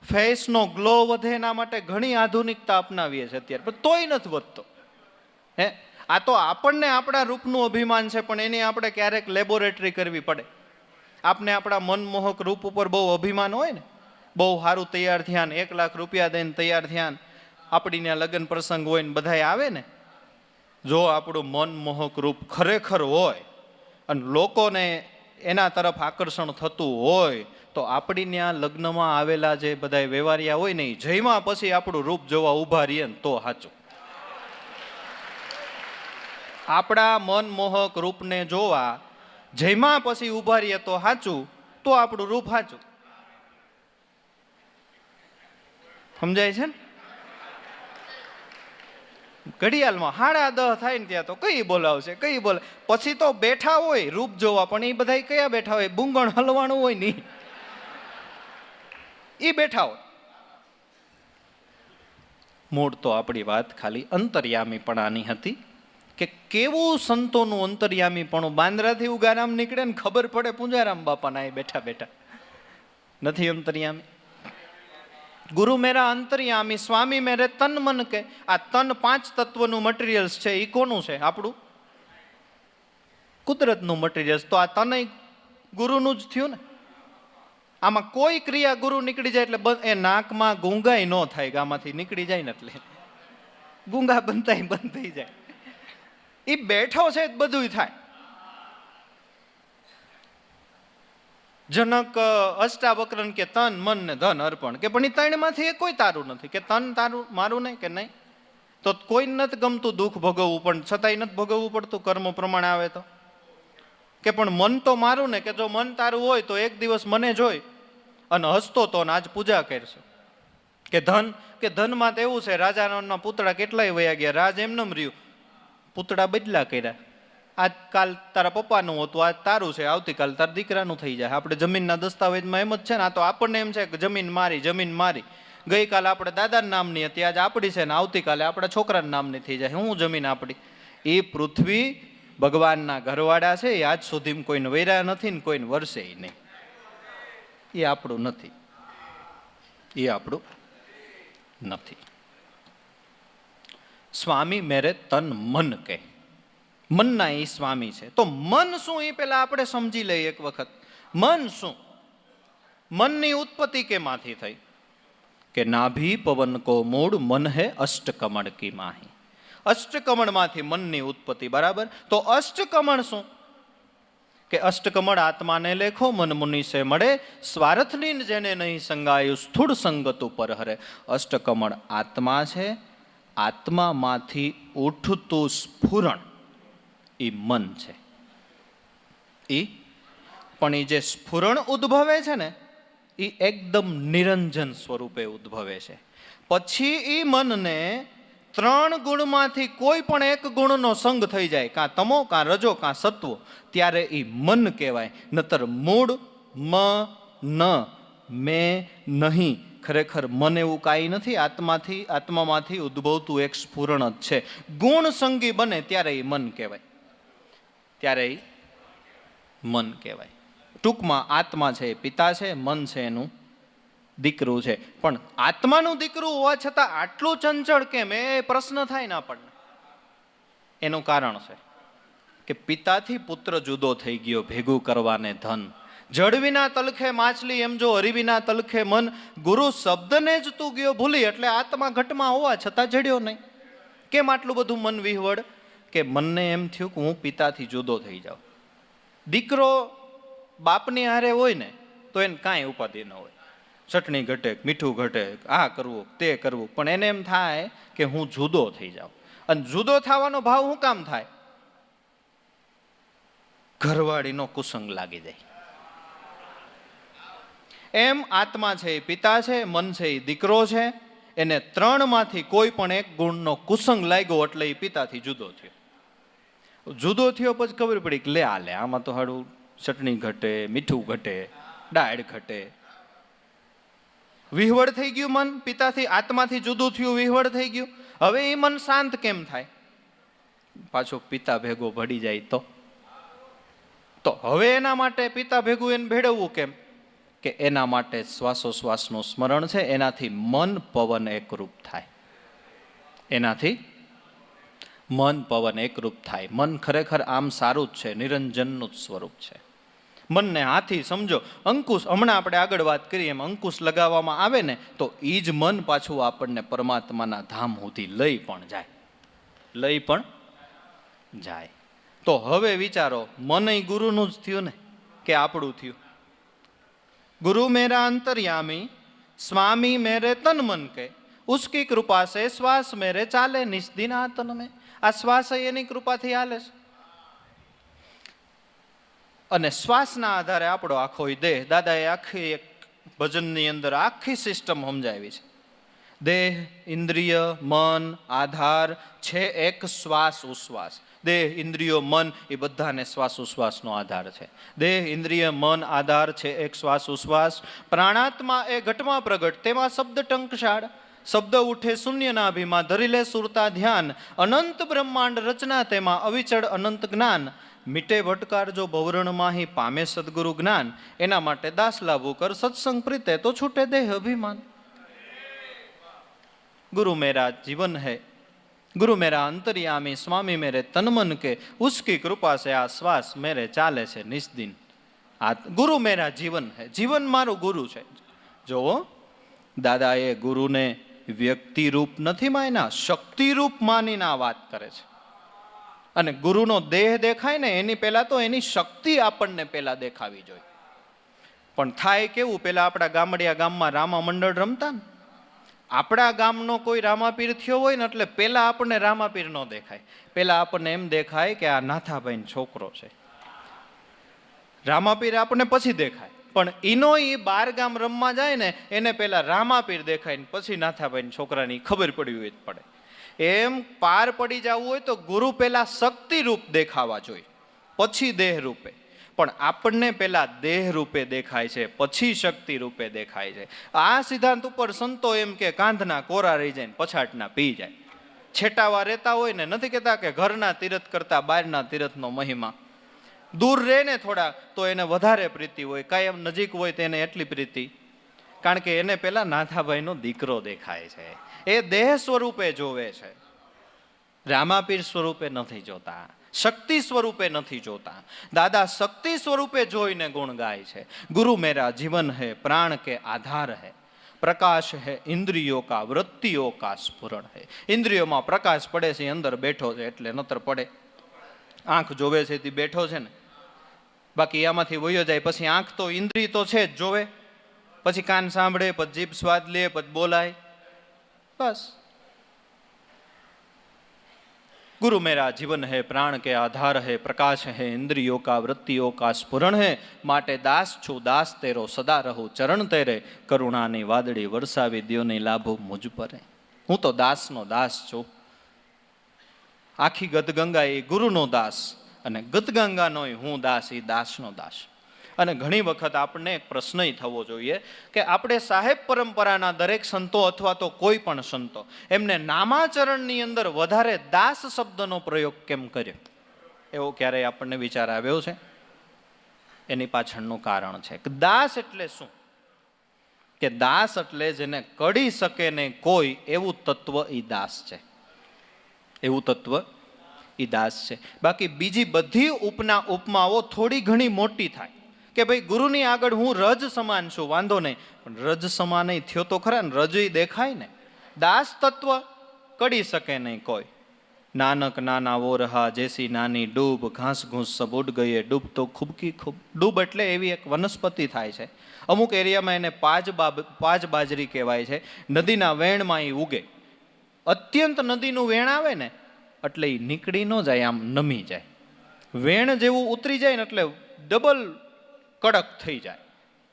ફેસનો ગ્લો વધે એના માટે ઘણી આધુનિકતા અપનાવીએ છીએ અત્યારે, પણ તોય નથી વધતો. હે, આ તો આપણને આપણા રૂપનું અભિમાન છે, પણ એની આપણે ક્યારેક લેબોરેટરી કરવી પડે. આપને આપણા મનમોહક રૂપ ઉપર બહુ અભિમાન હોય ને, બહુ સારું તૈયાર થયા ને, 1 લાખ રૂપિયા દઈને તૈયાર થયા ને, આપણી ત્યાં લગ્ન પ્રસંગ હોય ને બધાય આવે ને, જો આપણું મનમોહક રૂપ ખરેખર હોય અને લોકોને એના તરફ આકર્ષણ થતું હોય, તો આપણી ત્યાં લગ્નમાં આવેલા જે બધા વ્યવહારિયા હોય ને, જયમાં પછી આપણું રૂપ જોવા ઊભા રહીએ ને તો સાચું. આપણા મનમોહક રૂપને જોવા જયમાં પછી ઊભા રહીએ તો સાચું, તો આપણું રૂપ સાચું. સમજાય છે ને? ઘડિયાળમાં 10:30 થાય ને ત્યાં તો કઈ બોલાવશે, કઈ બોલે, પછી તો બેઠા હોય રૂપ જોવા, પણ એ બધા કયા બેઠા હોય? બુંગણ હલવાણું હોય ને એ બેઠા હોય. મૂળ તો આપણી વાત ખાલી અંતર્યામીપણાની હતી કે કેવું સંતોનું અંતર્યામીપણું. બાંદ્રાથી ઉગારામ નીકળે ને ખબર પડે પૂંજારામ બાપાના એ બેઠા બેઠા નથી અંતર્યામી. ગુરુ મેરા અંતર્યામી, સ્વામી મેરે તન મન કે. આ તન 5 તત્વનું મટીરિયલ્સ છે, એ કોનું છે? આપણું કુદરતનું મટીરિયલ્સ. તો આ તન ગુરુનું જ થયું ને. આમાં કોઈ ક્રિયા ગુરુ નીકળી જાય એટલે એ નાકમાં ગુંગાઈ ન થાય કે આમાંથી નીકળી જાય ને, એટલે ગુંગા બંધ થઈ જાય. એ બેઠો છે બધું થાય. જનક અષ્ટાવક્રન કે તન મન ને ધન અર્પણ કે, પણ એ 3માંથી એ કોઈ તારું નથી કે તન તારું મારું નહીં કે નહીં. તો કોઈ નથી ગમતું દુઃખ ભોગવવું, પણ છતાંય નથી ભોગવવું પડતું કર્મ પ્રમાણે આવે તો. કે પણ મન તો મારું ને, કે જો મન તારું હોય તો એક દિવસ મને જોઈ અને હસતો તો આજ પૂજા કરશે. કે ધનમાં તો એવું છે, રાજાના પૂતળા કેટલાય વયા ગયા, રાજ એમને રહ્યું, પૂતળા બદલા કર્યા. આજકાલ તારા પપ્પાનું હતું, આજ તારું છે, આવતીકાલ તારા દીકરાનું થઈ જાય. આપણે જમીનના દસ્તાવેજમાં એમ જ છે ને. આ તો આપણને એમ છે કે જમીન મારી. ગઈકાલે આપણે દાદાના નામની હતી, આજે આપણી છે ને, આવતીકાલે આપણા છોકરાના નામની થઈ જાય. હું જમીન આપણી. એ પૃથ્વી ભગવાનના ઘરવાળા છે, એ આજ સુધી કોઈને વૈરા નથી ને કોઈને વરસે નહીં. એ આપણું નથી, એ આપણું નથી. સ્વામી મેરે તન મન કે, મનના એ સ્વામી છે. તો મન શું એ પેલા આપણે સમજી લઈએ એક વખત. મન શું? મનની ઉત્પત્તિ કેમાંથી થઈ? કે નાભી પવન કો મૂળ મન હે અષ્ટકમળ કી માહી. અષ્ટકમળમાંથી મનની ઉત્પત્તિ, બરાબર. તો અષ્ટકમળ શું? કે અષ્ટકમળ આત્માને લેખો મન મુનિ સે મળે, સ્વાર્થની જેને નહીં સંગાયું સ્થૂળ સંગત ઉપર હરે. અષ્ટકમળ આત્મા છે. આત્મામાંથી ઉઠતું સ્ફુરણ એ મન છે. પણ એ જે સ્ફુરણ ઉદ્ભવે છે ને, એ એકદમ નિરંજન સ્વરૂપે ઉદ્ભવે છે. પછી એ મનને 3 ગુણમાંથી કોઈ પણ એક ગુણનો સંગ થઈ જાય, કાં તમો, કાં રજો, કાં સત્વ, ત્યારે એ મન કહેવાય. નતર મૂળ ન મેં નહીં. ખરેખર મન એવું કાંઈ નથી. આત્મામાંથી ઉદ્ભવતું એક સ્ફુરણ જ છે. ગુણ સંગી બને ત્યારે એ મન કહેવાય, ત્યારે એ મન કહેવાય. ટૂંકમાં આત્મા છે એ પિતા છે, મન છે એનું દીકરું છે. પણ આત્માનું દીકરું હોવા છતાં આટલું ચંચળ કેમ, એ પ્રશ્ન થાય ને આપણને. એનું કારણ છે કે પિતાથી પુત્ર જુદો થઈ ગયો ભેગું કરવાને ધન. જળ વિના તલખે માછલી, એમ જો હરિ વિના તલખે મન. ગુરુ શબ્દને જ તું ગયો ભૂલી, એટલે આત્મા ઘટમાં હોવા છતાં જડ્યો નહીં. કેમ આટલું બધું મન વિહવળ? કે મનને એમ થયું કે હું પિતાથી જુદો થઈ જાઉં. દીકરો બાપની હારે હોય ને તો એને કાંઈ ઉપાધિ ન હોય. ચટણી ઘટે, મીઠું ઘટે, આ કરવું તે કરવું, પણ એને એમ થાય કે હું જુદો થઈ જાઉં. અને જુદો થવાનો ભાવ શું કામ થાય? ઘરવાળીનો કુસંગ લાગી જાય. એમ આત્મા છે એ પિતા છે, મન છે એ દીકરો છે. એને 3માંથી કોઈ પણ એક ગુણનો કુસંગ લાગ્યો એટલે એ પિતાથી જુદો થયો. જુદો થયો પછી ખબર પડી કે લે આમાં તો હાડું ચટણી ઘટે, મીઠું ઘટે, દાળ ઘટે. વિહવળ થઈ ગયું મન, પિતાથી આત્માથી જુદું થયું, વિહવળ થઈ ગયું. હવે એ મન શાંત કેમ થાય? પાછો પિતા ભેગો ભળી જાય તો હવે એના માટે પિતા ભેગું એને ભેળવવું કેમ? કે એના માટે શ્વાસોશ્વાસનું સ્મરણ છે, એનાથી મન પવન એકરૂપ થાય. એનાથી મન પવન એકરૂપ થાય. મન ખરેખર આમ સારું જ છે, નિરંજનનું જ સ્વરૂપ છે. મનને હાથી સમજો, અંકુશ, હમણાં આપણે આગળ વાત કરીએ એમ અંકુશ લગાવવામાં આવે ને તો એ જ મન પાછું આપણને પરમાત્માના ધામ સુધી લઈ પણ જાય. તો હવે વિચારો, મન એ ગુરુનું જ થયું ને કે આપણું થયું? ગુરુ મેરા અંતર્યામી, સ્વામી મેરે તન મન કે, ઉસકી કૃપા સે શ્વાસ મેરે ચાલે નિસ્દિન આતન મેં. આ શ્વાસ એની કૃપાથી હાલે છે. અને શ્વાસના આધારે આપણો આખો દેહ, દાદાએ આખી એક ભજનની અંદર આખી સિસ્ટમ સમજાવી છે. દેહ, ઇન્દ્રિય, મન, આધાર છે એક શ્વાસ ઉશ્વાસ. દેહ, ઇન્દ્રિયો, મન એ બધાને શ્વાસ ઉશ્વાસનો આધાર છે. દેહ, ઇન્દ્રિય, મન, આધાર છે એક શ્વાસ ઉશ્વાસ. પ્રાણાત્મા એ ઘટમાં પ્રગટ, તેમાં શબ્દ ટંકશાળ. શબ્દ ઉઠે શૂન્યના અભિમાં, ધરી લે સુરતા ધ્યાન. અનંત બ્રહ્માંડ રચના, તેમાં અવિચળ અનંત જ્ઞાન. મીટે ભટકાર જો ભવરણ માહી, પામે સદગુરુ જ્ઞાન. એના માટે દાસ લાભુ કર સત્સંગ પ્રીતે, તો છૂટે દેહ અભિમાન. गुरु मेरा जीवन है, गुरु मेरा अंतर्यामी, स्वामी मेरे तन मन के, उसकी कृपा से आ श्वास मेरे चाले से निस्दिन. आ गुरु मेरा जीवन है, जीवन मारो गुरु है. जो दादाए गुरुने व्यक्ति रूप નથી માન્યા, શક્તિ રૂપ માનીને આ વાત કરે છે. અને ગુરુનો દેહ દેખાય ને એની પહેલા તો એની શક્તિ આપણને પહેલા દેખાવી જોઈએ. પણ થાય કેવું, પેલા આપણા ગામડિયા ગામમાં રામા મંડળ રમતા ને, આપણા ગામનો કોઈ રામાપીર થયો હોય ને એટલે પેલા આપણને રામાપીર ન દેખાય, પેલા આપણને એમ દેખાય કે આ નાથાભાઈનો છોકરો છે. રામાપીર આપણને પછી દેખાય, પણ એનો એ 12 ગામ રમવા જાય ને એને પેલા રામાપીર દેખાય ને પછી નાથાભાઈના છોકરાની ખબર પડી હોય પડે. એમ પાર પડી જવું હોય તો ગુરુ પેલા શક્તિ રૂપ દેખાવા જોઈએ, પછી દેહ રૂપે. પણ આપણને પેલા દેહ રૂપે દેખાય છે, પછી શક્તિ રૂપે દેખાય છે. આ સિદ્ધાંત ઉપર સંતો એમ કે કાંધના કોરા રહી જાય ને પછાટના પી જાય. છેટાવા રહેતા હોય ને, નથી કહેતા કે ઘરના તીરથ કરતા બહારના તીરથનો મહિમા. દૂર રહે ને થોડા તો એને વધારે પ્રીતિ હોય, કાયમ નજીક હોય તેને એટલી પ્રીતિ, કારણ કે એને પેલા નાથાભાઈનો દીકરો દેખાય છે. એ દેહ સ્વરૂપે જોવે છે, રામાપીર સ્વરૂપે નથી જોતા, શક્તિ સ્વરૂપે નથી જોતા. દાદા શક્તિ સ્વરૂપે જોઈને ગુણ ગાય છે. ગુરુ મેરા જીવન है, प्राण के आधार है, प्रकाश है इंद्रियों का, वृत्तियों का स्फुरण है. ઇન્દ્રિયોમાં પ્રકાશ પડે છે, અંદર બેઠો છે એટલે નતર પડે. આંખ જોવે છે તે બેઠો છે ને, બાકી આમાંથી વયો જાય. પછી આંખ તો ઇન્દ્રિય તો છે જ, જોવે, પછી કાન સાંભળે, પછી જીભ સ્વાદ લે, પછી બોલાય, બસ. गुरु मेरा जीवन है, प्राण के आधार है, प्रकाश है इंद्रियों का, वृत्तियों का स्फुरण है. माटे दास छू दास तेरो, सदा रहूं चरण तेरे, करुणानी वादળી વરસાવી દ્યોની લાભો મુજ પરે. હું તો દાસનો દાસ છું. આખી ગદગંગા એ ગુરુનો દાસ, અને ગદગંગાનો હું દાસ, એ દાસનો દાસ. અને ઘણી વખત આપણને એક પ્રશ્ન થવો જોઈએ કે આપણે સાહેબ પરંપરાના દરેક સંતો અથવા તો કોઈ પણ સંતો એમને નામાચરણની અંદર વધારે દાસ શબ્દનો પ્રયોગ કેમ કર્યો? એવો ક્યારેય આપણને વિચાર આવ્યો છે? એની પાછળનું કારણ છે કે દાસ એટલે શું? કે દાસ એટલે જેને કડી શકે ને કોઈ એવું તત્વ ઈ દાસ છે, એવું તત્વ ઈ દાસ છે. બાકી બીજી બધી ઉપમાઓ થોડી ઘણી મોટી થાય કે ભાઈ ગુરુની આગળ હું રજ સમાન છું, વાંધો નહીં, પણ રજ સમાન થયો તો ખરા ને, રજ દેખાય ને. દાસ તત્વ કડી શકે નહીં કોઈ. નાનક નાના વો રહા, જેસી નાની ડૂબ, ઘાસ ઘૂસ સબ ઉડ ગયે, ડૂબ તો ખૂબ કી ખૂબ. ડૂબ એટલે એવી એક વનસ્પતિ થાય છે, અમુક એરિયામાં એને પાજ બાજરી કહેવાય છે. નદીના વેણમાં એ ઉગે. અત્યંત નદીનું વેણ આવે ને એટલે એ નીકળી ન જાય, આમ નમી જાય. વેણ જેવું ઉતરી જાય ને એટલે ડબલ કડક થઈ જાય,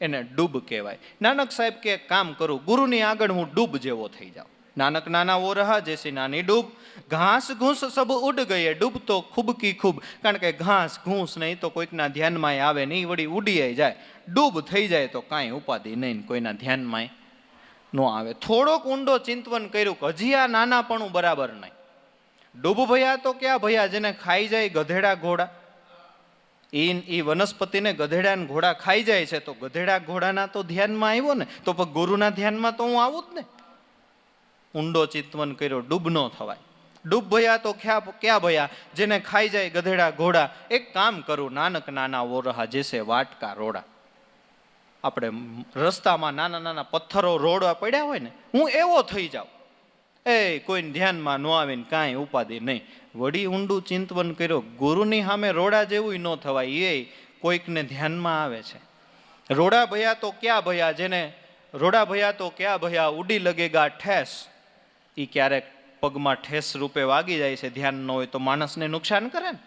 એને ડૂબ કહેવાય. નાનક સાહેબ કે કામ કરું, ગુરુની આગળ હું ડૂબ જેવો થઈ જાઉં. નાનક નાના વો રહા, જેસી નાની ડૂબ, ઘાસ ઘૂસ સબ ઉડ ગયે, ડૂબ તો ખૂબ કી ખૂબ. કારણ કે ઘાસ ઘૂસ નહીં તો કોઈકના ધ્યાનમાં આવે નહીં, વળી ઉડી જાય. ડૂબ થઈ જાય તો કાંઈ ઉપાધિ નહીં, કોઈના ધ્યાનમાં ન આવે. થોડોક ઊંડો ચિંતવન કર્યું કે હજી આ નાનાપણું બરાબર નહીં. ડૂબ ભયા તો ક્યાં ભયા, જેને ખાઈ જાય ગધેડા ઘોડા, એ વનસ્પતિને ગધેડા ને ઘોડા ખાઈ જાય છે, તો ગધેડા ઘોડાના તો ધ્યાનમાં આવ્યો ને, તો પણ ગુરુના ધ્યાનમાં તો હું આવું જ ને. ઊંડો ચિંતવન કર્યો, ડૂબ ન થવાય. ડૂબ ભયા તો ક્યાં ભયા, જેને ખાઈ જાય ગધેડા ઘોડા. એક કામ કરું, નાનક નાના ઓરહા જેસે વાટકા રોડા. આપણે રસ્તામાં નાના નાના પથ્થરો રોડવા પડ્યા હોય ને, હું એવો થઈ જાઉં, એ કોઈને ધ્યાનમાં ન આવીને કાંઈ ઉપાધિ નહીં. વળી ઊંડું ચિંતવન કર્યો, ગુરુની સામે રોડા જેવું ન થવાય, એ કોઈકને ધ્યાનમાં આવે છે. રોડા ભયા તો ક્યાં ભયા, જેને રોડા ભયા તો ક્યાં ભયા, ઉડી લગેગા ઠેસ. એ ક્યારેક પગમાં ઠેસ રૂપે વાગી જાય છે, ધ્યાન ન હોય તો માણસને નુકસાન કરે ને,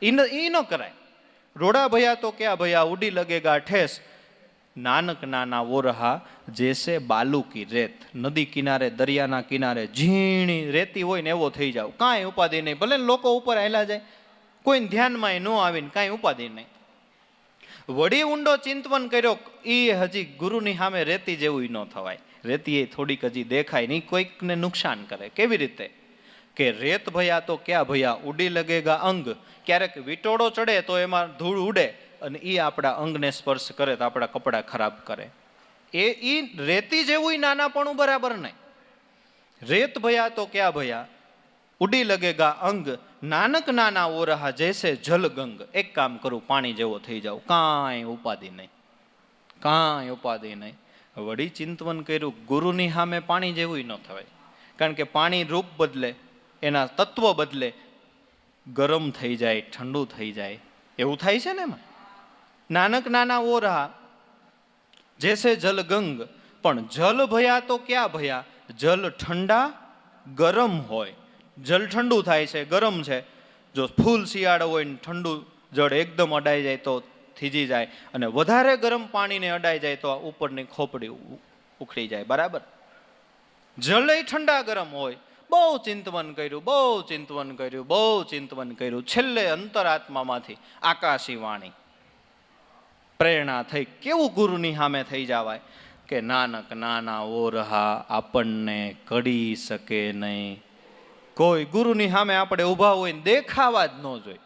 એ ન કરાય. રોડા ભયા તો ક્યાં ભયા, ઉડી લગેગા ઠેસ. નાનક નાના ઓરહા જેસે બાલુ કી રેત. નદી કિનારે, દરિયાના કિનારે ઝીણી રેતી હોય ને એવો થઈ જાવ, કાંઈ ઉપાધિ નહીં. ભલે લોકો ઉપર હાલ્યા જાય, કોઈને ધ્યાનમાં ન આવીને કાંઈ ઉપાધિ નહીં. વળી ઊંડો ચિંતવન કર્યો, એ હજી ગુરુની સામે રેતી જેવું ન થવાય. રેતી એ થોડીક હજી દેખાય નહીં, કોઈકને નુકસાન કરે. કેવી રીતે? કે રેત ભયા તો ક્યાં ભયા, ઉડી લગેગા અંગ. ક્યારેક વિટોળો ચડે તો એમાં ધૂળ ઉડે અને એ આપણા અંગને સ્પર્શ કરે તો આપણા કપડાં ખરાબ કરે. એ રેતી જેવું નાનાપણું બરાબર નહીં. રેત ભયા તો ક્યાં ભયા, ઉડી લગેગા અંગ. નાનક નાના ઓરહા જૈસે જલગંગ. એક કામ કરું, પાણી જેવો થઈ જાવ, કાંઈ ઉપાધિ નહીં, કાંઈ ઉપાધિ નહીં. વળી ચિંતવન કર્યું, ગુરુની સામે પાણી જેવું ન થવાય. કારણ કે પાણી રૂપ બદલે, એના તત્વ બદલે, ગરમ થઈ જાય, ઠંડુ થઈ જાય, એવું થાય છે ને એમાં. નાનક નાના ઓરહા જેસે જલગંગ. પણ જલ ભયા તો ક્યાં ભયા, જલ ઠંડા ગરમ હોય. જલ ઠંડુ થાય છે, ગરમ છે. જો ફૂલ શિયાળો હોય ને ઠંડુ જળ એકદમ અડાઈ જાય તો થીજી જાય, અને વધારે ગરમ પાણીને અડાઈ જાય તો ઉપરની ખોપડી ઉખડી જાય. બરાબર? જલ ઠંડા ગરમ હોય. બહુ ચિંતવન કર્યું, બહુ ચિંતવન કર્યું, બહુ ચિંતવન કર્યું. છેલ્લે અંતરાત્મામાંથી આકાશી વાણી પ્રેરણા થઈ. કેવું ગુરુની સામે થઈ જવાય કે નાનક નાના ઓરહા આપણને કડી શકે નહીં. કોઈ ગુરુની સામે આપણે ઊભા હોય ને દેખાવા જ ન જોઈએ,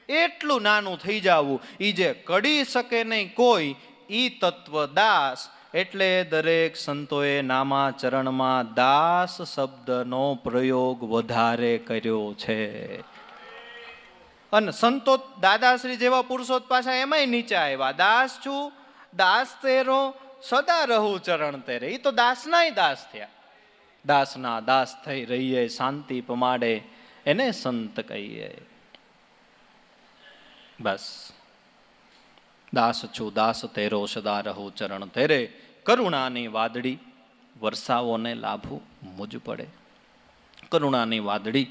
એટલું નાનું થઈ જવું. એ જે કડી શકે નહીં કોઈ, ઈ તત્વ દાસ. એટલે દરેક સંતોએ નામાચરણમાં દાસ શબ્દનો પ્રયોગ વધારે કર્યો છે. અને સંતો દાદાશ્રી જેવા પુરુષો પાછા એમાંય નીચે આવ્યા. દાસ છું, દાસ તેરો, સદા રહું ચરણ તેરે. એ તો દાસનાય દાસ થયા. દાસના દાસ થઈ રહીએ, શાંતિ પમાડે, એને સંત કહીએ. બસ, દાસ છું, દાસ તેરો, સદા રહું ચરણ તેરે. કરુણાની વાદળી વરસાવોને લાભું મુજ પડે. કરુણાની વાદળી,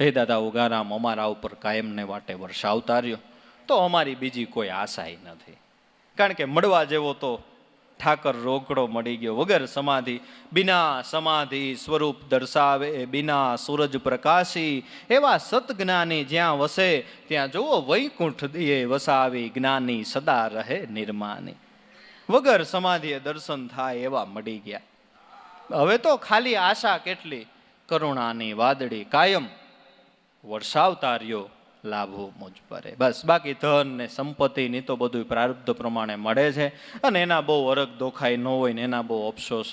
હે દાદા ઉગારામ અમારા ઉપર કાયમને વાટે વરસાવતા રહ્યો, તો અમારી બીજી કોઈ આશાય નથી. કારણ કે મળવા જેવો તો ઠાકર રોકડો મળી ગયો. વગર સમાધિ, બિના સમાધિ સ્વરૂપ દર્શાવે, બિના સૂરજ પ્રકાશી. એવા સતજ્ઞાની જ્યાં વસે, ત્યાં જુઓ વૈકુંઠ દિયે વસાવી, જ્ઞાની સદા રહે નિર્માની. વગર સમાધિએ દર્શન થાય એવા મળી ગયા. હવે તો ખાલી આશા કેટલી, કરુણાની વાદળી કાયમ વરસાવતા રહ્યો, લાભો મુજ પરે. બસ, બાકી ધન ને સંપત્તિની તો બધું પ્રારબ્ધ પ્રમાણે મળે છે, અને એના બહુ અરગ દોખાઈ ન હોય ને એના બહુ અફસોસ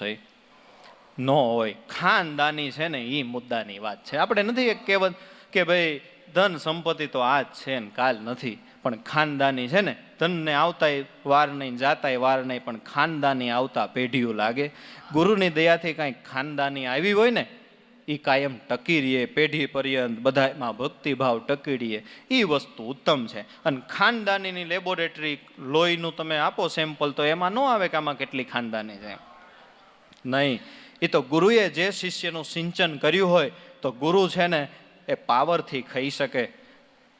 ન હોય. ખાનદાની છે ને એ મુદ્દાની વાત છે. આપણે નથી એક કહેવત કે ભાઈ ધન સંપત્તિ તો આજ છે ને કાલ નથી, પણ ખાનદાની છે ને, ધનને આવતાય વાર નહીં, જાતાય વાર નહીં, પણ ખાનદાની આવતા પેઢીઓ લાગે. ગુરુની દયાથી કાંઈક ખાનદાની આવી હોય ને, એ કાયમ ટકી રહીએ, પેઢી પર્યંત બધામાં ભક્તિભાવ ટકી રહીએ, એ વસ્તુ ઉત્તમ છે. અને ખાનદાનીની લેબોરેટરી લોહીનું તમે આપો સેમ્પલ, તો એમાં ન આવે કે આમાં કેટલી ખાનદાની છે. નહીં, એ તો ગુરુએ જે શિષ્યનું સિંચન કર્યું હોય, તો ગુરુ છે ને એ પાવરથી કહી શકે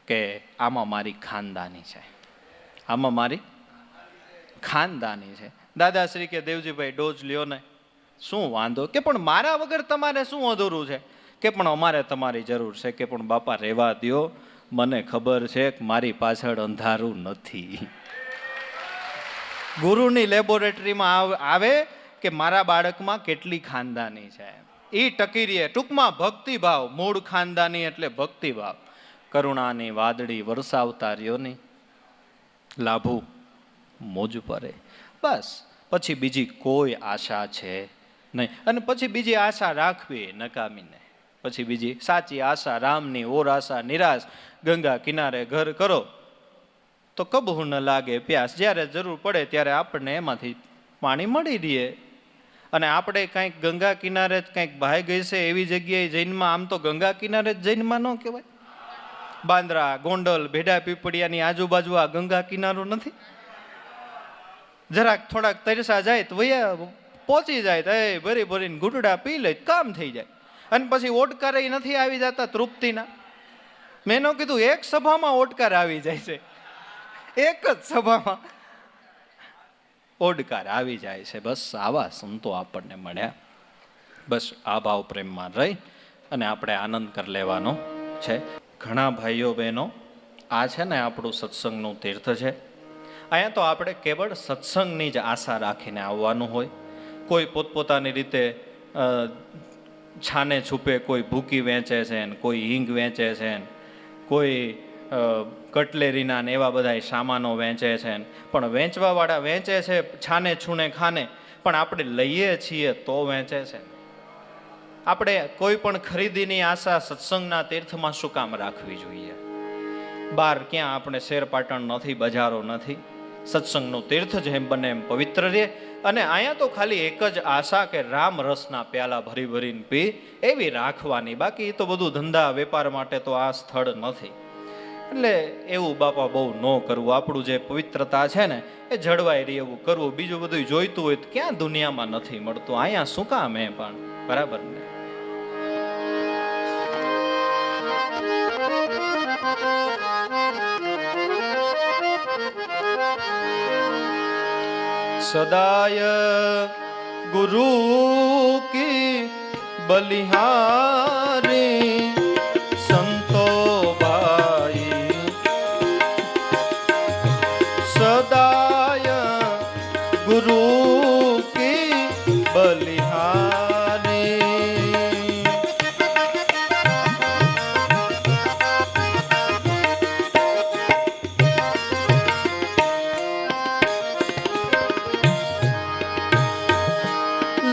કે આમાં મારી ખાનદાની છે, આમાં મારી ખાનદાની છે. દાદાશ્રી કે દેવજીભાઈ ડોઝ લ્યો ને, શું વાંધો? કે પણ મારા વગર તમારે શું અધૂરું છે? કે પણ અમારે તમારી જરૂર છે. કે પણ બાપા રહેવા દ્યો, મને ખબર છે કે મારી પાછળ અંધારું નથી. ગુરુની લેબોરેટરીમાં આવે કે મારા બાળકમાં કેટલી ખાનદાની છે, એ ટકી રહે. ટૂંકમાં ભક્તિભાવ, મૂળ ખાનદાની એટલે ભક્તિભાવ. કરુણાની વાદળી વરસાવતા રહ્યો ની, લાભુ મોજ પરે, બસ પછી બીજી કોઈ આશા છે નહીં. અને પછી બીજી આશા રાખવી નકામીને. પછી બીજી સાચી આશા રામની ઓર આશા નિરાશ, ગંગા કિનારે ઘર કરો તો કબહુ ન લાગે પ્યાસ. જ્યારે જરૂર પડે ત્યારે આપણને એમાંથી પાણી મળી રહે. અને આપણે કંઈક ગંગા કિનારે જ કંઈક ભાઈ ગઈ છે એવી જગ્યાએ જૈનમાં, આમ તો ગંગા કિનારે જ જૈનમાં ન કહેવાય. બાંદ્રા, ગોંડલ, ભેડા પીપળિયાની આજુબાજુ આ ગંગા કિનારો નથી. જરાક થોડાક તરસા જાય તો વૈયા પહોંચી જાય તો એ ભરી ભરીને ઘૂંટડા પી લે, કામ થઈ જાય. અને પછી ઓડકાર નથી આવી જતા તૃપ્તિના. મેં ન કીધું એક સભામાં ઓડકાર આવી જાય છે, એક જ સભામાં ઓડકાર આવી જાય છે. બસ આવા સંતો આપણને મળ્યા. બસ આ ભાવ પ્રેમમાં રહી અને આપણે આનંદ કરી લેવાનો છે. ઘણા ભાઈઓ બહેનો, આ છે ને આપણું સત્સંગનું તીર્થ છે. અહીંયા તો આપણે કેવળ સત્સંગની જ આશા રાખીને આવવાનું હોય. કોઈ પોતપોતાની રીતે છાને છૂપે કોઈ ભૂકી વેચે છે ને કોઈ હિંગ વેચે છે ને કોઈ કટલેરીના ને એવા બધા સામાનો વેચે છે. પણ વેચવાવાળા વેચે છે છાને છૂને ખાને, પણ આપણે લઈએ છીએ તો વેચે છે. આપણે કોઈ પણ ખરીદીની આશા સત્સંગના તીર્થમાં શું કામ રાખવી જોઈએ? બહાર ક્યાં આપણે શેર પાટણ નથી, બજારો નથી. સત્સંગનું તીર્થ જેમ બને એમ પવિત્ર રહે. અને અહીંયા તો ખાલી એક જ આશા કે રામ રસના પ્યાલા ભરી ભરીને પી, એવી રાખવાની. બાકી તો બધું ધંધા વેપાર માટે તો આ સ્થળ નથી. એટલે એવું બાપા બહુ ન કરવું. આપણું જે પવિત્રતા છે ને એ જળવાઈ રહે એવું કરવું. બીજું બધું જોઈતું હોય તો ક્યાં દુનિયામાં નથી મળતું, અહીંયા શું કામ એ પણ બરાબર ને. સદાય ગુરુ કી બલિહારી સંતો ભાઈ, સદાય ગુરુ કી બલિહારી.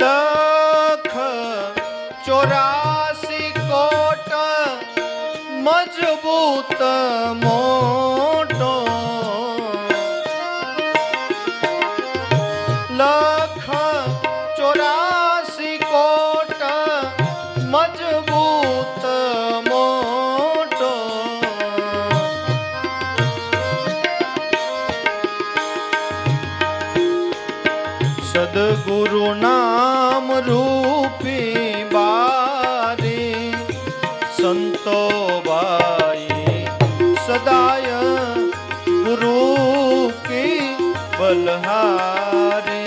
લખ 84 કોટ મજબૂત મોટો, લખ 84 કોટ મજબૂત મોટો. સદગુરુ નામ રૂપી બારી સંતો ભાઈ, સદાય ગુરુ કી બલહારી.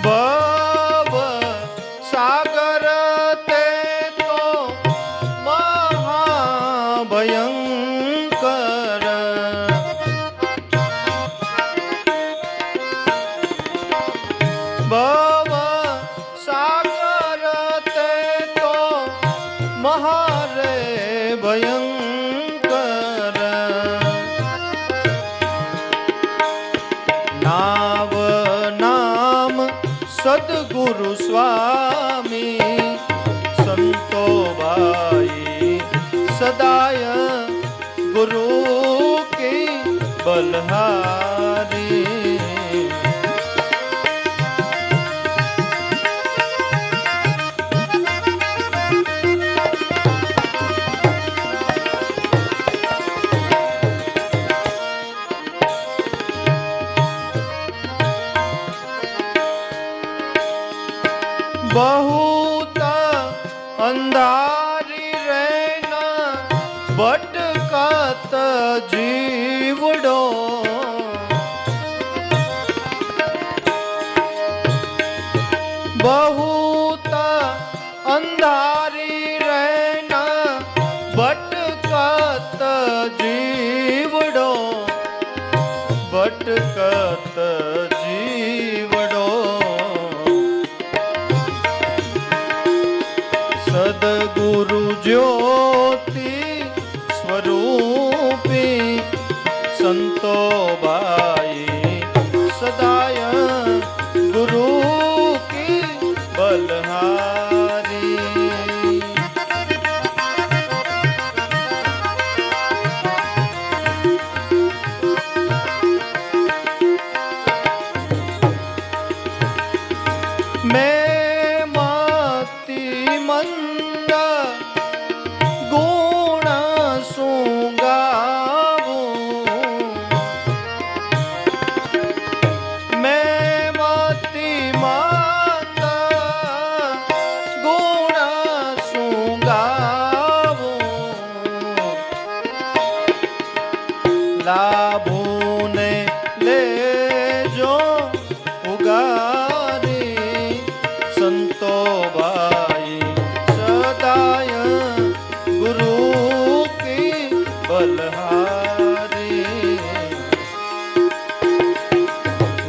ભવ સાગર તે તો મહાભયંકર, ભવ સાગર તે તો મહારે ભયંકર. નાવ નામ સદગુરુ સ્વામી સંતો ભાઈ, સદાય ગુરુ કી બલહારી. बहुत अंधारी रैन भटकत जीवड़ो, बहुत अंधारी रैन भटकत जीवड़ो, भटकत जीवड़ो. ज्योति स्वरूपी संतो बाई सदाय गुरु की बलहारी। मैं मति मंद गुण सुगावूं, मैं मति मंद गुण सुगावूं, लाभों ने ले जो उगारी संतो बाई सदाय गुरु की बलहारी।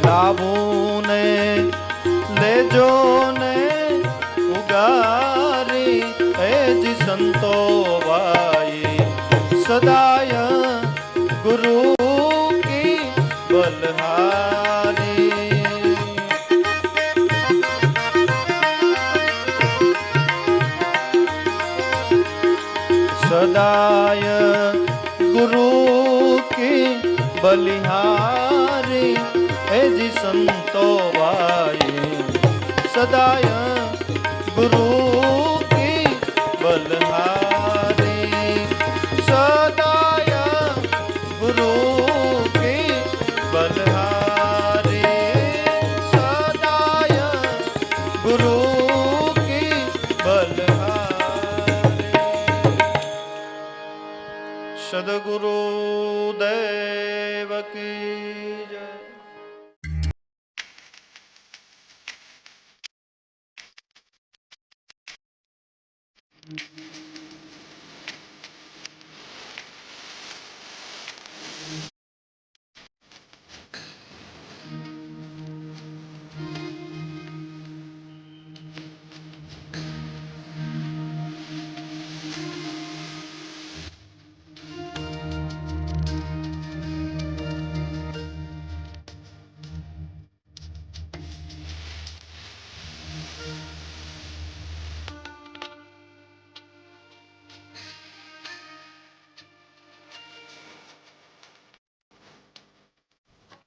लाभों ने ले जो ने उगारी है जी संतो बाई सदाय गुरु की बलहारी। सदाय गुरु की बलिहारी है जी संतो भाई सदाय गुरु